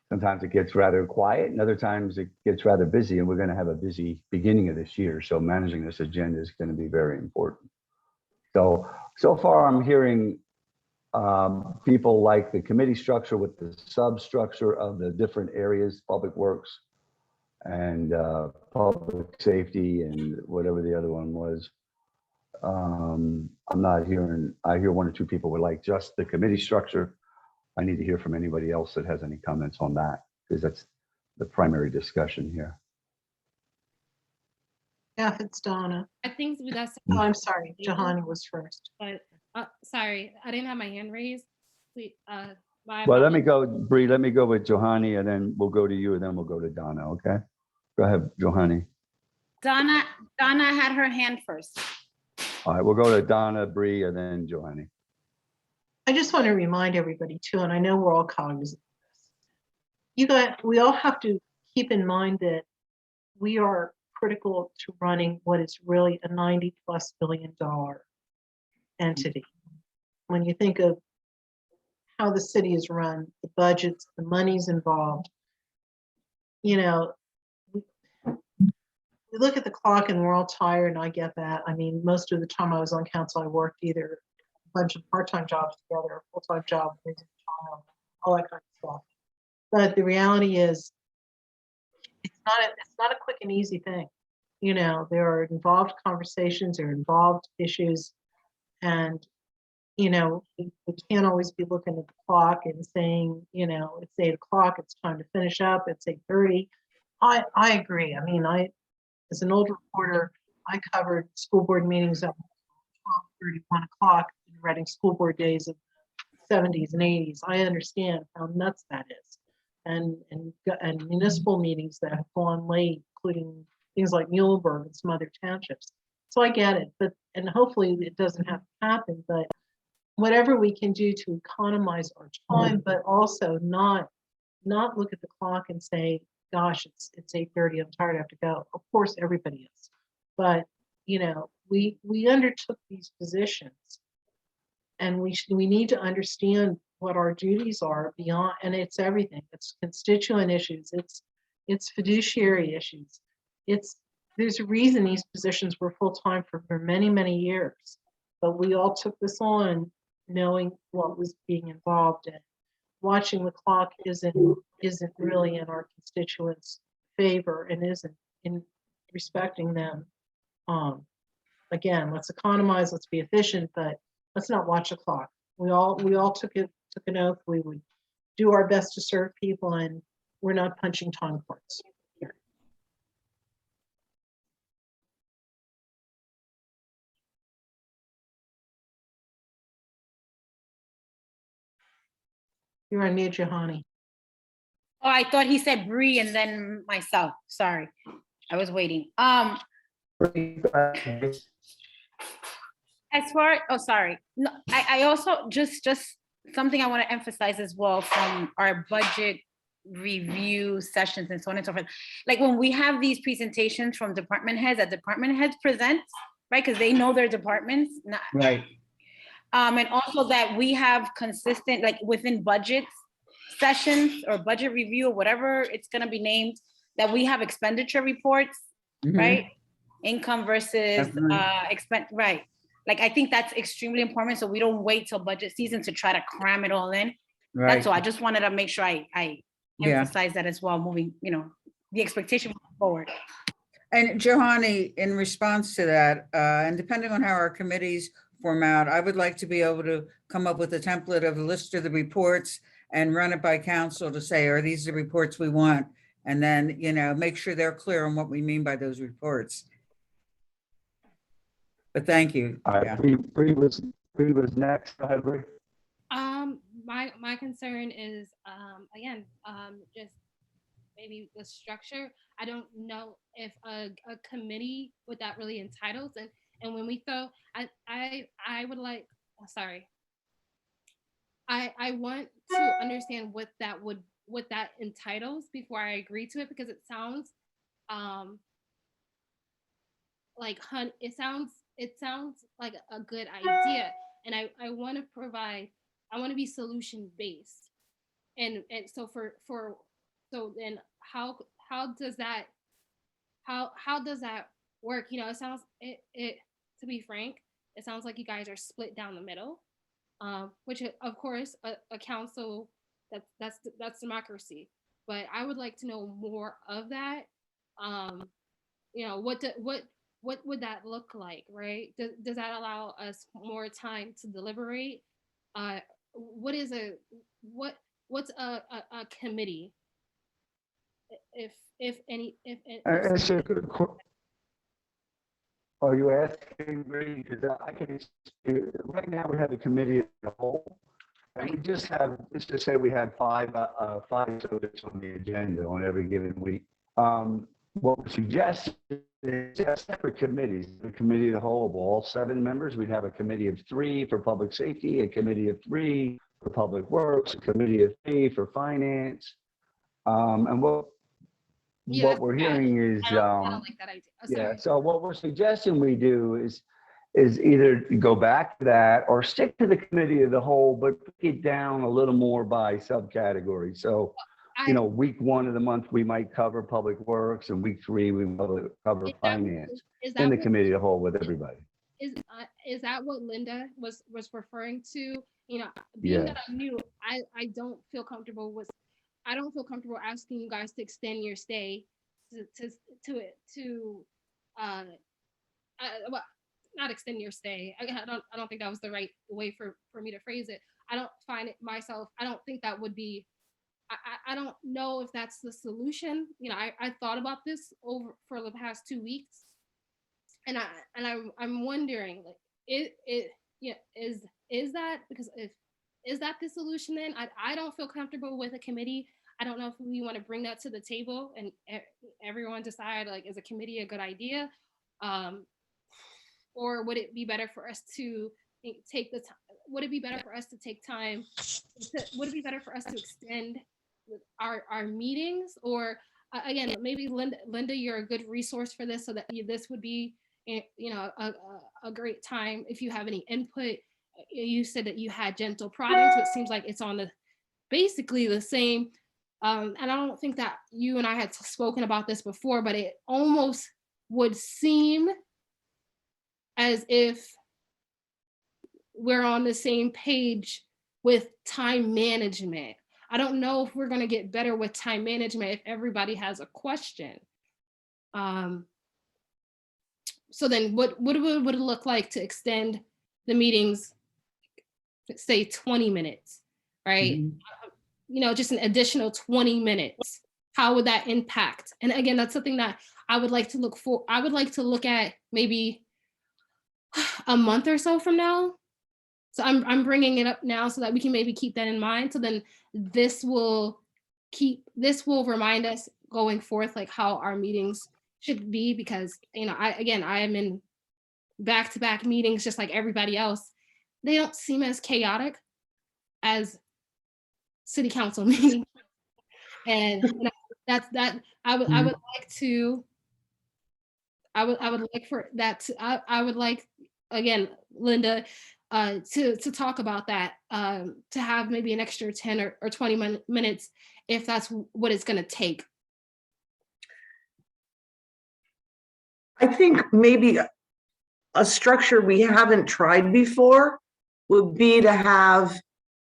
sometimes it gets rather quiet and other times it gets rather busy, and we're going to have a busy beginning of this year. So managing this agenda is going to be very important. So far I'm hearing people like the committee structure with the substructure of the different areas, Public Works and Public Safety and whatever the other one was. I hear one or two people would like just the committee structure. I need to hear from anybody else that has any comments on that, because that's the primary discussion here. Yeah, if it's Donna. I think that's, Oh, I'm sorry, Jahani was first. but sorry, I didn't have my hand raised. Please, Well, let me go, Bree, let me go with Johanny and then we'll go to you and then we'll go to Donna, okay? Go ahead, Johanny. Donna had her hand first. All right, we'll go to Donna, Bree, and then Johanny. I just want to remind everybody too, and I know we're all cognizant of this. We all have to keep in mind that we are critical to running what is really a $90+ billion entity. When you think of how the city is run, the budgets, the money's involved, we look at the clock and we're all tired, and I get that. I mean, most of the time I was on council, I worked either a bunch of part-time jobs together, a full-time job, raising a child, all that kind of stuff. But the reality is, it's not a quick and easy thing. There are involved conversations, there are involved issues, and we can't always be looking at the clock and saying, it's 8 o'clock, it's time to finish up, it's 8:30. I agree. I mean, as an old reporter, I covered school board meetings at 12:30, 1 o'clock in Reading school board days of the 70s and 80s. I understand how nuts that is. And municipal meetings that have gone late, including things like Muhlenberg and some other townships. So I get it, and hopefully it doesn't have to happen, but whatever we can do to economize our time, but also not look at the clock and say, gosh, it's 8:30, I'm tired, I have to go. Of course, everybody is. But, we undertook these positions, and we need to understand what our duties are beyond, and it's everything. It's constituent issues. It's fiduciary issues. There's a reason these positions were full-time for many, many years, but we all took this on knowing what was being involved in. Watching the clock isn't really in our constituents' favor and isn't in respecting them. Again, let's economize, let's be efficient, but let's not watch the clock. We all took an oath we would do our best to serve people, and we're not punching time clocks here. You're on mute, Jahani. Oh, I thought he said Bree and then myself. Sorry, I was waiting. Sorry. No, I also just something I want to emphasize as well from our budget review sessions and so on and so forth. Like when we have these presentations from department heads, that department heads present, right? Because they know their departments. Right. And also that we have consistent, like within budget sessions or budget review or whatever it's going to be named, that we have expenditure reports, right? Income versus expense, right? Like, I think that's extremely important. So we don't wait till budget season to try to cram it all in. Right. That's all. I just wanted to make sure I emphasize that as well, moving, the expectation moving forward. And Johanny, in response to that, and depending on how our committees form out, I would like to be able to come up with a template of a list of the reports and run it by council to say, are these the reports we want? And then, make sure they're clear on what we mean by those reports. But thank you. All right, Yeah. Bree Who was next? Go ahead, Rick. My concern is, again, just maybe the structure. I don't know if a committee, what that really entitles, and when we throw, I would like, sorry. I want to understand what that entitles before I agree to it, because it sounds, it sounds like a good idea, and I want to be solution based, and so so then how does that work? You know, it sounds it to be frank, it sounds like you guys are split down the middle, which of course a council, that's democracy, but I would like to know more of that. You know, what would that look like, right? Does that allow us more time to deliberate? What's a committee? If any, That's a good question. Are you asking me? Because I can, right now we have a committee of the whole. And we just have, let's just say we had five subjects on the agenda on every given week. What we suggest is have separate committees. The committee of the whole of all 7 members. We'd have a committee of 3 for public safety, a committee of 3 for public works, a committee of 3 for finance. And what we're hearing is, I don't like that idea. Oh, yeah, sorry. so what we're suggesting we do is either go back to that or stick to the committee of the whole, but break it down a little more by subcategory. So, you know, week 1 of the month, we might cover public works, and week 3, we will cover finance in the committee of the whole with everybody. Is that what Linda was referring to? You know, being that I'm new, I don't feel comfortable asking you guys to extend your stay well, not extend your stay. I don't think that was the right way for me to phrase it. I don't find it myself. I don't think that would be. I don't know if that's the solution. You know, I thought about this over for the past 2 weeks, and I'm wondering, like, is that, because is that the solution then? I don't feel comfortable with a committee. I don't know if we want to bring that to the table and everyone decide, like, is a committee a good idea? Or would it be better for us to take the time? Would it be better for us to take time? Would it be better for us to extend our meetings? Or again, maybe Linda, you're a good resource for this, so that this would be, you know, a great time if you have any input. You said that you had gentle prodding, so it seems like it's on basically the same. And I don't think that you and I had spoken about this before, but it almost would seem as if we're on the same page with time management. I don't know if we're going to get better with time management if everybody has a question. So then what would it look like to extend the meetings, say 20 minutes, right? Mm-hmm. You know, just an additional 20 minutes. How would that impact? And again, that's something that I would like to look for. I would like to look at maybe a month or so from now. So I'm bringing it up now so that we can maybe keep that in mind. So then this will remind us going forth, like, how our meetings should be, because, you know, I am in back-to-back meetings just like everybody else. They don't seem as chaotic as city council meetings. And that's that. I would like to. I would like for that. I would like, again, Linda, to talk about that. To have maybe an extra 10 or 20 minutes, if that's what it's going to take. I think maybe a structure we haven't tried before would be to have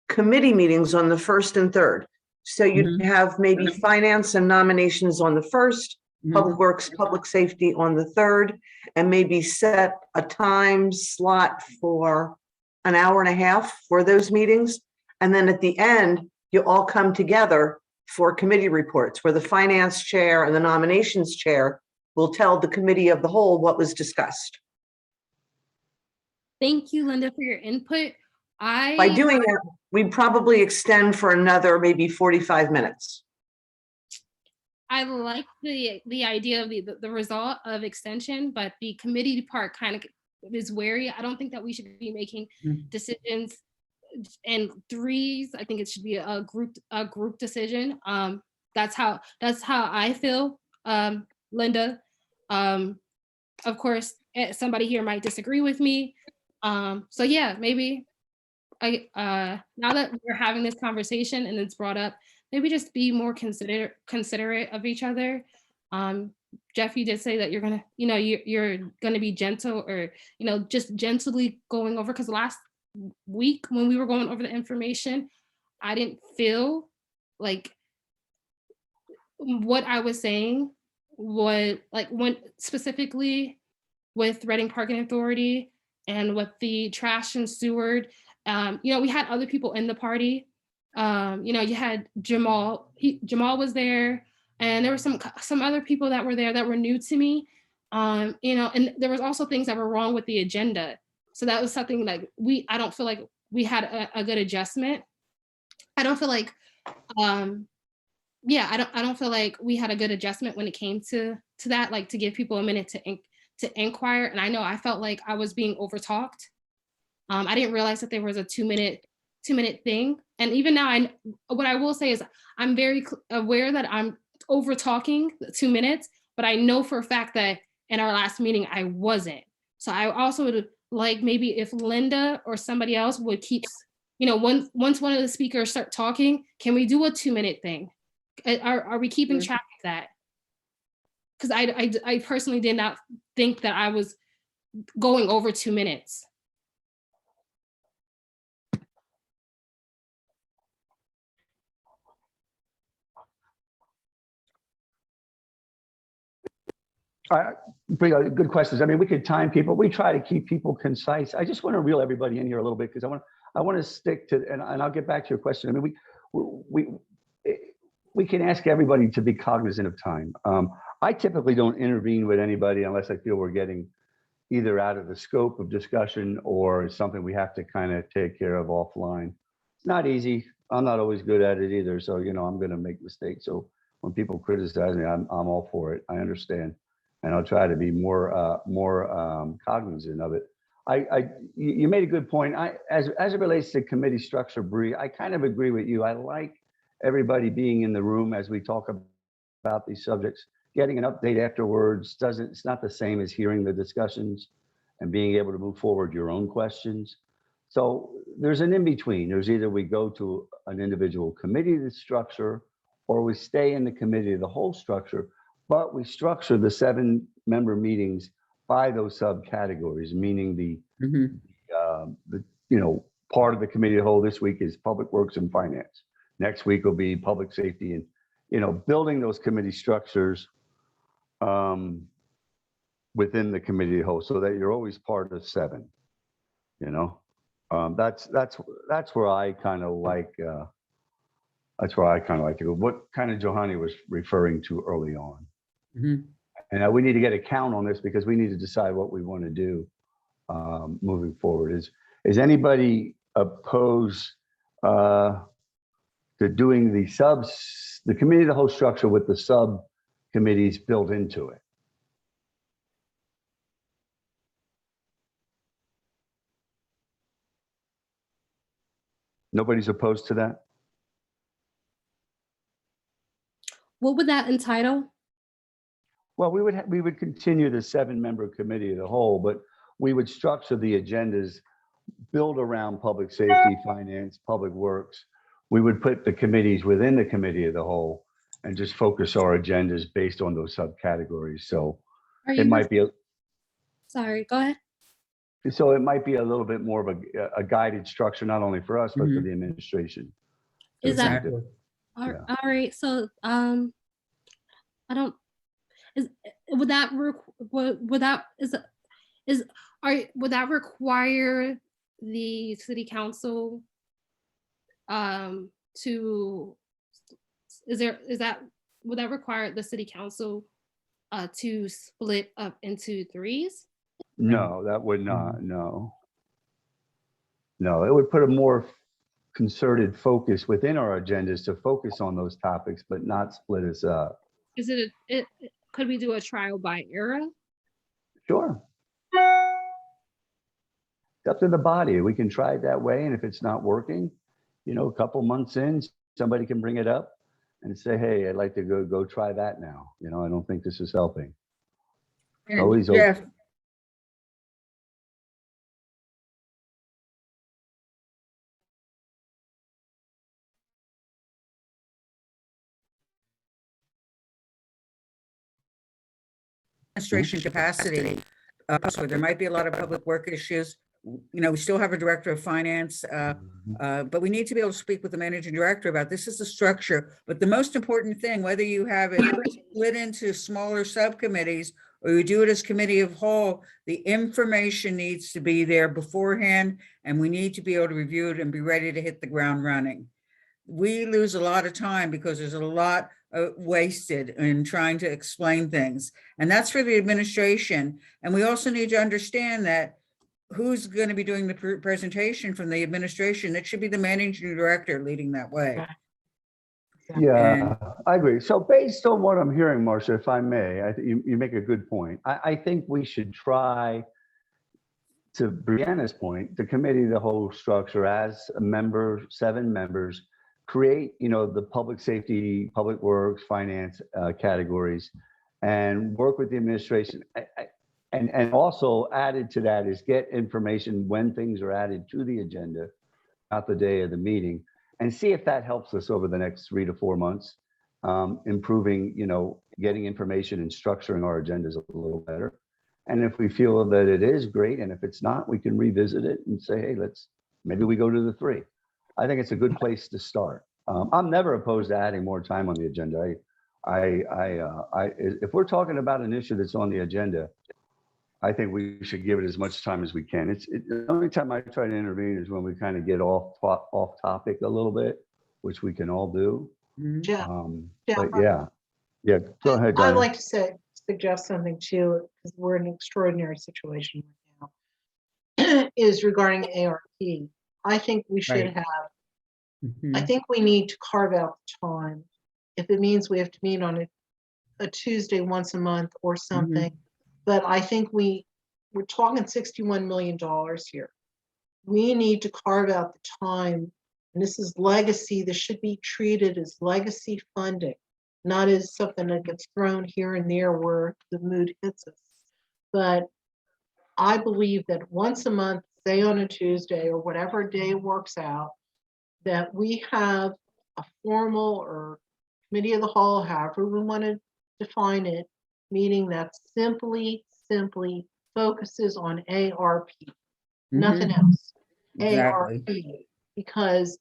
committee meetings on the 1st and 3rd. So you'd have maybe finance and nominations on the 1st, public works, public safety on the 3rd, and maybe set a time slot for an hour and a half for those meetings. And then at the end, you all come together for committee reports, where the finance chair and the nominations chair will tell the committee of the whole what was discussed. Thank you, Linda, for your input. By doing that, we'd probably extend for another maybe 45 minutes. I like the idea of the result of extension, but the committee part kind of is wary. I don't think that we should be making decisions in threes. I think it should be a group decision. That's how I feel, Linda. Of course, somebody here might disagree with me. So yeah, maybe now that we're having this conversation and it's brought up, maybe just be more considerate of each other. Jeff, you did say that you're gonna, you're gonna be gentle, or just gently going over, because last week when we were going over the information, I didn't feel like what I was saying was like, when specifically with Reading Parking Authority and with the trash and steward, we had other people in the party. You had Jamal. Jamal was there, and there were some other people that were there that were new to me. And there was also things that were wrong with the agenda. So that was something like I don't feel like we had a good adjustment. I don't feel like, I don't feel like we had a good adjustment when it came to that, like to give people a minute to inquire. And I know I felt like I was being overtalked. I didn't realize that there was a two minute thing. And even now, what I will say is I'm very aware that I'm over talking 2 minutes, but I know for a fact that in our last meeting, I wasn't. So I also would like, maybe if Linda or somebody else would keep, once one of the speakers start talking, can we do a 2 minute thing? Are we keeping track of that? Because I personally did not think that I was going over 2 minutes. Bring out good questions. I mean, we could time people. We try to keep people concise. I just want to reel everybody in here a little bit, because I want to stick to, and I'll get back to your question. I mean, we can ask everybody to be cognizant of time. I typically don't intervene with anybody unless I feel we're getting either out of the scope of discussion or something we have to kind of take care of offline. It's not easy. I'm not always good at it either. So, I'm going to make mistakes. So when people criticize me, I'm all for it. I understand. And I'll try to be more cognizant of it. You made a good point. As it relates to committee structure, Bree, I kind of agree with you. I like everybody being in the room as we talk about these subjects. Getting an update afterwards it's not the same as hearing the discussions and being able to move forward your own questions. So there's an in-between. There's either we go to an individual committee structure, or we stay in the committee of the whole structure, but we structure the 7-member meetings by those subcategories, meaning the part of the committee of the whole this week is Public Works and Finance. Next week will be Public Safety, and building those committee structures within the committee of the whole, so that you're always part of 7. That's where I kind of like. That's where I kind of like to go. What kind of Johanny was referring to early on. And we need to get a count on this, because we need to decide what we want to do moving forward. Is anybody opposed to doing the committee of the whole structure with the subcommittees built into it? Nobody's opposed to that? What would that entitle? Well, we would continue the 7-member committee of the whole, but we would structure the agendas build around public safety, finance, public works. We would put the committees within the committee of the whole and just focus our agendas based on those subcategories. So it might be sorry, go ahead. So it might be a little bit more of a guided structure, not only for us, but for the administration. Is that Exactly. all right? So would that require the city council would that require the city council to split up into threes? No, that would not. No. No, it would put a more concerted focus within our agendas to focus on those topics, but not split us up. Is could we do a trial by era? Sure. It's up to the body. We can try it that way. And if it's not working, a couple months in, somebody can bring it up and say, hey, I'd like to go try that now. I don't think this is helping. And Always Jeff, administration capacity, so there might be a lot of public work issues. We still have a director of finance, but we need to be able to speak with the managing director about this is the structure. But the most important thing, whether you have it split into smaller subcommittees or you do it as committee of whole, the information needs to be there beforehand, and we need to be able to review it and be ready to hit the ground running. We lose a lot of time because there's a lot wasted in trying to explain things. And that's for the administration. And we also need to understand that who's going to be doing the presentation from the administration. It should be the managing director leading that way. Yeah, I agree. So based on what I'm hearing, Marcia, if I may, I think you make a good point. I think we should try, to Brianna's point, the committee, the whole structure as a member, 7 members, create, the public safety, public works, finance categories, and work with the administration. And also added to that is get information when things are added to the agenda, not the day of the meeting, and see if that helps us over the next 3 to 4 months, improving, getting information and structuring our agendas a little better. And if we feel that it is great, and if it's not, we can revisit it and say, hey, maybe we go to the 3. I think it's a good place to start. I'm never opposed to adding more time on the agenda. If we're talking about an issue that's on the agenda, I think we should give it as much time as we can. The only time I try to intervene is when we kind of get off topic a little bit, which we can all do. Jeff, But yeah, go ahead, I'd Donna. like to suggest something too, because we're in an extraordinary situation right now, is regarding ARP. I think we should Right. have, Mhm. I think we need to carve out the time. If it means we have to meet on a Tuesday once a month or something. But I think we're talking $61 million here. We need to carve out the time, and this is legacy. This should be treated as legacy funding, not as something that gets thrown here and there where the mood hits us. But I believe that once a month, say on a Tuesday or whatever day works out, that we have a formal or committee of the whole, however we want to define it, meeting that simply focuses on ARP, nothing else. Exactly. ARP, because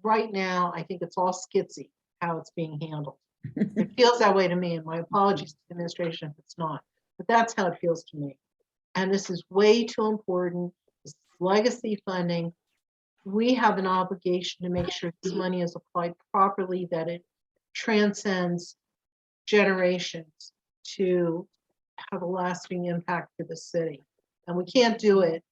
right now, I think it's all skitsy how it's being handled. It feels that way to me, and my apologies to the administration if it's not, but that's how it feels to me. And this is way too important. This is legacy funding. We have an obligation to make sure this money is applied properly, that it transcends generations to have a lasting impact to the city. And we can't do it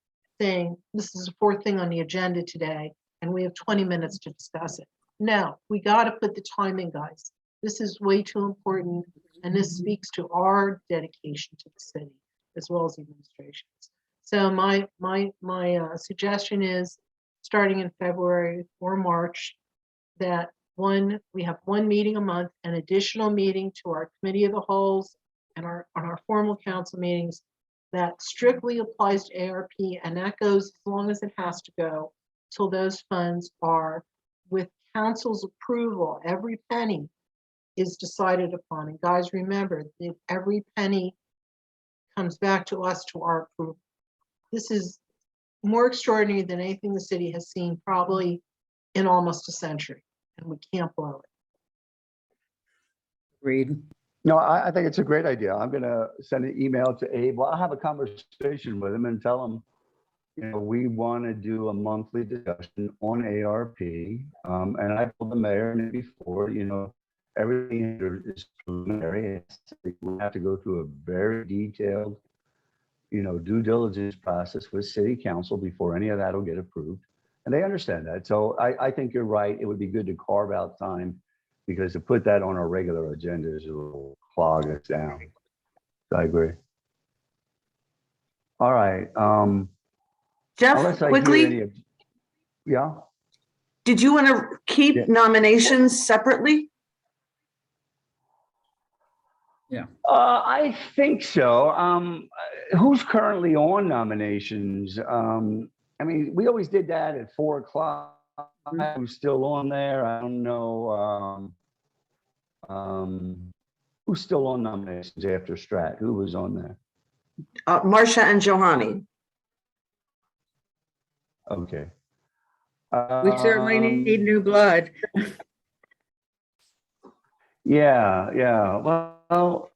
saying, this is the 4th thing on the agenda today, and we have 20 minutes to discuss it. No, we got to put the time in, guys. This is way too important, and this speaks to our dedication to the city as well as the administration's. So my suggestion is, starting in February or March, that we have 1 meeting a month, an additional meeting to our committee of the wholes and on our formal council meetings that strictly applies to ARP, and that goes as long as it has to go till those funds are, with council's approval, every penny is decided upon. And guys, remember that every penny comes back to us, to our approval. This is more extraordinary than anything the city has seen probably in almost a century, and we can't blow it. Agreed. No, I think it's a great idea. I'm going to send an email to Abe. Well, I'll have a conversation with him and tell him, we want to do a monthly discussion on ARP. And I told the mayor before, everything is preliminary. We have to go through a very detailed due diligence process with city council before any of that will get approved. And they understand that. So I think you're right. It would be good to carve out time because to put that on our regular agenda is a little clog us down. I agree. All right. Jeff, Unless I hear quickly, any of- Yeah. did you want to Yeah. keep nominations separately? I think so. Who's currently on nominations? I mean, we always did that at 4:00. Who's still on there? I don't know. Who's still on nominations after Strat? Who was on there? Marcia and Johanny. Okay. We certainly need new blood. Yeah. Well,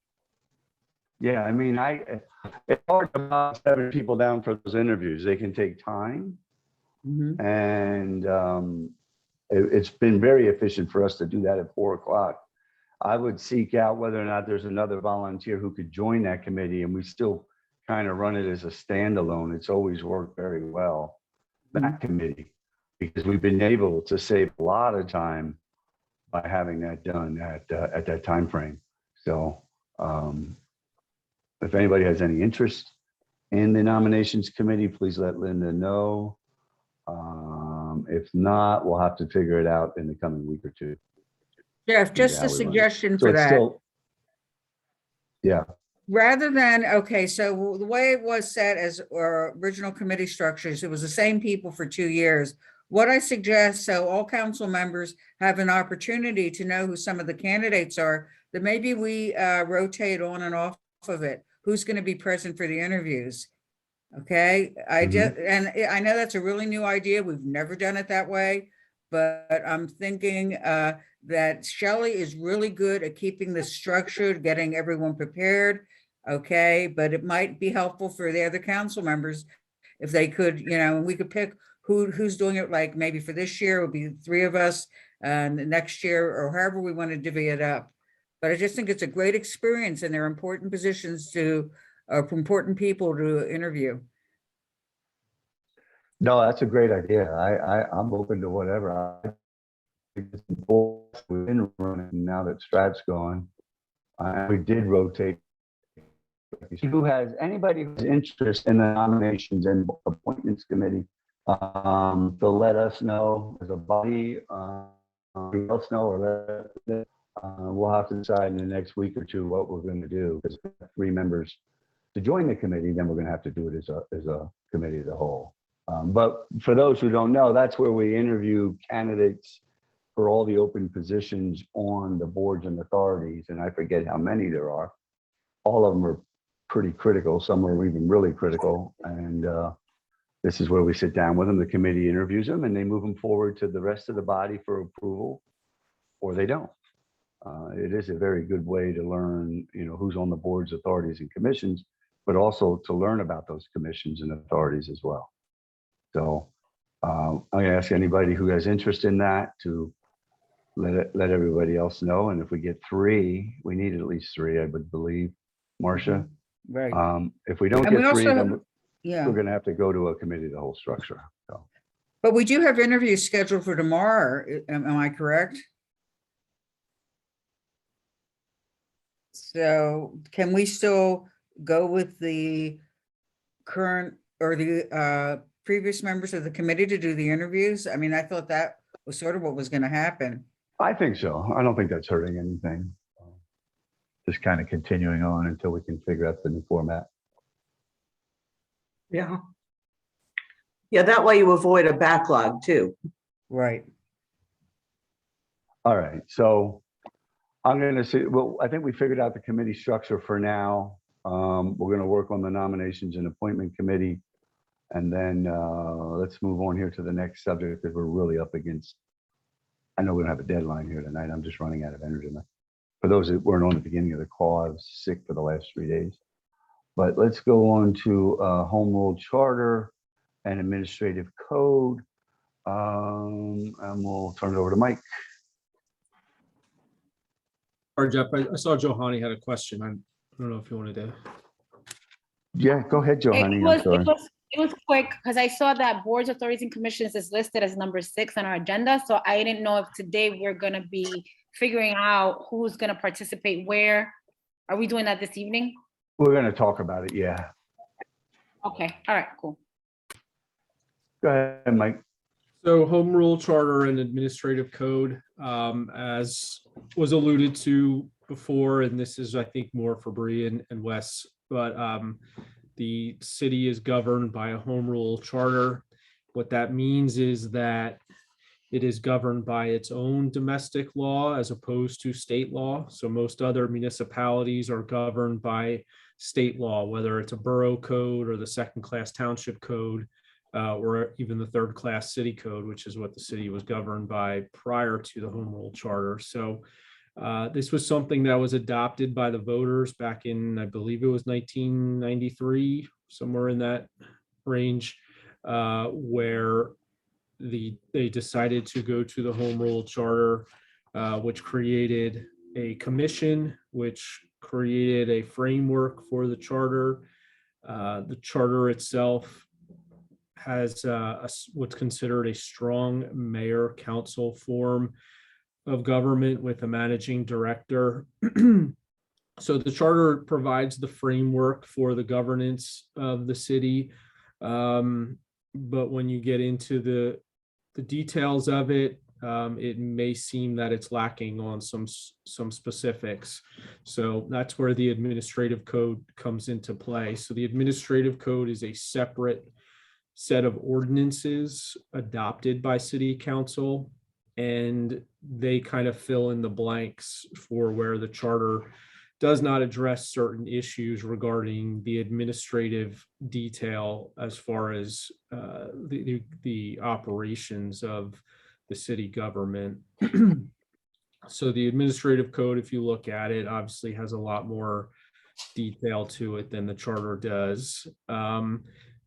yeah, I mean, it's hard to knock 7 people down for those interviews. They can take time. Mhm. And it's been very efficient for us to do that at 4:00. I would seek out whether or not there's another volunteer who could join that committee, and we still kind of run it as a standalone. It's always worked very well, that committee, because we've been able to save a lot of time by having that done at that time frame. So if anybody has any interest in the nominations committee, please let Linda know. If not, we'll have to figure it out in the coming week or two. Jeff, just how a we run it. suggestion So for it's that. still, yeah, Rather than, okay, so the way it was set as our original committee structures, it was the same people for 2 years. What I suggest, so all council members have an opportunity to know who some of the candidates are, that maybe we rotate on and off of it. Who's going to be present for the interviews? Okay, and I know that's a really new idea. We've never done it that way, but I'm thinking that Shelley is really good at keeping this structured, getting everyone prepared. Okay, but it might be helpful for the other council members if they could, and we could pick who's doing it, like maybe for this year, it would be 3 of us, and next year, or however we want to divvy it up. But I just think it's a great experience and they're important positions to, important people to interview. no, that's a great idea. I'm open to whatever. We've been running now that Strat's gone. We did rotate. Anybody who's interested in the nominations and appointments committee, to let us know as a body, let us know, or we'll have to decide in the next week or two what we're going to do, because 3 members to join the committee, then we're going to have to do it as a committee as a whole. But for those who don't know, that's where we interview candidates for all the open positions on the boards and authorities, and I forget how many there are. All of them are pretty critical. Some are even really critical, and this is where we sit down with them. The committee interviews them, and they move them forward to the rest of the body for approval, or they don't. It is a very good way to learn, who's on the boards, authorities, and commissions, but also to learn about those commissions and authorities as well. So I'm going to ask anybody who has interest in that to let everybody else know. And if we get 3, we need at least 3, I would believe, Marcia. Right. If we don't And we get 3, also then have- Yeah, we're going to have to go to a committee, the whole structure. So but we do have interviews scheduled for tomorrow. Am I correct? So can we still go with the current or the previous members of the committee to do the interviews? I mean, I thought that was sort of what was going to happen. I think so. I don't think that's hurting anything. Just kind of continuing on until we can figure out the new format. Yeah. Yeah, that way you avoid a backlog too. Right. All right, so I'm going to say, well, I think we figured out the committee structure for now. We're going to work on the nominations and appointment committee. And then let's move on here to the next subject, because we're really up against, I know we don't have a deadline here tonight. I'm just running out of energy. For those that weren't on the beginning of the call, I was sick for the last 3 days. But let's go on to home rule charter and administrative code. And we'll turn it over to Mike. Or Jeff, I saw Johanny had a question. I don't know if you wanted to. Yeah, go ahead, Johanny. I'm sorry. It was quick because I saw that boards, authorities, and commissions is listed as number 6 on our agenda. So I didn't know if today we're gonna be figuring out who's gonna participate where. Are we doing that this evening? We're going to talk about it. Yeah. Okay, all right, cool. Go ahead, Mike. So home rule charter and administrative code, as was alluded to before, and this is, I think, more for Bree and Wes, but the city is governed by a home rule charter. What that means is that it is governed by its own domestic law as opposed to state law. So most other municipalities are governed by state law, whether it's a borough code or the second-class township code, or even the third-class city code, which is what the city was governed by prior to the home rule charter. So this was something that was adopted by the voters back in, I believe it was 1993, somewhere in that range, where they decided to go to the home rule charter, which created a commission, which created a framework for the charter. The charter itself has what's considered a strong mayor council form of government with a managing director. So the charter provides the framework for the governance of the city. But when you get into the details of it, it may seem that it's lacking on some specifics. So that's where the administrative code comes into play. So the administrative code is a separate set of ordinances adopted by city council, and they kind of fill in the blanks for where the charter does not address certain issues regarding the administrative detail as far as the operations of the city government. So the administrative code, if you look at it, obviously has a lot more detail to it than the charter does.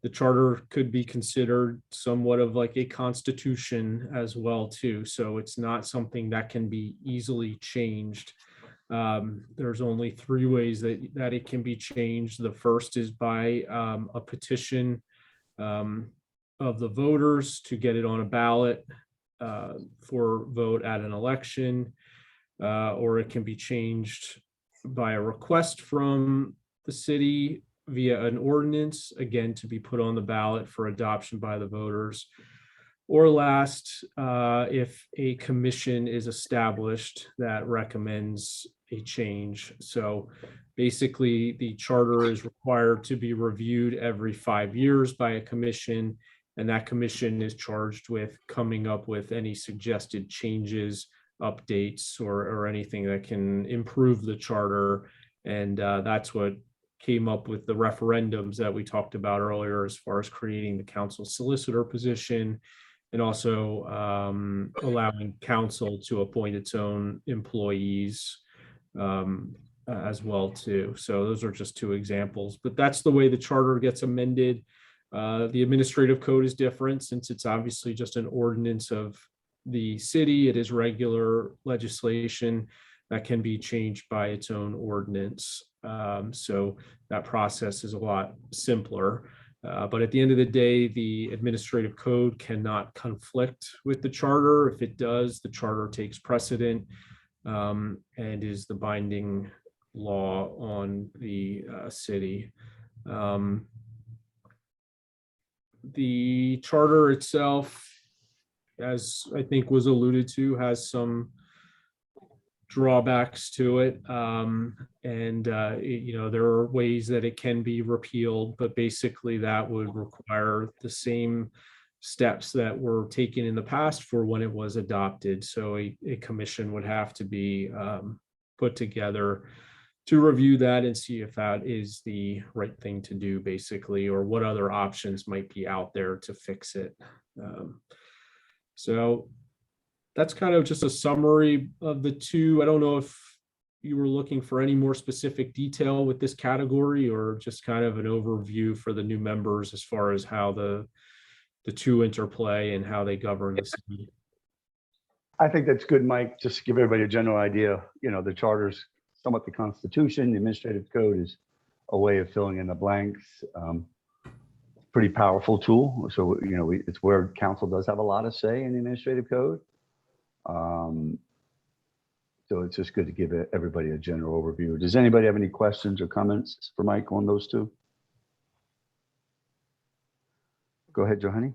The charter could be considered somewhat of like a constitution as well too. So it's not something that can be easily changed. There's only 3 ways that it can be changed. The first is by a petition of the voters to get it on a ballot for vote at an election, or it can be changed by a request from the city via an ordinance, again, to be put on the ballot for adoption by the voters. Or last, if a commission is established that recommends a change. So basically, the charter is required to be reviewed every 5 years by a commission, and that commission is charged with coming up with any suggested changes, updates, or anything that can improve the charter. And that's what came up with the referendums that we talked about earlier, as far as creating the council solicitor position, and also allowing council to appoint its own employees as well too. So those are just 2 examples, but that's the way the charter gets amended. The administrative code is different since it's obviously just an ordinance of the city. It is regular legislation that can be changed by its own ordinance. So that process is a lot simpler. But at the end of the day, the administrative code cannot conflict with the charter. If it does, the charter takes precedent and is the binding law on the city. The charter itself, as I think was alluded to, has some drawbacks to it. There are ways that it can be repealed, but basically that would require the same steps that were taken in the past for when it was adopted. So a commission would have to be put together to review that and see if that is the right thing to do, basically, or what other options might be out there to fix it. So that's kind of just a summary of the 2. I don't know if you were looking for any more specific detail with this category, or just kind of an overview for the new members as far as how the 2 interplay and how they govern the city. I think that's good, Mike. Just to give everybody a general idea, the charter's somewhat the Constitution, the administrative code is a way of filling in the blanks. Pretty powerful tool. So, it's where council does have a lot of say in the administrative code. So it's just good to give everybody a general overview. Does anybody have any questions or comments for Mike on those two? Go ahead, Johanny.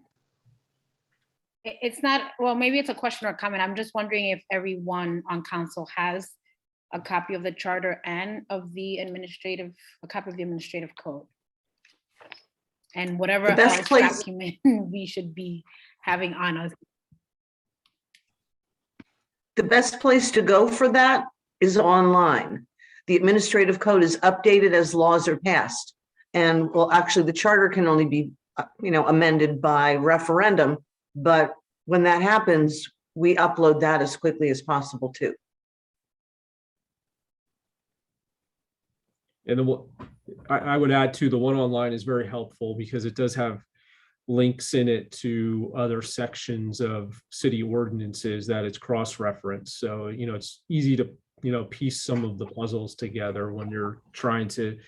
It's not, well, maybe it's a question or a comment. I'm just wondering if everyone on council has a copy of the charter and of a copy of the administrative code. And whatever The best else place- document we should be having on us. The best place to go for that is online. The administrative code is updated as laws are passed. And well, actually, the charter can only be, amended by referendum. But when that happens, we upload that as quickly as possible too. And then I would add too, the one online is very helpful because it does have links in it to other sections of city ordinances that it's cross-referenced. So, it's easy to, piece some of the puzzles together when you're trying to,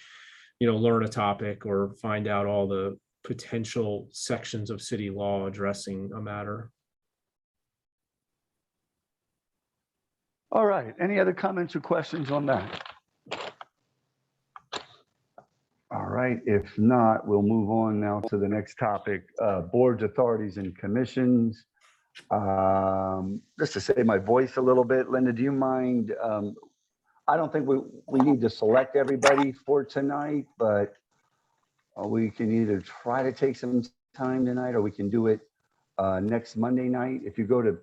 learn a topic or find out all the potential sections of city law addressing a matter. All right. Any other comments or questions on that? All right. If not, we'll move on now to the next topic, boards, authorities, and commissions. Just to save my voice a little bit, Linda, do you mind? I don't think we need to select everybody for tonight, but we can either try to take some time tonight or we can do it next Monday night. If you go to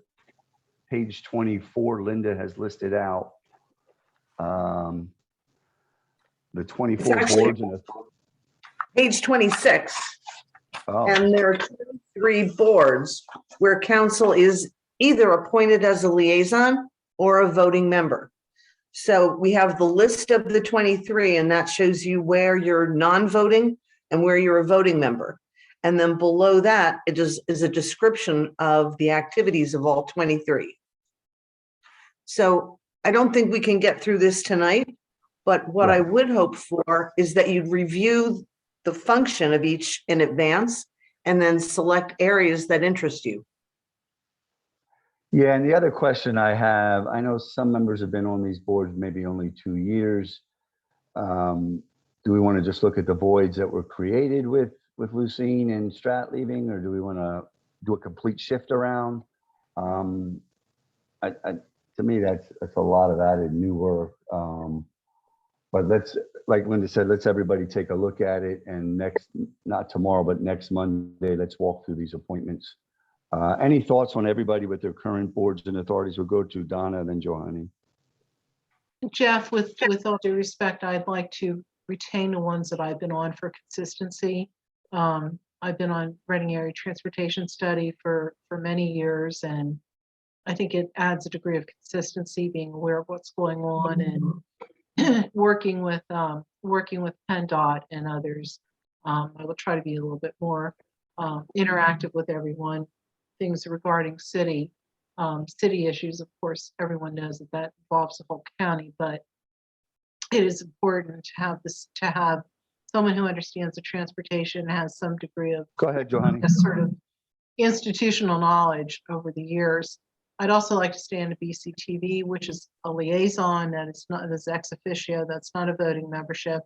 page 24, Linda has listed out the 24 actually- boards and Page 26. oh, And there are 3 boards where council is either appointed as a liaison or a voting member. So we have the list of the 23, and that shows you where you're non-voting and where you're a voting member. And then below that, it is a description of the activities of all 23. So I don't think we can get through this tonight, but what I would hope for is that you'd review the function of each in advance and then select areas that interest you. yeah. And the other question I have, I know some members have been on these boards maybe only 2 years. Do we want to just look at the voids that were created with Lucene and Strat leaving, or do we want to do a complete shift around? To me, that's a lot of added new work. But let's, like Linda said, let's everybody take a look at it, and not tomorrow, but next Monday, let's walk through these appointments. Any thoughts on everybody with their current boards and authorities? We'll go to Donna and then Johanny. Jeff, with all due respect, I'd like to retain the ones that I've been on for consistency. I've been on Reading Area Transportation Study for many years, and I think it adds a degree of consistency, being aware of what's going on and working with PennDOT and others. I will try to be a little bit more interactive with everyone. Things regarding city issues, of course, everyone knows that involves the whole county, but it is important to have someone who understands the transportation, has some degree of Go ahead, Johanny. a sort of institutional knowledge over the years. I'd also like to stay in the BCTV, which is a liaison, that it's not as ex officio, that's not a voting membership,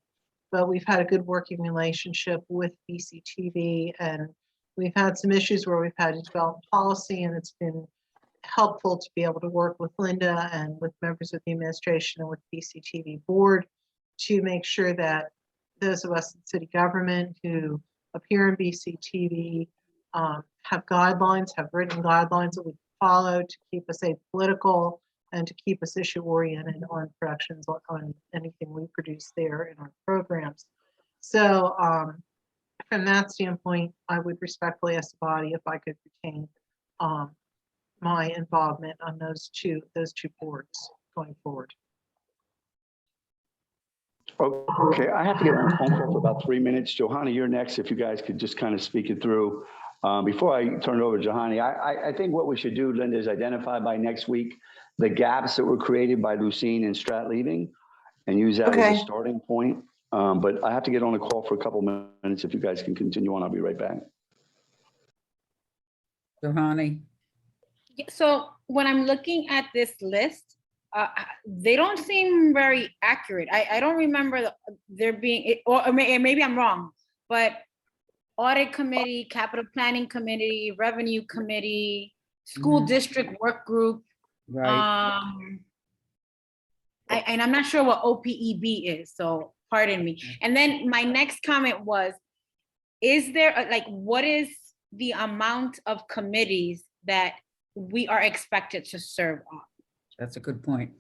but we've had a good working relationship with BCTV, and we've had some issues where we've had to develop policy, and it's been helpful to be able to work with Linda and with members of the administration and with BCTV board to make sure that those of us in city government who appear in BCTV have guidelines, have written guidelines that we follow to keep us apolitical and to keep us issue oriented on productions on anything we produce there in our programs. So from that standpoint, I would respectfully ask the body if I could retain my involvement on those two boards going forward. Okay, I have to get on a phone call for about 3 minutes. Johanny, you're next. If you guys could just kind of speak it through. Before I turn it over to Johanny, I think what we should do, Linda, is identify by next week the gaps that were created by Lucene and Strat leaving and use that as a starting point. But I have to get on a call for a couple minutes. If you guys can continue on, I'll be right back. Johanny? Yeah, so when I'm looking at this list, they don't seem very accurate. I don't remember there being, or maybe I'm wrong, but audit committee, capital planning committee, revenue committee, school Mhm. district work group. Right. And I'm not sure what OPEB is, so pardon me. And then my next comment was, is there, what is the amount of committees that we are expected to serve on? That's a good point.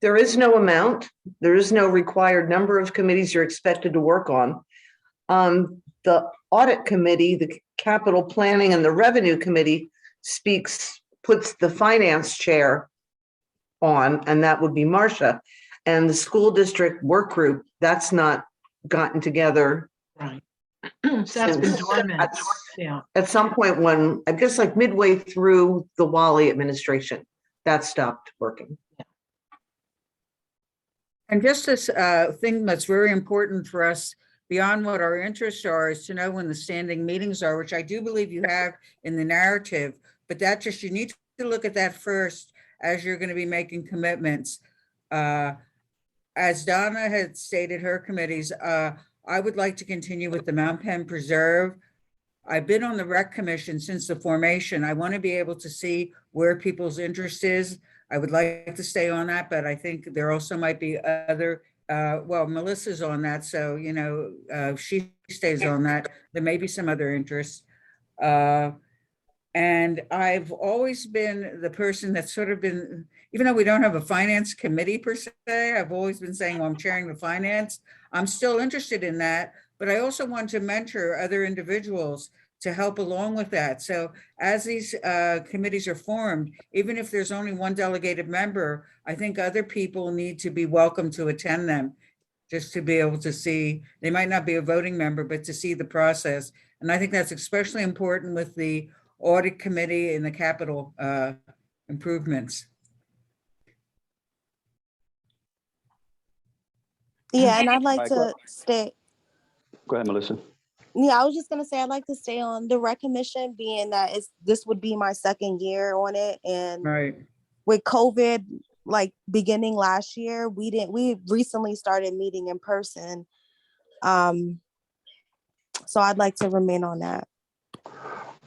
There is no amount. There is no required number of committees you're expected to work on. The audit committee, the capital planning and the revenue committee puts the finance chair on, and that would be Marcia. And the school district work group, that's not gotten together. Right. So that's been since- dormant. Yeah. At some point when, I guess like midway through the Wally administration, that stopped working. And just this thing that's very important for us, beyond what our interests are, is to know when the standing meetings are, which I do believe you have in the narrative, but that just, you need to look at that first as you're going to be making commitments. As Donna had stated her committees, I would like to continue with the Mount Penn Preserve. I've been on the Rec Commission since the formation. I want to be able to see where people's interest is. I would like to stay on that, but I think there also might be other, well, Melissa's on that, so, you know, if she stays on that, there may be some other interests. And I've always been the person that's sort of been, even though we don't have a finance committee per se, I've always been saying, well, I'm chairing the finance. I'm still interested in that, but I also want to mentor other individuals to help along with that. So as these committees are formed, even if there's only one delegated member, I think other people need to be welcome to attend them, just to be able to see, they might not be a voting member, but to see the process. And I think that's especially important with the audit committee and the capital improvements. Yeah, and I'd like Michael. to stay. Go ahead, Melissa. Yeah, I was just gonna say I'd like to stay on the Rec Commission, being that this would be my second year on it, and Right. with COVID like beginning last year, we recently started meeting in person. So I'd like to remain on that.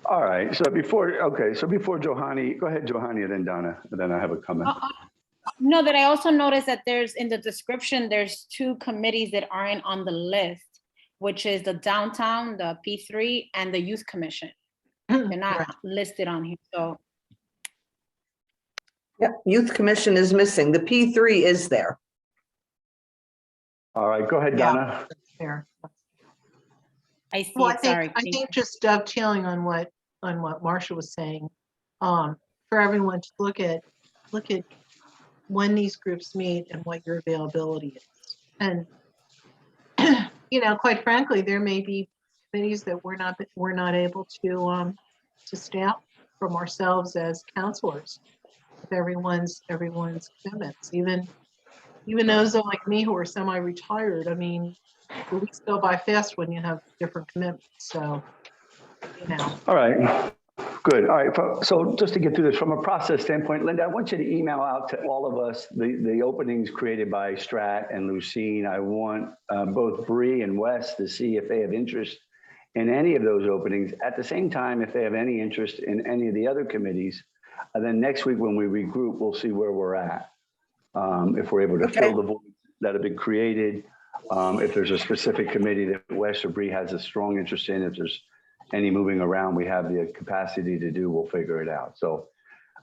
All right, so before Johanny, go ahead, Johanny, and then Donna, and then I have a comment. No, that I also noticed that there's, in the description, there's two committees that aren't on the list, which is the downtown, the P3, and the youth commission. They're not Right. listed on here, so. Yep, Youth Commission is missing. The P3 is there. All right, go ahead, Yeah. Donna. Fair. I see Well, it, sorry. I think just dovetailing on what Marcia was saying, for everyone to look at when these groups meet and what your availability is. And, you know, quite frankly, there may be committees that we're not able to staff from ourselves as counselors with everyone's commitments, even those like me who are semi-retired. I mean, the weeks go by fast when you have different commitments. So, you know. All right, good. All right, so just to get through this from a process standpoint, Linda, I want you to email out to all of us the openings created by Strat and Lucine. I want both Bree and Wes to see if they have interest in any of those openings. At the same time, if they have any interest in any of the other committees, and then next week when we regroup, we'll see where we're at. If we're able to fill the voids that have been created, if there's a specific committee that Wes or Bree has a strong interest in, if there's any moving around we have the capacity to do, we'll figure it out. So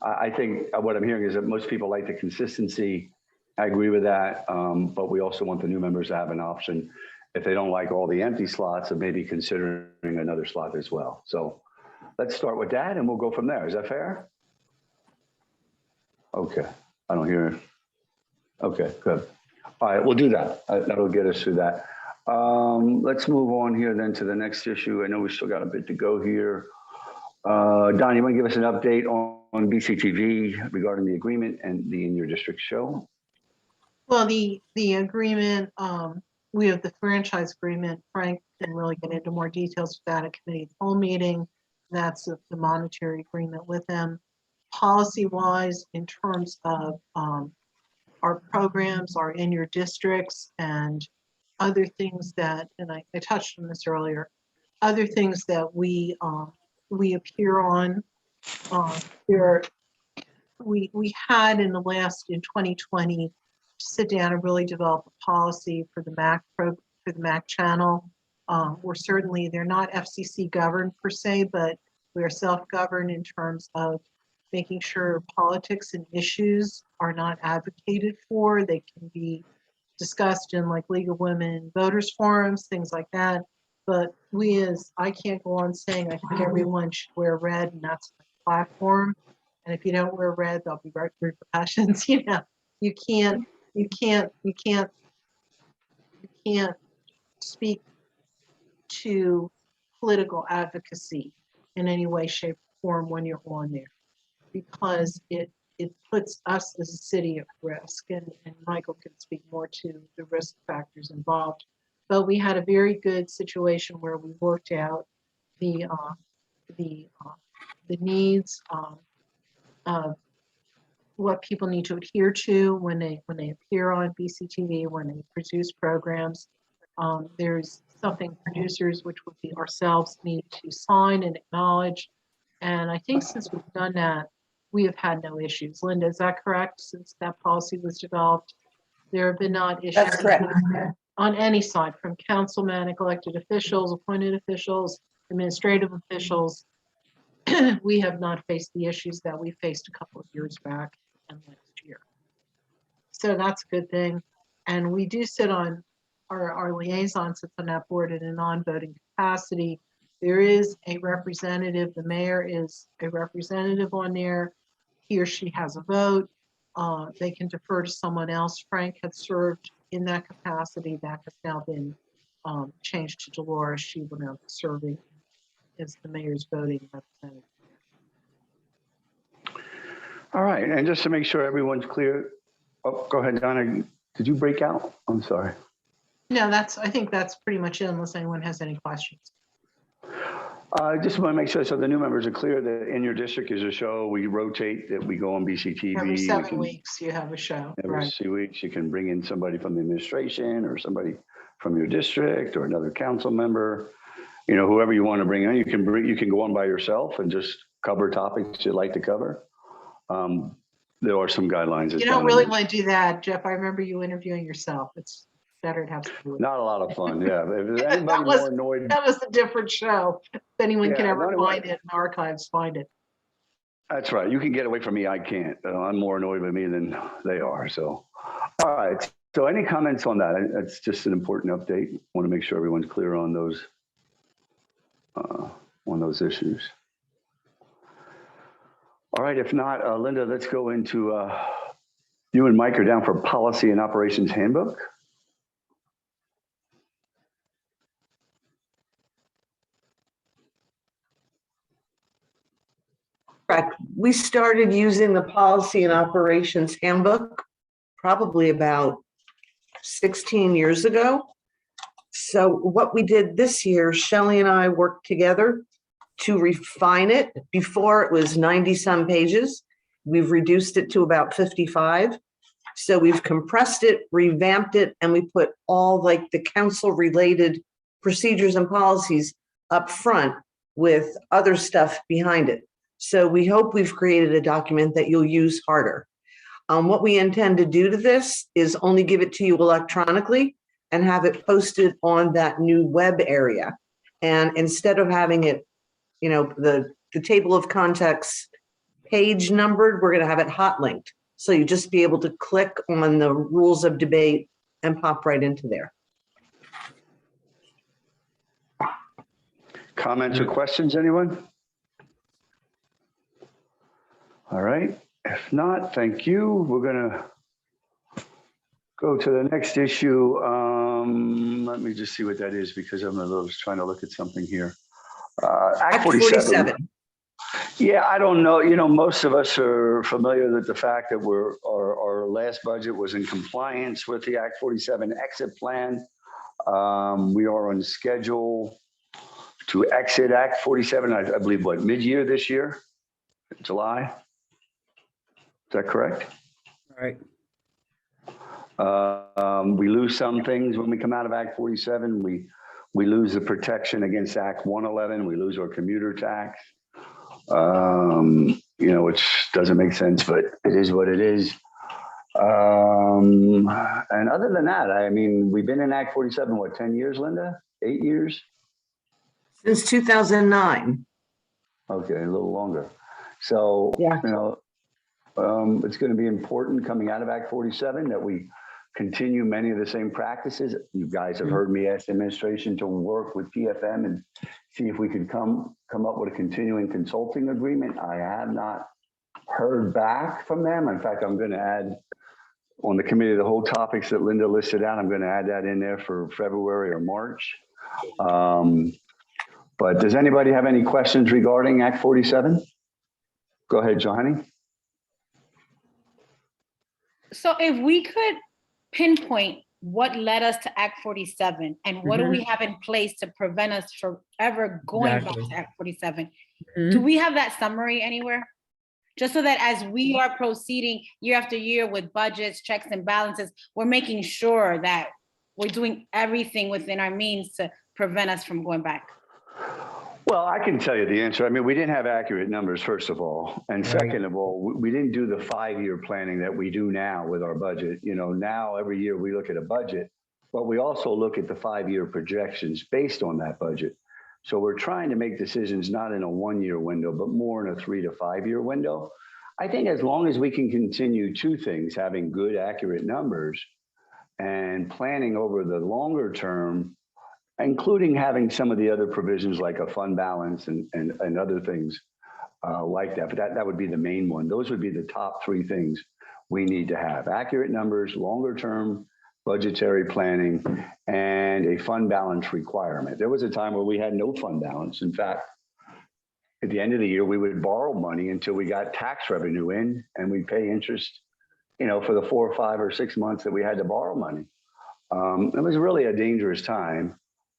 I think what I'm hearing is that most people like the consistency. I agree with that, but we also want the new members to have an option if they don't like all the empty slots of maybe considering another slot as well. So let's start with that and we'll go from there. Is that fair? Okay, I don't hear it. Okay, good. All right, we'll do that. That'll get us through that. Let's move on here then to the next issue. I know we still got a bit to go here. Don, you want to give us an update on BCTV regarding the agreement and the In Your District show? Well, the agreement, we have the franchise agreement. Frank can really get into more details with that at committee of the whole meeting. That's the monetary agreement with them. Policy-wise, in terms of our programs are in your districts and other things that, and I touched on this earlier, other things that we appear on. We had in 2020, sit down and really develop a policy for the MAC channel. They're not FCC governed per se, but we are self-governed in terms of making sure politics and issues are not advocated for. They can be discussed in like League of Women Voters forums, things like that. But I can't go on saying I think everyone should wear red and that's my platform. And if you don't wear red, there'll be repercussions. You can't speak to political advocacy in any way, shape, or form when you're on there, because it puts us as a city at risk. And Michael can speak more to the risk factors involved. But we had a very good situation where we worked out the needs of what people need to adhere to when they appear on BCTV, when they produce programs. There's something producers, which would be ourselves, need to sign and acknowledge. And I think since we've done that, we have had no issues. Linda, is that correct? Since that policy was developed, there have been not issues. That's correct. On any side, from councilmen, elected officials, appointed officials, administrative officials. We have not faced the issues that we faced a couple of years back and last year. So that's a good thing. And we do sit on, our liaison sits on that board in a non-voting capacity. There is a representative, the mayor is a representative on there. He or she has a vote. They can defer to someone else. Frank had served in that capacity. That has now been changed to Dolores. She will now be serving as the mayor's voting representative. All right, and just to make sure everyone's clear, oh, go ahead, Donna. Did you break out? I'm sorry. No, I think that's pretty much it, unless anyone has any questions. I just want to make sure, so the new members are clear that in your district is a show, we rotate, that we go on BCTV. Every 7 weeks you have a show, Every right? 2 weeks, you can bring in somebody from the administration or somebody from your district or another council member, whoever you want to bring in. You can go on by yourself and just cover topics you'd like to cover. There are some guidelines. You don't really want to do that, Jeff. I remember you interviewing yourself. It's better to have somebody. Not a lot of fun, yeah. If there's anybody more annoyed. That was a different show. If anyone can Yeah, ever anyway. find it in archives, find it. That's right. You can get away from me. I can't. I'm more annoyed with me than they are. So, all right. So any comments on that? That's just an important update. Want to make sure everyone's clear on those issues. All right. If not, Linda, let's go into, you and Mike are down for policy and operations handbook. Correct. We started using the policy and operations handbook probably about 16 years ago. So what we did this year, Shelley and I worked together to refine it. Before it was 90 some pages. We've reduced it to about 55. So we've compressed it, revamped it, and we put all like the council related procedures and policies up front with other stuff behind it. So we hope we've created a document that you'll use harder. What we intend to do to this is only give it to you electronically and have it posted on that new web area. And instead of having it, the table of contents page numbered, we're going to have it hot linked. So you just be able to click on the rules of debate and pop right into there. Comments or questions, anyone? All right. If not, thank you. We're going to go to the next issue. Let me just see what that is because I'm trying to look at something here. Act 47. Yeah, I don't know. Most of us are familiar with the fact that our last budget was in compliance with the Act 47 exit plan. We are on schedule to exit Act 47, I believe, what, mid-year this year? July? Is that correct? Right. We lose some things when we come out of Act 47. We lose the protection against Act 111. We lose our commuter tax. Which doesn't make sense, but it is what it is. And other than that, I mean, we've been in Act 47, what, 10 years, Linda? 8 years? Since 2009. Okay, a little longer. So, Yeah. it's going to be important coming out of Act 47 that we continue many of the same practices. You guys have heard me ask the administration to work with PFM and see if we could come up with a continuing consulting agreement. I have not heard back from them. In fact, I'm going to add on the committee the whole topics that Linda listed out. I'm going to add that in there for February or March. But does anybody have any questions regarding Act 47? Go ahead, Johnny. So if we could pinpoint what led us to Act 47 and what do we have in place to prevent us from ever going Exactly. back to Act 47? Mhm. Do we have that summary anywhere? Just so that as we are proceeding year after year with budgets, checks and balances, we're making sure that we're doing everything within our means to prevent us from going back. Well, I can tell you the answer. I mean, we didn't have accurate numbers, first of all. And Right. second of all, we didn't do the 5-year planning that we do now with our budget. Now every year we look at a budget, but we also look at the 5-year projections based on that budget. So we're trying to make decisions not in a 1-year window, but more in a 3 to 5-year window. I think as long as we can continue two things, having good, accurate numbers and planning over the longer term, including having some of the other provisions like a fund balance and other things like that. But that would be the main one. Those would be the top 3 things we need to have: accurate numbers, longer term budgetary planning, and a fund balance requirement. There was a time where we had no fund balance. In fact, at the end of the year, we would borrow money until we got tax revenue in, and we pay interest, for the 4 or 5 or 6 months that we had to borrow money. It was really a dangerous time.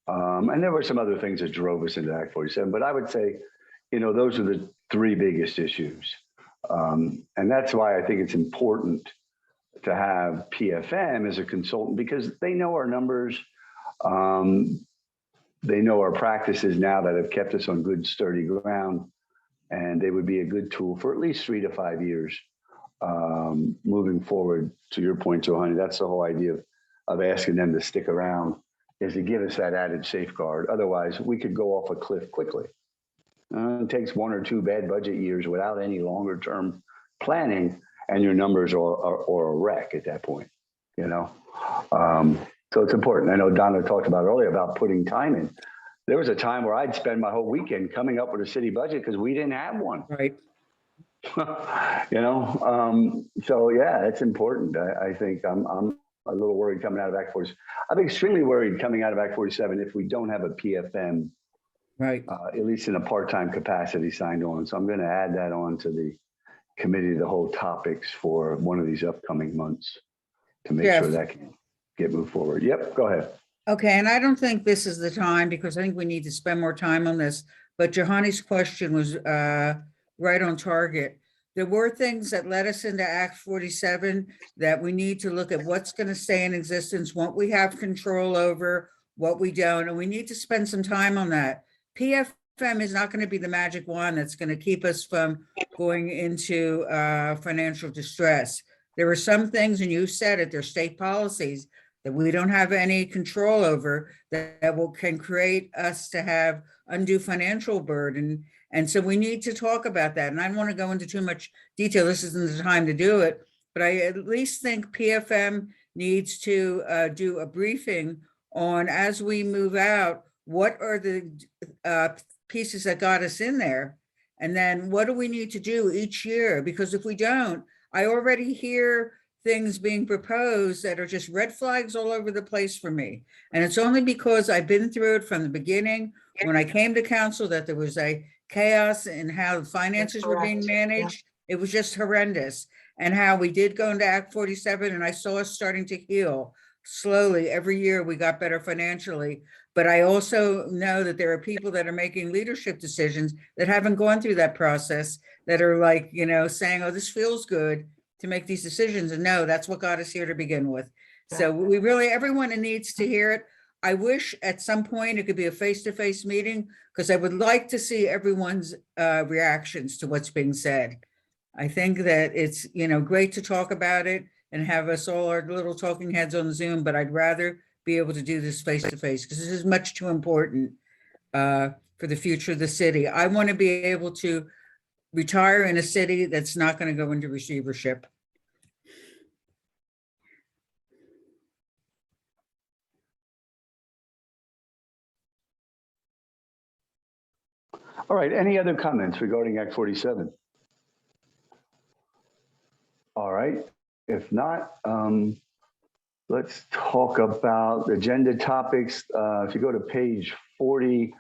And there were some other things that drove us into Act 47, but I would say, those are the 3 biggest issues. And that's why I think it's important to have PFM as a consultant, because they know our numbers. They know our practices now that have kept us on good, sturdy ground, and they would be a good tool for at least 3 to 5 years moving forward. To your point, Johanny, that's the whole idea of asking them to stick around, is to give us that added safeguard. Otherwise, we could go off a cliff quickly. It takes 1 or 2 bad budget years without any longer term planning, and your numbers are a wreck at that point, So it's important. I know Donna talked about earlier about putting time in. There was a time where I'd spend my whole weekend coming up with a city budget because we didn't have one. Right. So yeah, it's important. I think I'm a little worried coming out of Act 47. I'm extremely worried coming out of Act 47 if we don't have a PFM, Right. at least in a part-time capacity, signed on. So I'm going to add that on to the committee, the whole topics for one of these upcoming months to make Yes. sure that can get moved forward. Yep, go ahead. Okay, and I don't think this is the time because I think we need to spend more time on this. But Johanny's question was right on target. There were things that led us into Act 47 that we need to look at what's going to stay in existence, what we have control over, what we don't, and we need to spend some time on that. PFM is not going to be the magic wand that's going to keep us from going into financial distress. There are some things, and you said it, they're state policies that we don't have any control over that can create us to have undue financial burden. And so we need to talk about that. And I don't want to go into too much detail. This isn't the time to do it, but I at least think PFM needs to do a briefing on, as we move out, what are the pieces that got us in there? And then what do we need to do each year? Because if we don't, I already hear things being proposed that are just red flags all over the place for me. And it's only because I've been through it from the beginning, when I came to council, that there was a chaos in how the finances were being correct. Yeah. managed. It was just horrendous. And how we did go into Act 47, and I saw us starting to heal slowly. Every year we got better financially. But I also know that there are people that are making leadership decisions that haven't gone through that process, that are like, saying, oh, this feels good to make these decisions. And no, that's what got us here to begin with. So we really, everyone needs to hear it. I wish at some point it could be a face-to-face meeting, because I would like to see everyone's reactions to what's being said. I think that it's, great to talk about it and have us all our little talking heads on Zoom, but I'd rather be able to do this face-to-face, because this is much too important for the future of the city. I want to be able to retire in a city that's not going to go into receivership. All right, any other comments regarding Act 47? All right, if not, let's talk about agenda topics. If you go to page 40,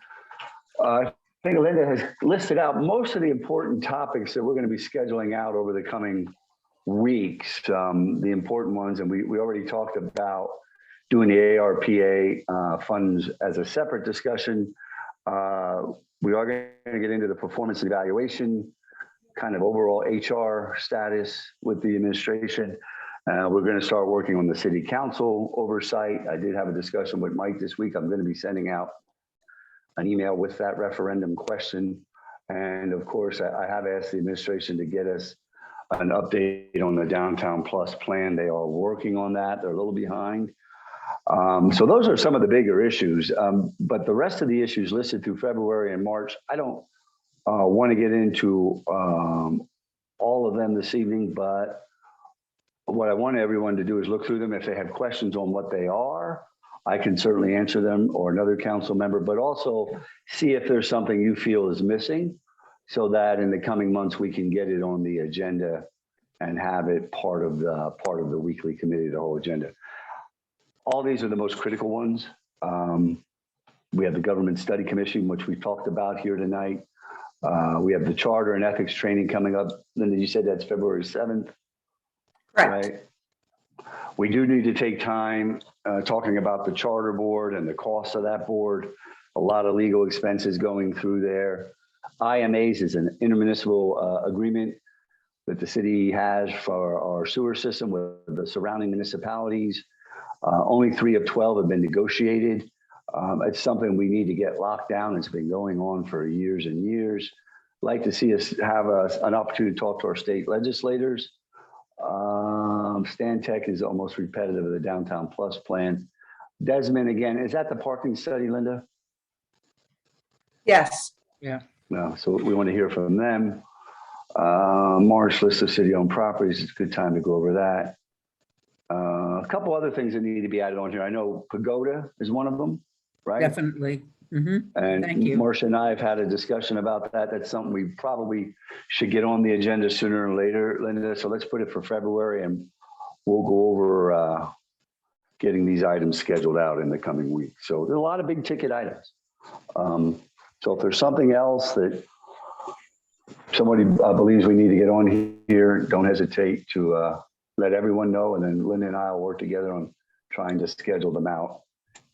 I think Linda has listed out most of the important topics that we're going to be scheduling out over the coming weeks, the important ones. And we already talked about doing the ARPA funds as a separate discussion. We are going to get into the performance evaluation, kind of overall HR status with the administration. We're going to start working on the city council oversight. I did have a discussion with Mike this week. I'm going to be sending out an email with that referendum question. And of course, I have asked the administration to get us an update on the Downtown Plus plan. They are working on that. They're a little behind. So those are some of the bigger issues. But the rest of the issues listed through February and March, I don't want to get into all of them this evening, but what I want everyone to do is look through them. If they have questions on what they are, I can certainly answer them, or another council member, but also see if there's something you feel is missing, so that in the coming months we can get it on the agenda and have it part of the weekly committee, the whole agenda. All these are the most critical ones. We have the Government Study Commission, which we talked about here tonight. We have the charter and ethics training coming up. Linda, you said that's February 7th. Correct. Right. We do need to take time talking about the charter board and the cost of that board. A lot of legal expenses going through there. IMAs is an intermunicipal agreement that the city has for our sewer system with the surrounding municipalities. Only 3 of 12 have been negotiated. It's something we need to get locked down. It's been going on for years and years. Like to see us have an opportunity to talk to our state legislators. Stan Tech is almost repetitive of the Downtown Plus plan. Desmond, again, is that the parking study, Linda? Yes. No, so we want to hear from them. March list of city-owned properties. It's a good time to go over that. A couple other things that need to be added on here. I know Pagoda is one of them, right? Definitely. And Thank you. Marcia and I have had a discussion about that. That's something we probably should get on the agenda sooner or later, Linda. So let's put it for February, and we'll go over getting these items scheduled out in the coming week. So there's a lot of big ticket items. So if there's something else that somebody believes we need to get on here, don't hesitate to let everyone know. And then Linda and I will work together on trying to schedule them out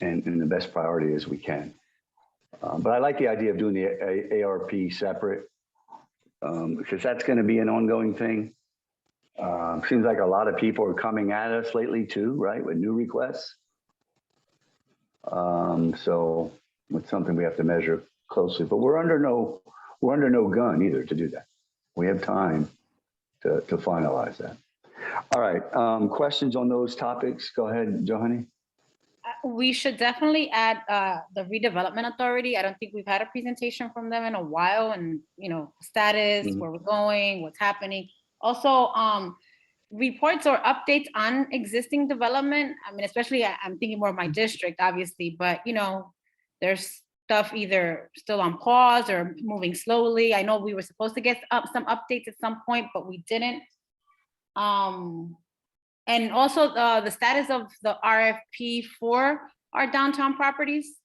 and in the best priority as we can. But I like the idea of doing the ARP separate because that's going to be an ongoing thing. Seems like a lot of people are coming at us lately too, right, with new requests. So it's something we have to measure closely, but we're under no gun either to do that. We have time to finalize that. All right, questions on those topics? Go ahead, Johanny. We should definitely add the redevelopment authority. I don't think we've had a presentation from them in a while, and status, where we're going, what's happening. Also, reports or updates on existing development. I mean, especially I'm thinking more of my district, obviously, but there's stuff either still on pause or moving slowly. I know we were supposed to get some updates at some point, but we didn't. And also the status of the RFP for our downtown properties.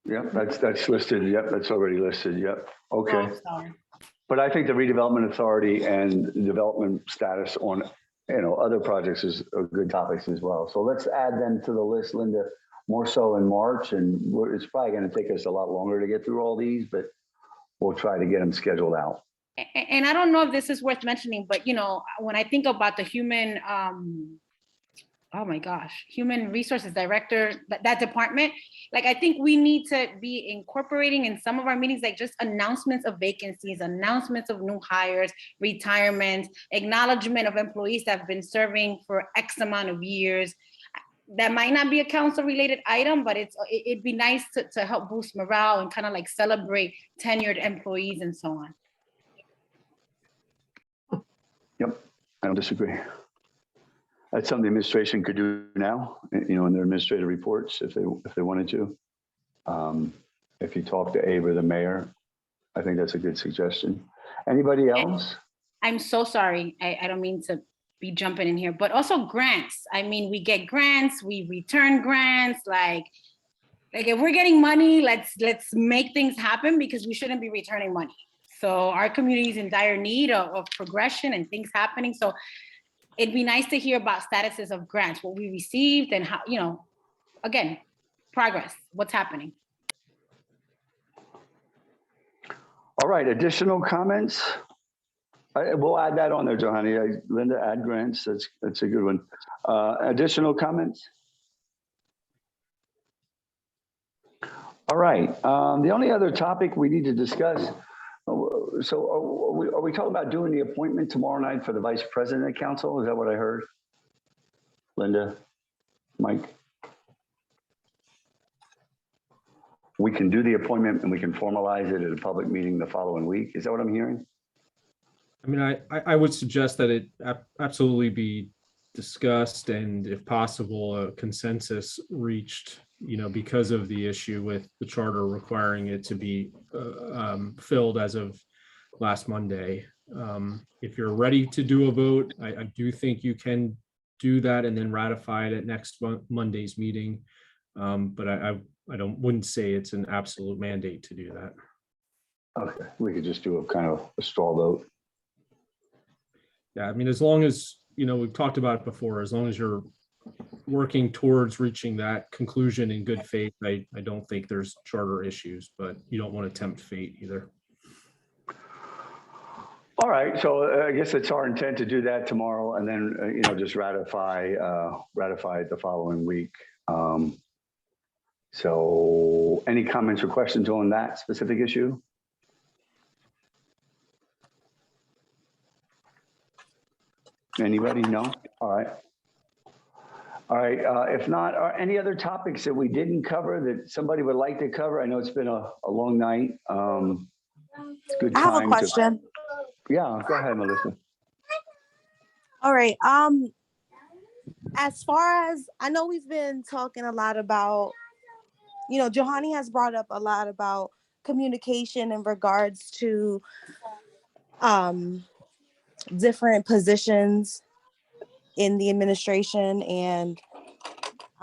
Yep, that's listed. Yep, that's already listed. Yep. Okay. Oh, sorry. But I think the redevelopment authority and the development status on, other projects is a good topics as well. So let's add them to the list, Linda, more so in March. And it's probably going to take us a lot longer to get through all these, but we'll try to get them scheduled out. And I don't know if this is worth mentioning, but when I think about the human, oh my gosh, human resources director, that department, like I think we need to be incorporating in some of our meetings, like just announcements of vacancies, announcements of new hires, retirement, acknowledgement of employees that have been serving for X amount of years. That might not be a council related item, but it'd be nice to help boost morale and kind of like celebrate tenured employees and so on. Yep, I don't disagree. That's something the administration could do now, in their administrative reports if they wanted to. If you talk to Abe or the mayor, I think that's a good suggestion. Anybody else? I'm so sorry. I don't mean to be jumping in here, but also grants. I mean, we get grants, we return grants. Like if we're getting money, let's make things happen because we shouldn't be returning money. So our community is in dire need of progression and things happening. So it'd be nice to hear about statuses of grants, what we received and how, again, progress, what's happening. All right, additional comments? We'll add that on there, Johanny. Linda, add grants, that's a good one. Additional comments? All right, the only other topic we need to discuss, so are we talking about doing the appointment tomorrow night for the vice president of council? Is that what I heard? Linda, Mike? We can do the appointment and we can formalize it at a public meeting the following week. Is that what I'm hearing? I mean, I would suggest that it absolutely be discussed and if possible, a consensus reached, because of the issue with the charter requiring it to be filled as of last Monday. If you're ready to do a vote, I do think you can do that and then ratify it at next Monday's meeting. But I wouldn't say it's an absolute mandate to do that. Okay, we could just do a kind of a straw vote. Yeah, I mean, as long as, we've talked about it before, as long as you're working towards reaching that conclusion in good faith, I don't think there's charter issues, but you don't want to tempt fate either. All right, so I guess it's our intent to do that tomorrow and then, just ratify it the following week. So any comments or questions on that specific issue? Anybody? No? All right. All right. If not, are any other topics that we didn't cover that somebody would like to cover? I know it's been a long night. Good I have a time question. Yeah, go ahead, Melissa. All right. As far as I know, we've been talking a lot about, Johanny has brought up a lot about communication in regards to different positions in the administration. And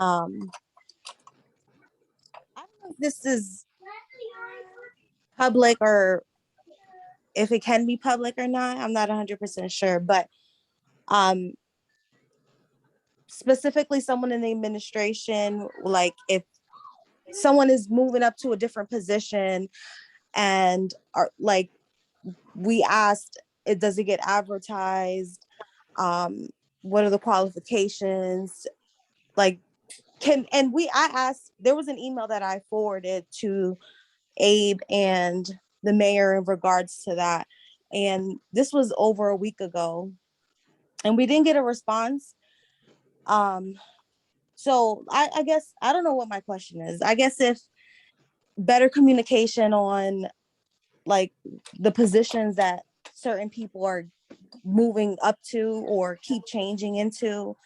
I don't know if this is public or if it can be public or not. I'm not 100% sure, but specifically someone in the administration, like if someone is moving up to a different position and we asked, does it get advertised? What are the qualifications? I asked, there was an email that I forwarded to Abe and the mayor in regards to that. And this was over a week ago and we didn't get a response. So I guess, I don't know what my question is. I guess if better communication on the positions that certain people are moving up to or keep changing into.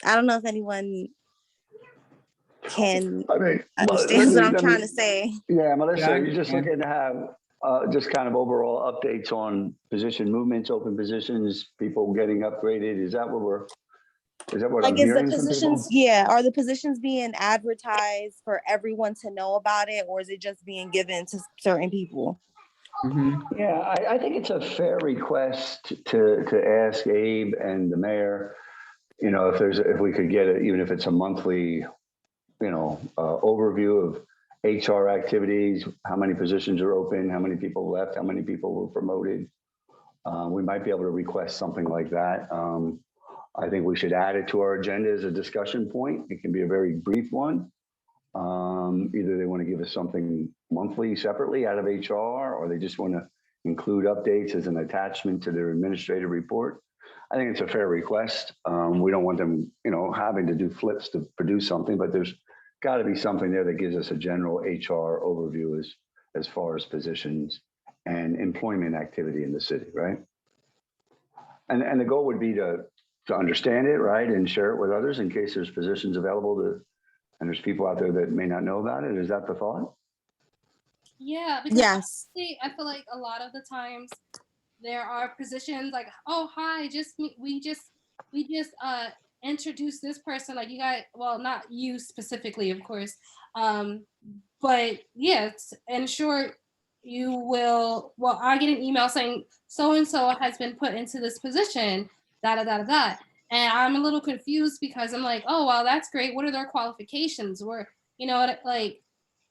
I don't know if anyone can understand what I'm trying to say. Yeah, Melissa, Yeah, you're just looking to have just kind of overall updates on position movements, open positions, people getting upgraded. Is that what we're Is that what I'm Like, is the hearing from positions, people? yeah, are the positions being advertised for everyone to know about it, or is it just being given to certain people? Mhm. Yeah, I think it's a fair request to ask Abe and the mayor, if we could get it, even if it's a monthly, overview of HR activities, how many positions are open, how many people left, how many people were promoted. We might be able to request something like that. I think we should add it to our agenda as a discussion point. It can be a very brief one. Either they want to give us something monthly separately out of HR, or they just want to include updates as an attachment to their administrative report. I think it's a fair request. We don't want them, having to do flips to produce something, but there's got to be something there that gives us a general HR overview as far as positions and employment activity in the city, right? And the goal would be to understand it, right, and share it with others in case there's positions available and there's people out there that may not know about it. Is that the thought? Yeah, because Yes. honestly, I feel like a lot of the times there are positions like, oh hi, we just introduced this person, like you guys, well, not you specifically, of course, but yes, and sure, you will. Well, I get an email saying so and so has been put into this position, da da da da da, and I'm a little confused because I'm like, oh well, that's great. What are their qualifications? Or like,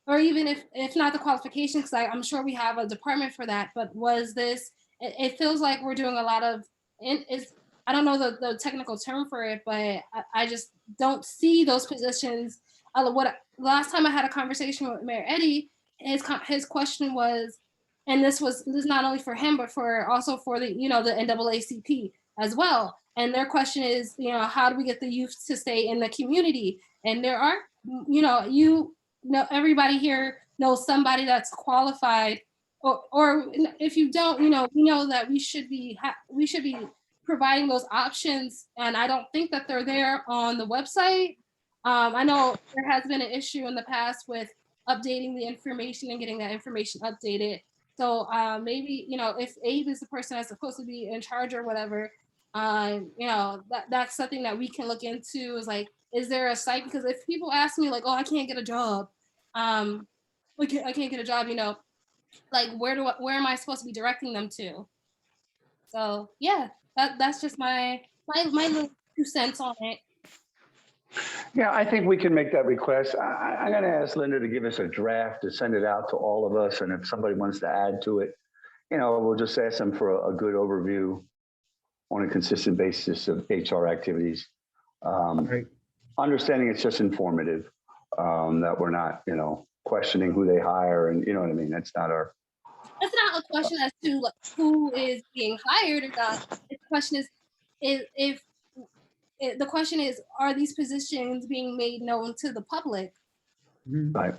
or even if not the qualifications, because I'm sure we have a department for that. But was this? It feels like we're doing a lot of. I don't know the technical term for it, but I just don't see those positions. What last time I had a conversation with Mayor Eddie, his question was, and this is not only for him but also for the the NAACP as well. And their question is, how do we get the youth to stay in the community? And there are, everybody here knows somebody that's qualified, or if you don't, we know that we should be providing those options, and I don't think that they're there on the website. I know there has been an issue in the past with updating the information and getting that information updated. So maybe if Abe is the person that's supposed to be in charge or whatever, that's something that we can look into. Is like, is there a site? Because if people ask me like, oh, I can't get a job, I can't get a job, like where am I supposed to be directing them to? So yeah, that's just my little 2 cents on it. Yeah, I think we can make that request. I'm going to ask Linda to give us a draft to send it out to all of us. And if somebody wants to add to it, we'll just ask them for a good overview on a consistent basis of HR activities. Right. Understanding it's just informative, that we're not, questioning who they hire, and you know what I mean? That's not our. It's not a question as to like, who is being hired or not. The question is if the question is, are these positions being made known to the public? Right.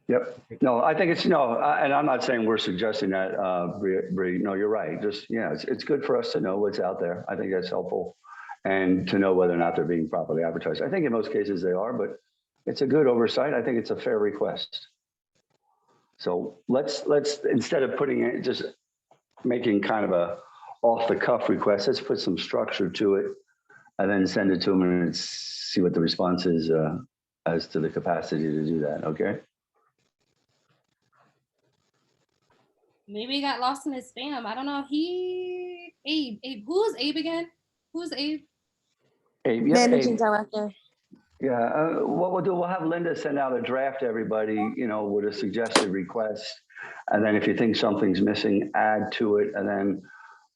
Yep. No, I think it's and I'm not saying we're suggesting that, Bree. No, you're right. Just it's good for us to know what's out there. I think that's helpful, and to know whether or not they're being properly advertised. I think in most cases they are, but it's a good oversight. I think it's a fair request. So let's instead of putting it, just making kind of a off the cuff request, let's put some structure to it, and then send it to them and see what the response is as to the capacity to do that. Okay. Maybe he got lost in his spam. I don't know. Abe. Who's Abe again? Who's Abe? Abe, yeah, Managing Abe. director. Yeah, what we'll do, we'll have Linda send out a draft to everybody, with a suggested request. And then if you think something's missing, add to it. And then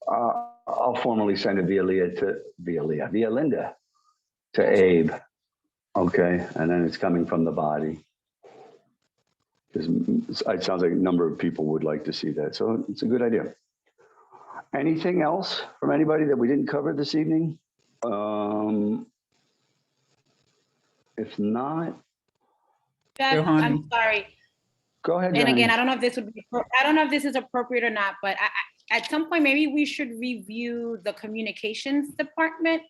I'll formally send it via Linda to Abe. Okay, and then it's coming from the body. Because it sounds like a number of people would like to see that. So it's a good idea. Anything else from anybody that we didn't cover this evening? If not, Jeff, Johanny. I'm sorry. go ahead. And Johnny. again, I don't know if this is appropriate or not, but at some point, maybe we should review the communications department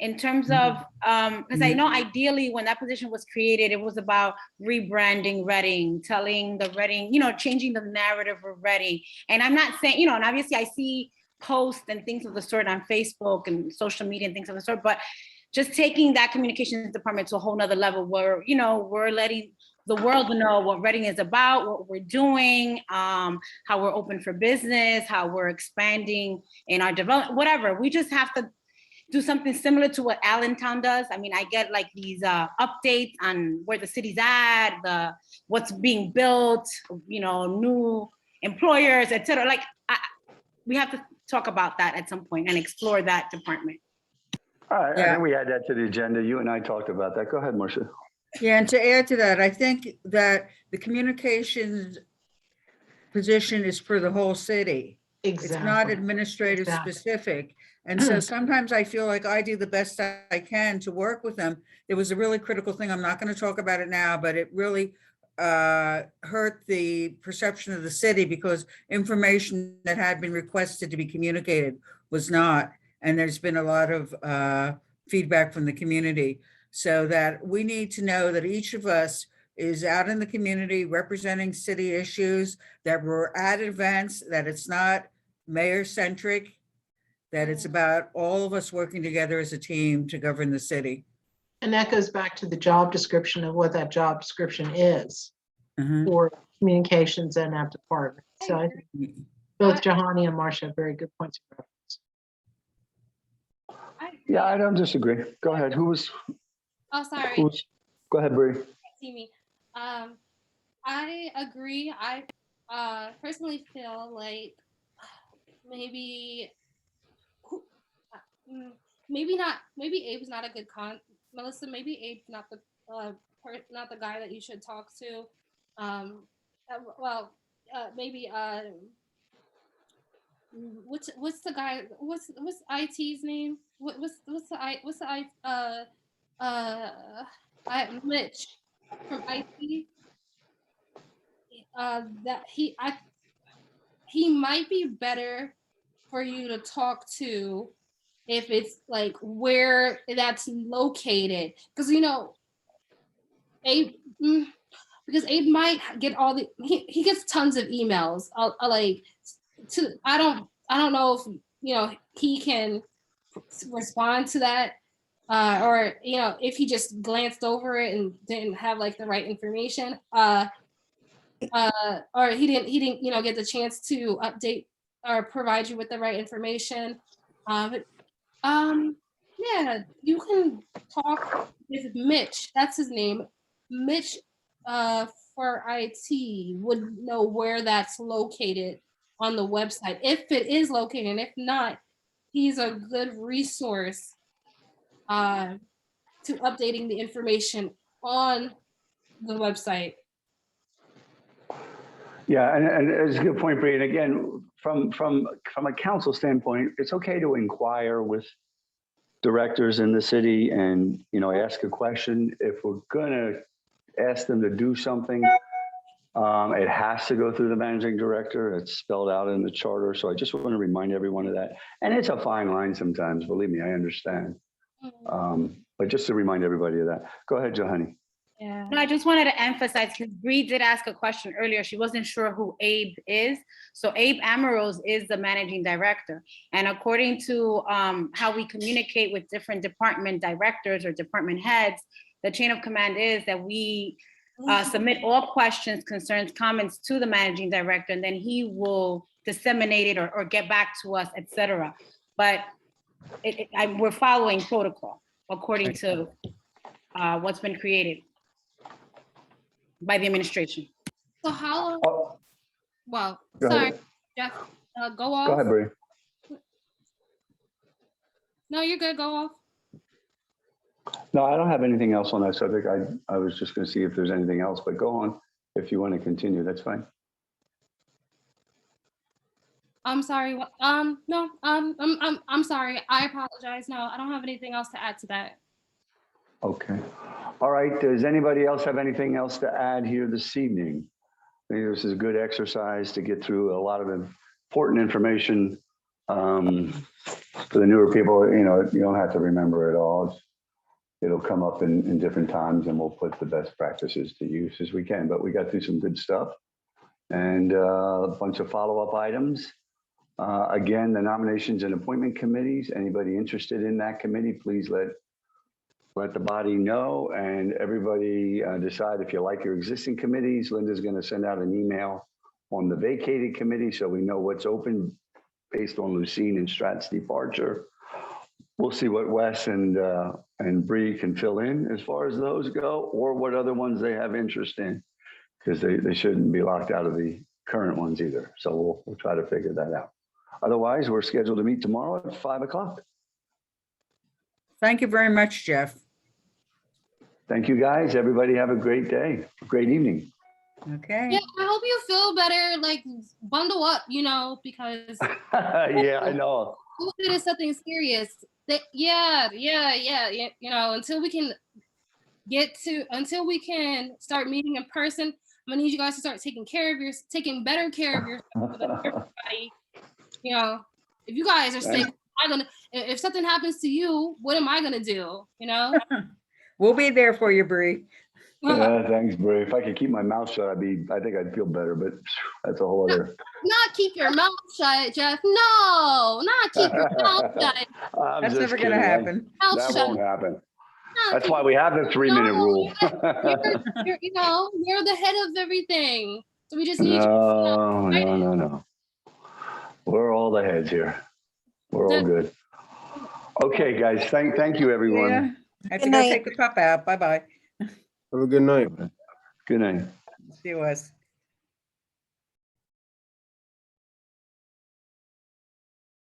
in terms of, because I know ideally when that position was created, it was about rebranding Reading, telling the Reading, changing the narrative of Reading. And I'm not saying, and obviously I see posts and things of the sort on Facebook and social media and things of the sort, but just taking that communications department to a whole nother level where, you know, we're letting the world know what Reading is about, what we're doing, how we're open for business, how we're expanding in our development, whatever. We just have to do something similar to what Allentown does. I mean, I get like these updates on where the city's at, what's being built, you know, new employers, et cetera. Like, we have to talk about that at some point and explore that department. All right, I Yeah. think we add that to the agenda. You and I talked about that. Go ahead, Marcia. Yeah, and to add to that, I think that the communications position is for the whole city. It's not Exactly. administrative Exactly. specific. And so sometimes I feel like I do the best I can to work with them. There was a really critical thing. I'm not going to talk about it now, but it really hurt the perception of the city because information that had been requested to be communicated was not. And there's been a lot of feedback from the community. So that we need to know that each of us is out in the community representing city issues, that we're at events, that it's not mayor-centric, that it's about all of us working together as a team to govern the city. And that goes back to the job description of what that job description is Mhm. for communications and that department. So I think both Jahani and Marcia have very good points of reference. Yeah, I don't disagree. Go ahead. Oh, sorry. Go ahead, Bree. See me. I agree. I personally feel like maybe not. Maybe Abe's not a good Melissa. Maybe Abe's not the not the guy that you should talk to. Maybe what's the guy? What's IT's name? What's Mitch from IT. That he might be better for you to talk to if it's like where that's located, because you know Abe, because Abe might get all the he gets tons of emails. I don't know if you know he can respond to that. Or you know, if he just glanced over it and didn't have like the right information, or he didn't, you know, get the chance to update or provide you with the right information. Yeah, you can talk with Mitch. That's his name, Mitch. For IT would know where that's located on the website if it is located, and if not, he's a good resource to updating the information on the website. Yeah, and it's a good point, Bree. And again, from a council standpoint, it's okay to inquire with directors in the city and, you know, ask a question. If we're gonna ask them to do something, it has to go through the managing director. It's spelled out in the charter. So I just want to remind everyone of that. And it's a fine line sometimes, believe me, I understand. But just to remind everybody of that. Go ahead, Johanny. Yeah. No, I just wanted to emphasize, because Bree did ask a question earlier. She wasn't sure who Abe is. So Abe Amarose is the managing director. And according to how we communicate with different department directors or department heads, the chain of command is that we submit all questions, concerns, comments to the managing director, and then he will disseminate it or get back to us, et cetera. But we're following protocol according to what's been created by the administration. So how? Oh, Well, go sorry, ahead. Jeff. Go off. Go ahead, Bree. No, you're good. Go off. No, I don't have anything else on that subject. I was just going to see if there's anything else, but go on. If you want to continue, that's fine. I'm sorry. No. I'm sorry. I apologize. No, I don't have anything else to add to that. Okay. All right. Does anybody else have anything else to add here this evening? I think this is a good exercise to get through a lot of important information. For the newer people, you know, you don't have to remember it all. It'll come up in different times and we'll put the best practices to use as we can. But we got through some good stuff and a bunch of follow-up items. Again, the nominations and appointment committees, anybody interested in that committee, please let let the body know and everybody decide if you like your existing committees. Linda's going to send out an email on the vacated committee so we know what's open based on Lucine and Strat's departure. We'll see what Wes and Bree can fill in as far as those go, or what other ones they have interest in, because they shouldn't be locked out of the current ones either. So we'll try to figure that out. Otherwise, we're scheduled to meet tomorrow at 5 o'clock. Thank you very much, Jeff. Thank you, guys. Everybody have a great day, great evening. Okay. Yeah, I hope you feel better. Like bundle up, because Yeah, I know. COVID is something serious. Yeah. Until we can start meeting in person, I'm gonna need you guys to start taking better care of yourself than everybody. If you guys are sick, if something happens to you, what am I gonna do? We'll be there for you, Bree. Yeah, thanks, Bree. If I could keep my mouth shut, I think I'd feel better, but that's a whole other. Not keep your mouth shut, Jeff. No, not keep your mouth shut. I'm That's just never going to kidding. happen. Mouth That shut. won't happen. Not That's keep- why we have the 3-minute No, rule. you're the head of everything. So we just need you. No. We're all the heads here. We're all good. Okay, guys. Thank you, everyone. Yeah. I have to Good go night. take the pup out. Bye-bye. Have a good night. Good night. See you, Wes.